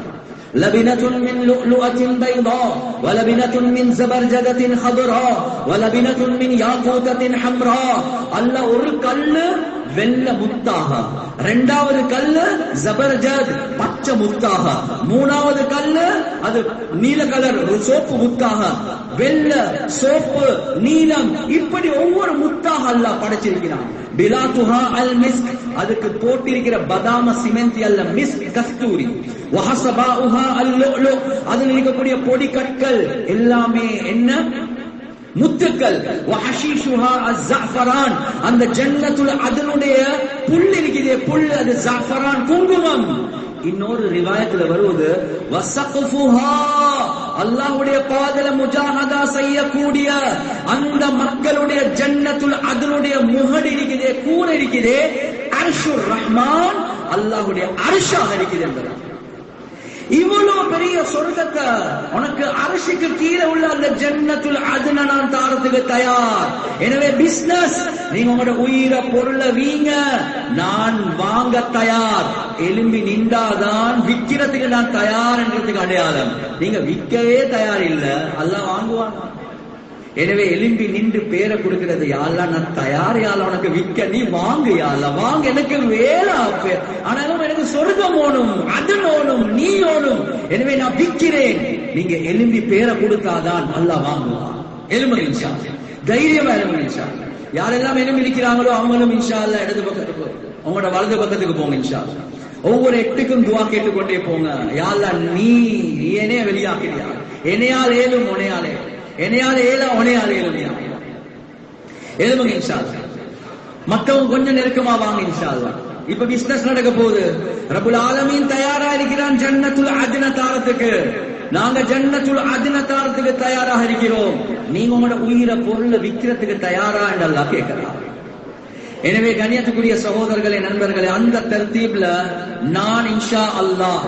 லபினத்துன் மின் லுஅத்தின் பைதா வலபினத்துன் மின் ஜபர்ஜதத்தின் ஹதுரா வலபினத்துன் மின் யாகூதத்தின் ஹம்ரா. அல்லாஹ் ஒரு கல்லு வெள்ள முத்தாக, இரண்டாவது கல்லு ஜபர்ஜத் பச்சை முத்தாக, மூணாவது கல்லு அது நீல கலர் சோப்பு முத்தாக, வெள்ள சோப்பு நீலம், இப்படி ஒவ்வொரு முத்தாக அல்லாஹ் படைச்சிருக்கிறான். பிலாத்துஹா அல் மிஸ்க், அதுக்கு போட்டிருக்கிற பதாம சிமெண்ட் அல்ல, மிஸ்க் கஸ்தூரி. வஹஸபாஉஹா அல் லுஅலு, அதில் இருக்கக்கூடிய பொடி கற்கள் எல்லாமே என்ன? முத்துக்கள். வஹஷீஷுஹா அஸ்ஸஃபரான், அந்த ஜன்னத்துல் அதனுடைய புல் இருக்கிறதே புல், அது ஜஃபரான் குங்குமம். இன்னொரு ரிவாயத்துல வருவது வஸக்ஃபுஹா, அல்லாஹ்வுடைய பாதல முஜாஹதா செய்யக்கூடிய அந்த மக்களுடைய ஜன்னத்துல் அதனுடைய முகடு இருக்கிறதே, கூரை இருக்கிறதே, அர்ஷுர் ரஹ்மான், அல்லாஹ்வுடைய அர்ஷாக இருக்குது என்பது. இவ்வளவு பெரிய சொர்க்கத்தை உனக்கு அரிசிக்கு கீழே உள்ள அந்த ஜன்னத்துல் அதுன நான் தாரத்துக்கு தயார். எனவே பிசினஸ், நீங்க உங்களோட உயிரை பொருளை வீங்க, நான் வாங்க தயார். எலும்பி நின்றாதான் விக்கிறதுக்கு நான் தயார் என்றதுக்கு அடையாளம். நீங்க விற்கவே தயார் இல்ல, அல்லாஹ் வாங்குவாங்க. எனவே எலும்பி நின்று பேரை கொடுக்கிறது, யாழ்லா நான் தயார், யாழ் உனக்கு விற்க, நீ வாங்கு, யாழ்லா வாங்க, எனக்கு வேலை ஆனாலும் எனக்கு சொர்க்கம் ஓணும், அது ஓணும், நீ ஓணும், எனவே நான் விற்கிறேன். நீங்க எலும்பி பேரை கொடுத்தாதான் அல்லாஹ் வாங்குவான். எலும்பு இன்ஷா அல்லாஹ், தைரியமா எலும்பு இன்ஷா அல்லாஹ். யாரெல்லாம் எலும்பி இருக்கிறாங்களோ அவங்களும் இன்ஷா அல்லாஹ் இடது பக்கத்துக்கு, உங்களோட வலது பக்கத்துக்கு போங்க இன்ஷா அல்லாஹ். ஒவ்வொரு எட்டுக்கும் துவா கேட்டுக்கொண்டே போங்க. யாழ்லா நீ என்னைய வெளியாக்கிறியா, என்னையால் ஏலும் உனையாலே, என்னையால ஏல உனையால ஏழுமையா எழுதுங்க இன்ஷா அல்லாஹ். மக்களும் கொஞ்சம் நெருக்கமா வாங்க இன்ஷா அல்லாஹ். இப்ப பிசினஸ் நடக்க போகுது. ரப்புல் ஆலமீன் தயாரா இருக்கிறான் ஜன்னத்துல் அத்ன தாரத்துக்கு. நாங்க ஜன்னத்துல் அத்ன தாரத்துக்கு தயாராக இருக்கிறோம். நீங்க உங்களோட உயிரை பொருளை விக்கிறதுக்கு தயாரா என்று அல்லாஹ் கேட்கிறார். எனவே கண்ணியத்துக்குரிய சகோதரர்களே, நண்பர்களே, அந்த தர்தீப்ல நான் இன்ஷா அல்லாஹ்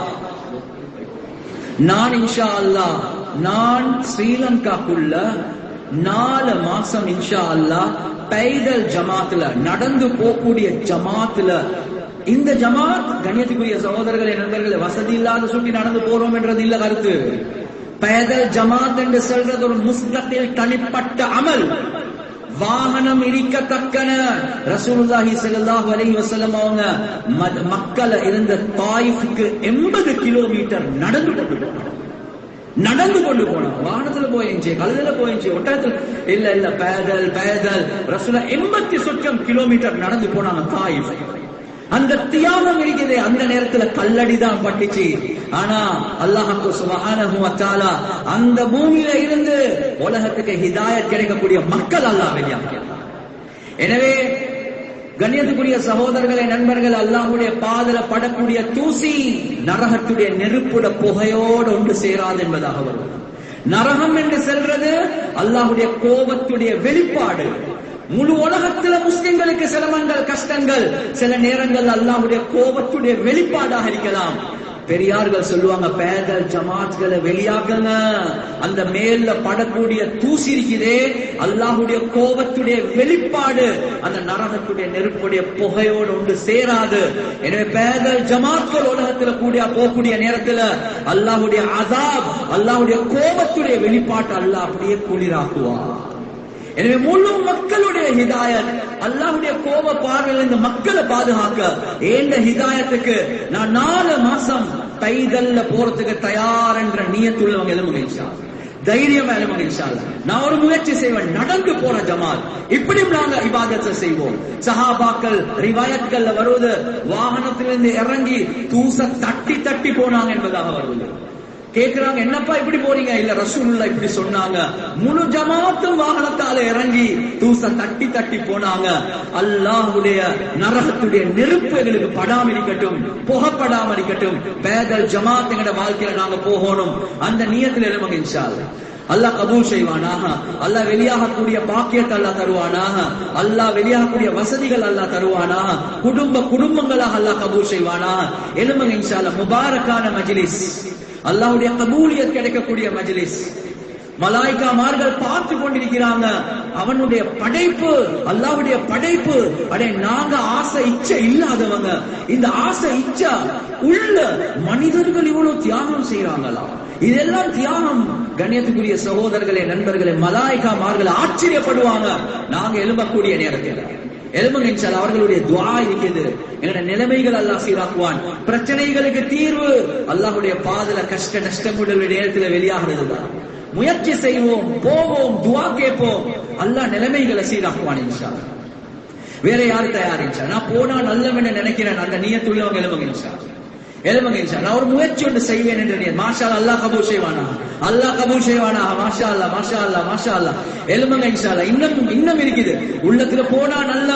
நான் ஸ்ரீலங்காக்குள்ள 4 மாசம் இன்ஷா அல்லாஹ் பைதல் ஜமாத்துல, நடந்து போகக்கூடிய ஜமாத்துல, இந்த ஜமாத் கண்ணியத்துக்குரிய சகோதரர்களே, நண்பர்களே, வசதி இல்லாத சுட்டி நடந்து போறோம் என்றது இல்ல கருத்து. பைதல் ஜமாத் என்று சொல்றது ஒரு முஸ்தகில் தனிப்பட்ட அமல். வாகனம் இருக்கத்தக்கன ரசூலுல்லாஹி ஸல்லல்லாஹு அலைஹி வஸல்லம் அவங்க மக்களை இருந்த தாயிஃப்க்கு 80 கிலோமீட்டர் நடந்து கொண்டு போனாங்க. வாகனத்துல போயிடுச்சு, கழுதுல போயிடுச்சு, ஒட்டகத்துல இல்ல பேதல் ரசூலுல்லாஹ் 80 சொச்சம் கிலோமீட்டர் நடந்து போனாங்க தாயிஃப். அந்த தியாகம் இருக்கிறதே, அந்த நேரத்துல கல்லடிதான் பட்டுச்சு. ஆனா அல்லாஹ் சுப்ஹானஹு வ தஆலா அந்த பூமியில இருந்து உலகத்துக்கு ஹிதாயத் கிடைக்கக்கூடிய மக்கள் அல்லாஹ் வெளியாக்கினார். எனவே கண்ணியத்துக்குரிய சகோதரர்களே, நண்பர்கள், அல்லாஹ்வுடைய பாதல படக்கூடிய தூசி நரகத்துடைய நெருப்புட புகையோடு ஒன்று சேராது என்பதாக வரும். நரகம் என்று சொல்றது அல்லாஹ்வுடைய கோபத்துடைய வெளிப்பாடு. முழு உலகத்துல முஸ்லிம்களுக்கு சிரமங்கள், கஷ்டங்கள் சில நேரங்கள் அல்லாஹ்வுடைய கோபத்துடைய வெளிப்பாடாக இருக்கலாம். பெரியார்கள் சொல்லுவாங்க, பேதல் ஜமாத்களை வெளியாக்குங்க, அந்த மேல படக்கூடிய தூசி இருக்கிறதே அல்லாஹ்வுடைய கோபத்துடைய வெளிப்பாடு, அந்த நரகத்துடைய நெருப்புடைய புகையோடு ஒன்று சேராது. எனவே பேதல் ஜமாத்கள் உலகத்துல போகக்கூடிய நேரத்துல அல்லாஹ்வுடைய அஸாப், அல்லாஹ்வுடைய கோபத்துடைய வெளிப்பாட்டு அல்லாஹ் அப்படியே குளிராக்குவார். எனவே முழு மக்களுடைய ஹிதாயத், அல்லாஹ்வுடைய கோப பார்வையில் இந்த மக்களை பாதுகாக்க ஏண்ட ஹிதாயத்துக்கு நான் 4 மாசம் பைதல்ல போறதுக்கு தயார் என்ற நியத்துள்ளவங்க எழுமுக இன்ஷா அல்லாஹ், தைரியமா எழுமுக இன்ஷா அல்லாஹ். நான் ஒரு முயற்சி செய்வேன், நடந்து போற ஜமாத், இப்படியும் நாங்க இபாதத்தை செய்வோம். சஹாபாக்கள் ரிவாயத்கள்ல வருவது, வாகனத்திலிருந்து இறங்கி தூச தட்டி போனாங்க என்பதாக வருவது. கேக்குறாங்க, என்னப்பா இப்படி போறீங்க? இல்ல ரசூலுல்லாஹ் இப்படி சொன்னாங்க. முழு ஜமாத்தும் வாகனத்தால இறங்கி தூச தட்டி போனாங்க. அல்லாஹ்வுடைய நரகத்துடைய நெருப்பு எங்களுக்கு படாம இருக்கட்டும், புகப்படாம இருக்கட்டும். பேதல் ஜமாத் எங்கட வாழ்க்கையில நாங்க போகணும், அந்த நியத்துல எழுமுங்க இன்ஷா அல்லாஹ். அல்லாஹ் கபூல் செய்வானாக. அல்லாஹ் வெளியாகக்கூடிய பாக்கியத்தை அல்லாஹ் தருவானாக. அல்லாஹ் வெளியாகக்கூடிய வசதிகள் அல்லாஹ் தருவானாக. குடும்பங்களாக அல்லாஹ் கபூல் செய்வானாக. எழுமுங்க இன்ஷா அல்லாஹ். முபாரக்கான மஜ்லிஸ், அல்லாஹ்வுடைய கபூலியத் கிடைக்கக்கூடிய மஜ்லிஸ். மலாயிகாமார்கள் பார்த்து கொண்டிருக்கிறாங்க. அவனுடைய படைப்பு, அல்லாஹ்வுடைய படைப்பு. அடே நாங்க ஆசை இச்சை இல்லாதவங்க, இந்த ஆசை இச்சை உள்ள மனிதர்கள் இவ்வளவு தியாகம் செய்யறாங்களா? இதெல்லாம் தியாகம். கண்ணியத்துக்குரிய சகோதரர்களே, நண்பர்களே, மலாயிகாமார்கள் ஆச்சரியப்படுவாங்க. நாங்க எழும்பக்கூடிய நேரத்தில் எழும்புங்க இன்ஷா அல்லாஹ். அவர்களுடைய துஆ இருக்குது. எங்களுடைய நிலைமைகள் அல்லாஹ் சீராக்குவான். பிரச்சனைகளுக்கு தீர்வு அல்லாஹ்வுடைய பாதல கஷ்ட நஷ்டங்களுடைய நேரத்தில் வெளியாகிறதுதான். முயற்சி செய்வோம், போவோம், துஆ கேட்போம். அல்லாஹ் நிலைமைகளை சீராக்குவான் இன்ஷா அல்லாஹ். வேற யாரு தயார் இன்ஷா அல்லாஹ்? நான் போனா நல்லவன்னு நினைக்கிறேன், அந்த நியத்துள்ளவங்க எழும்புங்க இன்ஷா அல்லாஹ். எழும்புங்க இன்ஷா அல்லாஹ். ஒரு முயற்சி ஒன்று செய்வேன் என்ற நியத். மாஷா அல்லாஹ். அல்லாஹ் கபூல் செய்வானா, அல்லாஹ் கபூல் செய்வானா. மாஷா அல்லாஹ், மாஷா அல்லாஹ், மாஷா அல்லாஹ். எழும்புங்க இன்ஷா அல்லாஹ். இன்னும் இருக்குது உள்ளத்துல. போனா நல்ல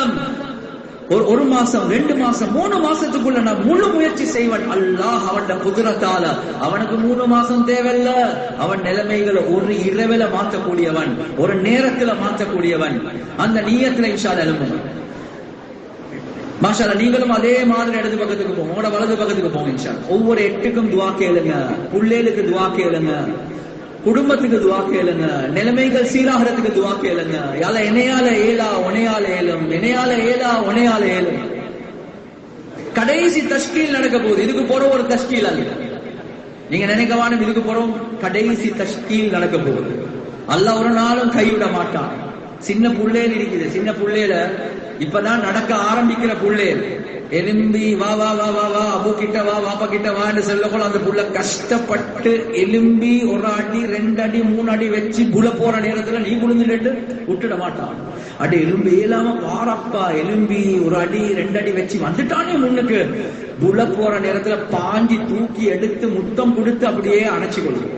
ஒரு மாசம், 2 மாசம், 3 மாசத்துக்குள்ள நான் முழு முயற்சி செய்வன். அல்லாஹ் அவன் குதிரத்தால, அவனுக்கு 3 மாசம் தேவையில்ல. அவன் நிலைமைகளை ஒரு இரவில மாற்றக்கூடியவன், ஒரு நேரத்துல மாற்றக்கூடியவன். அந்த நியத்துல இன்ஷா அல்லாஹ் எழும்புங்க. மாஷா அல்லாஹ். நீங்களும் அதே மாதிரி இடது பக்கத்துக்கு போங்க, உங்களோட வலது பக்கத்துக்கு போங்க இன்ஷா அல்லாஹ். ஒவ்வொரு 8க்கும் துஆ கேளுங்க, புள்ளைகளுக்கு துஆ கேளுங்க, குடும்பத்துக்கு துஆ கேளுங்க, நிலைமைகள் சீராகிறதுக்கு துஆ கேளுங்க. யால என்னையால ஏலா உனையால ஏலும், என்னையால ஏலா உனையால ஏலும். கடைசி தஷ்கீல் நடக்க போகுது. இதுக்கு போற ஒரு தஷ்கீல் அல்ல, நீங்க நினைக்கவானும். இதுக்கு போறோம் கடைசி தஷ்கீல் நடக்க போகுது. அல்லாஹ் ஒரு நாளும் கைவிட மாட்டான். சின்ன புள்ளையில இருக்குது, சின்ன புள்ளையில இப்பதான் நடக்க ஆரம்பிக்கிற புள்ளையில எலும்பி வா வா வா வா வா அபு கிட்ட வா, வாப்பா கிட்ட வான்னு சொல்லக்கூட அந்த புள்ள கஷ்டப்பட்டு எலும்பி 1 அடி 2 அடி 3 அடி வச்சு புல போற நேரத்துல நீ புழுந்துட்டு விட்டுட மாட்டான். அடி எலும்பி இயலாம வாரப்பா எலும்பி 1 அடி 2 அடி வச்சு வந்துட்டானே முன்னுக்கு. புல போற நேரத்துல பாஞ்சி தூக்கி எடுத்து முத்தம் கொடுத்து அப்படியே அணைச்சு கொள்ளும்.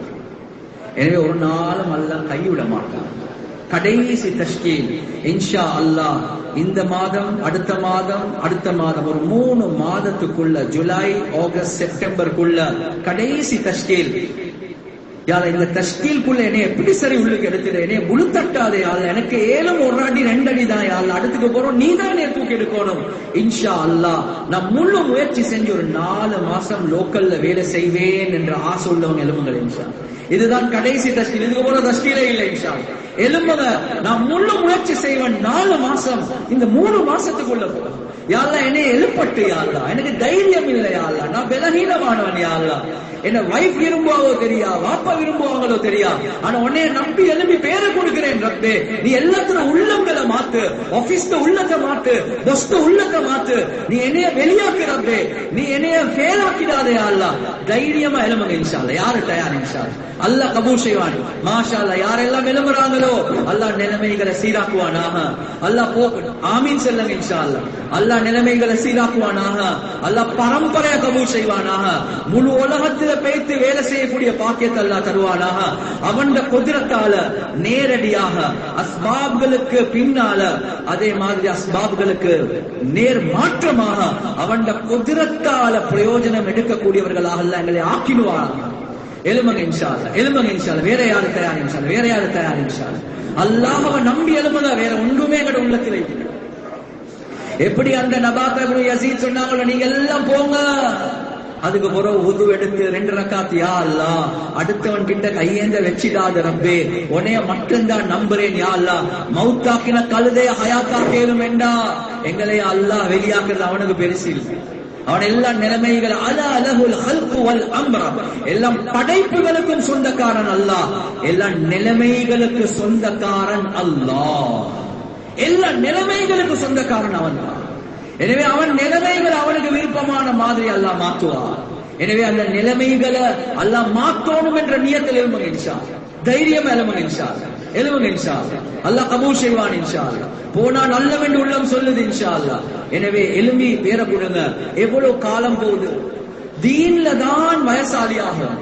எனவே ஒரு நாளும் அல்லாஹ் கைவிட மாட்டான். கடைசி தஷ்கீல் இன்ஷா அல்லாஹ் இந்த மாதம், அடுத்த மாதம் ஒரு 3 மாதத்துக்குள்ள, ஜூலை, ஆகஸ்ட், செப்டம்பருக்குள்ள கடைசி தஷ்கீல். யார இந்த தஷ்கீல்குள்ள என்னை எப்படி சரி உள்ளுக்கு எடுத்துடு, என்னை முழு தட்டாதே யாழ். எனக்கு ஏலம் 1 அடி 2 அடி தான் யாழ். அடுத்துக்கு போறோம், நீ தான் தூக்கி எடுக்கணும். இன்ஷா அல்லாஹ் நான் முழு முயற்சி செஞ்சு ஒரு 4 மாசம் லோக்கல்ல வேலை செய்வேன் என்ற ஆசை உள்ளவங்க எழுமுங்கள் இன்ஷா. இதுதான் கடைசி தஷ்கீல். இதுக்கு போற தஷ்கீலே இல்லை இன்ஷா. எழும்புங்க, நான் முழு முயற்சி செய்வேன். 4 மாசம், இந்த 3 மாசத்துக்குள்ள போறோம். யாழ்லா என்னை எழுப்பட்டு யாழ்லா, எனக்கு தைரியம் இல்லை யாழ்லா, நான் பலகீனமானவன் யாழ்லா. என்ன வைஃப் விரும்புவாவோ தெரியா, வாப்பா விரும்புவாங்களோ தெரியா, ஆனா உன்னைய நம்பி எழுப்பி பேரை கொடுக்கிறேன் ரப்பே. நீ எல்லாத்துக்கும் உள்ளங்களை மாத்து, ஆபீஸ்ல உள்ளத்தை மாத்து, பஸ்ல உள்ளத்தை மாத்து. நீ என்னைய வெளியாக்கு ரப்பே, நீ என்னைய ஃபெயில் ஆக்கிடாதே அல்லா. தைரியமா எழும்புங்க இன்ஷா அல்லாஹ். யாரு தயார் இன்ஷா அல்லாஹ்? அல்லாஹ் கபூல் செய்வான் மாஷா அல்லாஹ். யாரெல்லாம் எழும்புறாங்களோ அல்லாஹ் நிலைமைகளை சீராக்குவானாக. அல்லாஹ் ஆமீன் சொல்லுங்க இன்ஷா அல்லாஹ். அல்லாஹ் நிலைமைகளை சீராக்குவானாக. அல்லாஹ் பரம்பரையை கபூல் செய்வானாக. முழு உலகத்தில் பேய்த்து வேலை செய்யக்கூடிய பாக்கியத்தை அல்லாஹ் தருவானாக. அவன் குதிரத்தால நேரடியாக அஸ்பாப்களுக்கு பின்னால, அதே மாதிரி அஸ்பாப்களுக்கு நேர் மாற்றமாக அவன் குதிரத்தால பிரயோஜனம் எடுக்கக்கூடியவர்களாக அல்லாஹ் எங்களை ஆக்கிடுவானாக. எழுமங்க இன்ஷா அல்லாஹ், எழுமங்க இன்ஷா அல்லாஹ். வேற யாரு தயார் இன்ஷா அல்லாஹ்? வேற யாரு தயார் இன்ஷா அல்லாஹ்? அல்லாஹ்வை நம்பி எழுமுங்க, வேற ஒன்றுமே எங்க உள்ளத்தில் இல்லை. எப்படி அந்த நபாத் இப்னு யஸீத் சொன்னாங்களோ, நீங்க எல்லாம் போங்க. அதுக்கு பிறகு உது எடுத்து 2 ரக்காத், யா அல்லாஹ் அடுத்தவன் கிட்ட கையேந்த வச்சிடாத ரப்பே, உன்னைய மட்டும்தான் நம்புறேன் யா அல்லாஹ். மௌத்தாக்கின கழுதை ஹயாத்தாக்கேலும் வேண்டா, எங்களை அல்லாஹ் வெளியாக்குறது அவனுக்கு பெருசு இல்லை. அவன் எல்லா நிலைமைகள் அலா லஹுல் ஹல்கு வல் அம்ர, எல்லாம் படைப்புகளுக்கும் சொந்தக்காரன் அல்லாஹ், எல்லா நிலைமைகளுக்கு சொந்தக்காரன் அல்லாஹ், எல்லா நிலைமைகளுக்கு சொந்தக்காரன் அவன் தான். எனவே அவன் நிலைமைகள் அவனுக்கு விருப்பமான மாதிரி அல்லாஹ் மாற்றுவான். எனவே அந்த நிலைமைகளை அல்லாஹ் மாற்றணும் என்ற நியத்தில் எழுமுங்க இன்ஷா அல்லாஹ். தைரியம் எழுமுங்க இன்ஷா அல்லாஹ். எழுமுங்க இன்ஷா அல்லாஹ். அல்லாஹ் கபூல் செய்வான் இன்ஷா அல்லாஹ். போனா நல்லவென்று உள்ளம் சொல்லுது இன்ஷா அல்லாஹ். எனவே எழும்பி பேர கொடுங்க. எவ்வளவு காலம் போகுது, தீன்ல தான் வயசாலியாகும்.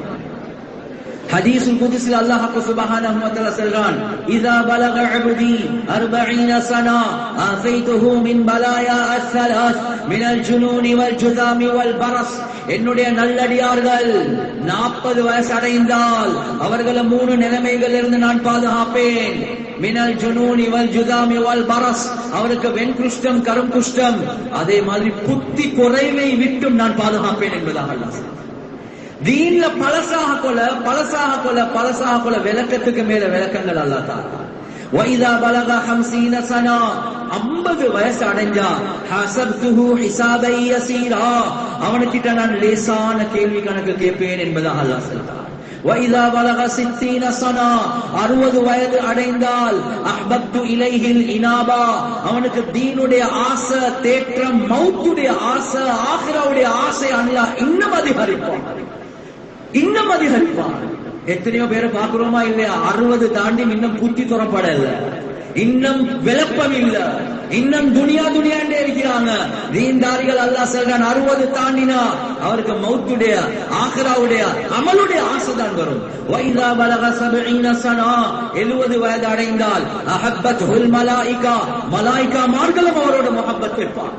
ஹதீஸுல் குத்ஸில் அல்லாஹ் சுப்ஹானஹு வ தஆலா சொல்றான், இதா பலக அப்தி 40 சனா ஆஃபைதுஹு மின் பலாயா அஸ்ஸலாஸ் மினல் ஜுனூனி வல் ஜுதாமி வல் பரஸ். என்னுடைய நல்லடியார்கள் 40 வயசு அடைந்தால் அவர்களை 3 நிலைமைகள் இருந்து நான் பாதுகாப்பேன். மினல் ஜுனூனி வல் ஜுதாமி வல் பரஸ், அவருக்கு வெண்குஷ்டம் கருங்குஷ்டம், அதே மாதிரி புத்தி குறைவை விட்டும் நான் பாதுகாப்பேன் என்பதாக அல்லாஹ் தீன்ல பழசாக கொள்ள விளக்கத்துக்கு மேல விளக்கங்கள் அல்லாஹ் தஆலா. وَإِذَا بَلَغَ 50 سَنَةً 50 வயசு அடைஞ்சா حَسَبْتُهُ حِسَابًا يَسِيرًا, அவனுக்கிட்ட நான் லேசான கேள்வி கணக்கு கேட்பேன் என்பதாக அல்லாஹ் சொல்றார். وَإِذَا بَلَغَ 60 سَنَةً 60 வயது அடைந்தால் أَحْبَبْتُ إِلَيْهِ الْإِنَابَةَ, அவனுக்கு தீனுடைய ஆசை, தேற்றம், மௌத்துடைய ஆசை, ஆகிராவுடைய ஆசை அல்லாஹ் இன்னும் அதிகரிப்பான். எத்தனையோ பேரை பாக்குறோமா இல்லையா, 60 தாண்டி இன்னும் புத்தி துறப்படல, இன்னும் விளப்பம் இல்ல, இன்னும் துனியாண்டே இருக்கிறாங்க. தீன்தாரிகள் அல்லாஹ் சொல்றான் 60 தாண்டினா அவருக்கு மௌத்துடைய ஆகிராவுடைய அமலுடைய ஆசைதான் வரும். வைதா பலக 70 சனா 70 வயது அடைந்தால் அஹப்பத்துல் மலாயிகா, மலாயிகா மார்களும் அவரோட முஹப்பத் வைப்பார்.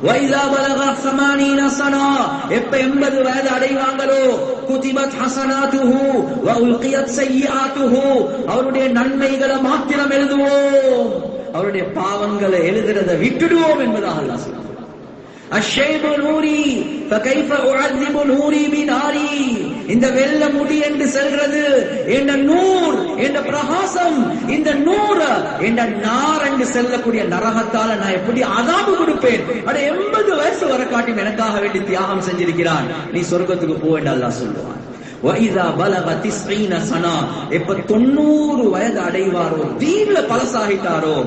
வைதா பலக 80 சனா, எப்ப 80 வயது அடைவாங்களோ குதிபத் ஹஸனாத்துஹு வ உல்கியத் சய்யிஆத்துஹு, அவருடைய நன்மைகளை மாத்திரம் எழுதுவோம், அவருடைய பாவங்களை எழுதுறதை விட்டுடுவோம் என்பதாக அல்லாஹ் சொல்றார். அஷ்ஷைபு நூரி ஃபகைஃப உஅذிபு நூரி பினாரி, இந்த வெள்ள முடி என்று சொல்றது என்ற நூர், என்ற பிரகாசம், இந்த நூர் என்ற நார் என்று சொல்லக்கூடிய நரகத்தால நான் எப்படி அதாபு கொடுப்பேன். அட 80 வயசு வர காட்டி எனக்காக வேண்டி தியாகம் செஞ்சிருக்கிறான், நீ சொர்க்கத்துக்கு போ என்று அல்லாஹ் சொல்லுவான். وَإِذَا بَلَغَ 90 سَنَةً, எப்ப 90 வயது அடைவாரோ, தீன்ல பலசாகிட்டாரோ,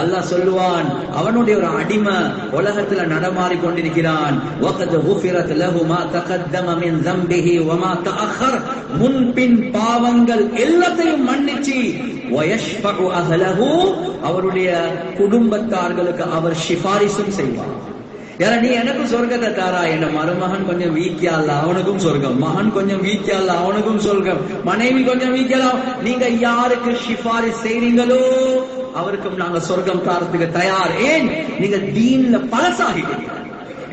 அல்லாஹ் சொல்லுவான் அவனுடைய ஒரு அடிமை உலகத்துல நடமாறி கொண்டிருக்கிறான். وَقَدْ غُفِرَتْ لَهُ مَا تَقَدَّمَ مِنْ ذَنبِهِ وَمَا تَأَخَّرَ, முன்பின் பாவங்கள் எல்லாத்தையும் மன்னிச்சு وَيَشْفَعُ أَهْلَهُ, அவருடைய குடும்பத்தார்களுக்கு அவர் சிபாரிசும் செய்வார். யாரா நீ எனக்கு சொர்க்கத்தை தாரா, என் மருமகன் கொஞ்சம் வீக்கியா இல்ல அவனுக்கும் சொர்க்கம், மகன் கொஞ்சம் வீக்கியா இல்ல அவனுக்கும் சொர்க்கம், மனைவி கொஞ்சம் வீக்கியா, நீங்க யாருக்கு சிபாரிஸ் செய்றீங்களோ அவருக்கும் நாங்க சொர்க்கம் தாரத்துக்கு தயார். ஏன்? நீங்க தீன்ல பலசாகிட்டீங்க.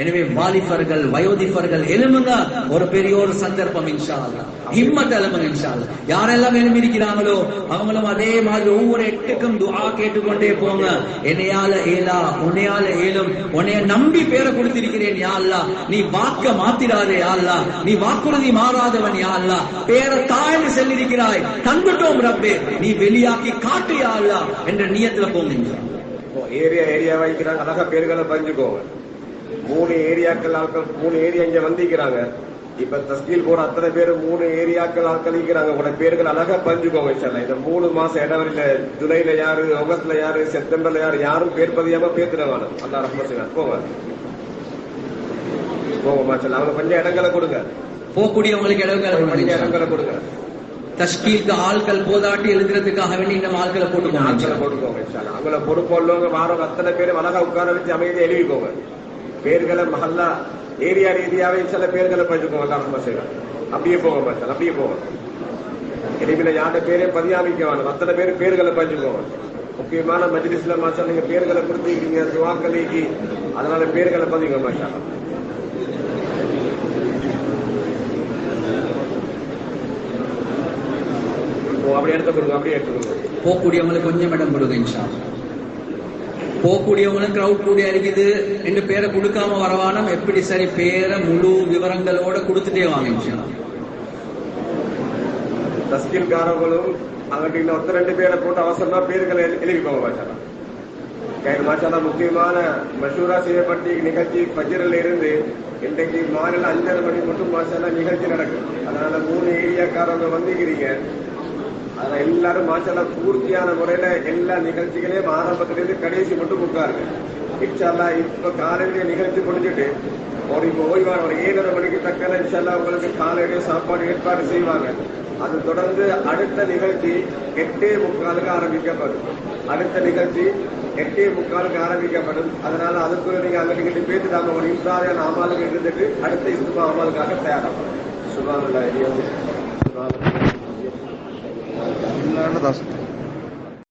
எனவே வாலிபர்கள், வயோதிபர்கள் எழுமுங்க, ஒரு பெரிய ஒரு சந்தர்ப்பம் இன்ஷா அல்லாஹ், ஹிம்மத் எழுமுங்க இன்ஷா அல்லாஹ். யாரெல்லாம் எழும்பி இருக்கிறாங்களோ அவங்களும் அதே மாதிரி ஒவ்வொரு எட்டுக்கும் துஆ கேட்டுக்கொண்டே போங்க. என்னையால ஏலா, உன்னையால ஏலும், உன்னைய நம்பி பேரை கொடுத்திருக்கிறேன் யா அல்லாஹ், நீ வாக்க மாத்திராதே யா அல்லாஹ், நீ வாக்குறுதி மாறாதவன் யா அல்லாஹ், பேரை தாழ்ந்து செல்லிருக்கிறாய், தந்துட்டோம் ரப்பே, நீ வெளியாக்கி காட்டு யா அல்லாஹ் என்ற நியத்துல போங்க. ஏரியா வைக்கிறாங்க, அழகா பேர்களை பறிஞ்சுக்கோங்க. 3 ஏரியாக்கள் ஆட்கள், 3 ஏரியா இங்க வந்திருக்கிறாங்க. இப்ப தஸ்கீல் போற அத்தனை பேர் 3 ஏரியாக்கள் ஆட்கள் இருக்கிறாங்க. உங்களோட பேர்கள் அழகா பறிஞ்சுக்கோங்க இன்ஷால்லா. இந்த 3 மாசம் இடவரில, ஜூலைல யாரு, ஆகஸ்ட்ல யாரு, செப்டம்பர்ல யாரு, யாரும் பேர் பதியாம பேத்துறவான அல்லாஹ் ரஹ்மத் செய்வான். போங்க மாச்சல்ல, அவங்க கொஞ்சம் இடங்களை கொடுங்க, போகக்கூடியவங்களுக்கு இடங்களை கொடுங்க. தஸ்கீலுக்கு ஆட்கள் போதாட்டி எழுதுறதுக்காக வேண்டி இந்த ஆட்களை போட்டுக்கோங்க இன்ஷால்லா. அவங்கள பொறுப்புள்ளவங்க வாரம் அத்தனை பேரும் அழகா உட்கார வச்சு அமைதியை எழுதிக்கோங்க. பேர்களை மஹல்லா ஏரியா ரீதியாவே சில பேர்களை பறிச்சுக்கோங்க. அல்லாஹ் செய்வான். அப்படியே போங்க மாச்சல், அப்படியே போங்க. எளிமையில யார்ட பேரே பதியாமிக்க வேணும், அத்தனை பேர் பேர்களை பறிச்சுக்கோங்க. முக்கியமான மஜ்லிஸ்ல மாச்சல் நீங்க பேர்களை கொடுத்துருக்கீங்க, துவாக்கலைக்கு, அதனால பேர்களை பதிங்க மாச்சல். அப்படியே எடுத்து கொடுங்க, அப்படியே எடுத்து கொடுங்க. போகக்கூடியவங்களுக்கு கொஞ்சம் இடம் கொடுங்க இன்ஷா அல்லாஹ். போகக்கூடியவங்களும் கிரௌட் கூடிய இருக்குது என்று பேரை கொடுக்காம வரவானம், எப்படி சரி பேரை முழு விவரங்களோட கொடுத்துட்டே வாங்க இன்ஷா அல்லாஹ். தஸ்கீல்காரங்களும் அங்கிட்டு இன்னும் 2 பேரை போட்டு அவசரமா பேர்களை எழுதிக்கோங்க மாஷால்லா. மாஷால்லா முக்கியமான மஷூரா செய்யப்பட்ட நிகழ்ச்சி ஃபஜ்ரில் இருந்து இன்றைக்கு மாலையில் 5:30 மணி மட்டும் மாஷால்லா நிகழ்ச்சி நடக்கும். அதனால 3 ஏரியாக்காரங்க வந்துக்கிறீங்க. அதுல எல்லாரும் மாஷால்லா பூர்த்தியான முறையில எல்லா நிகழ்ச்சிகளையும் ஆரம்பத்திலிருந்து கடைசி மட்டும் உட்காருங்க இன்ஷால்லா. இப்ப காலையில நிகழ்ச்சி முடிஞ்சுட்டு ஒரு ஓய்வான ஒரு 7:30 மணிக்கு தக்கன இன்ஷால்லா உங்களுக்கு காலையிலேயே சாப்பாடு ஏற்பாடு செய்வாங்க. அது தொடர்ந்து அடுத்த நிகழ்ச்சி 8:45 ஆரம்பிக்கப்படும். அடுத்த நிகழ்ச்சி 8:45 ஆரம்பிக்கப்படும். அதனால அதுக்குள்ள நீங்க அங்கிட்டு பேசிட்டாங்க ஒரு இன்சாரியான அமாலுக்கு இருந்துட்டு அடுத்த இஸ்துமா அமாலுக்காக தயாராகும். சுபானுல்லா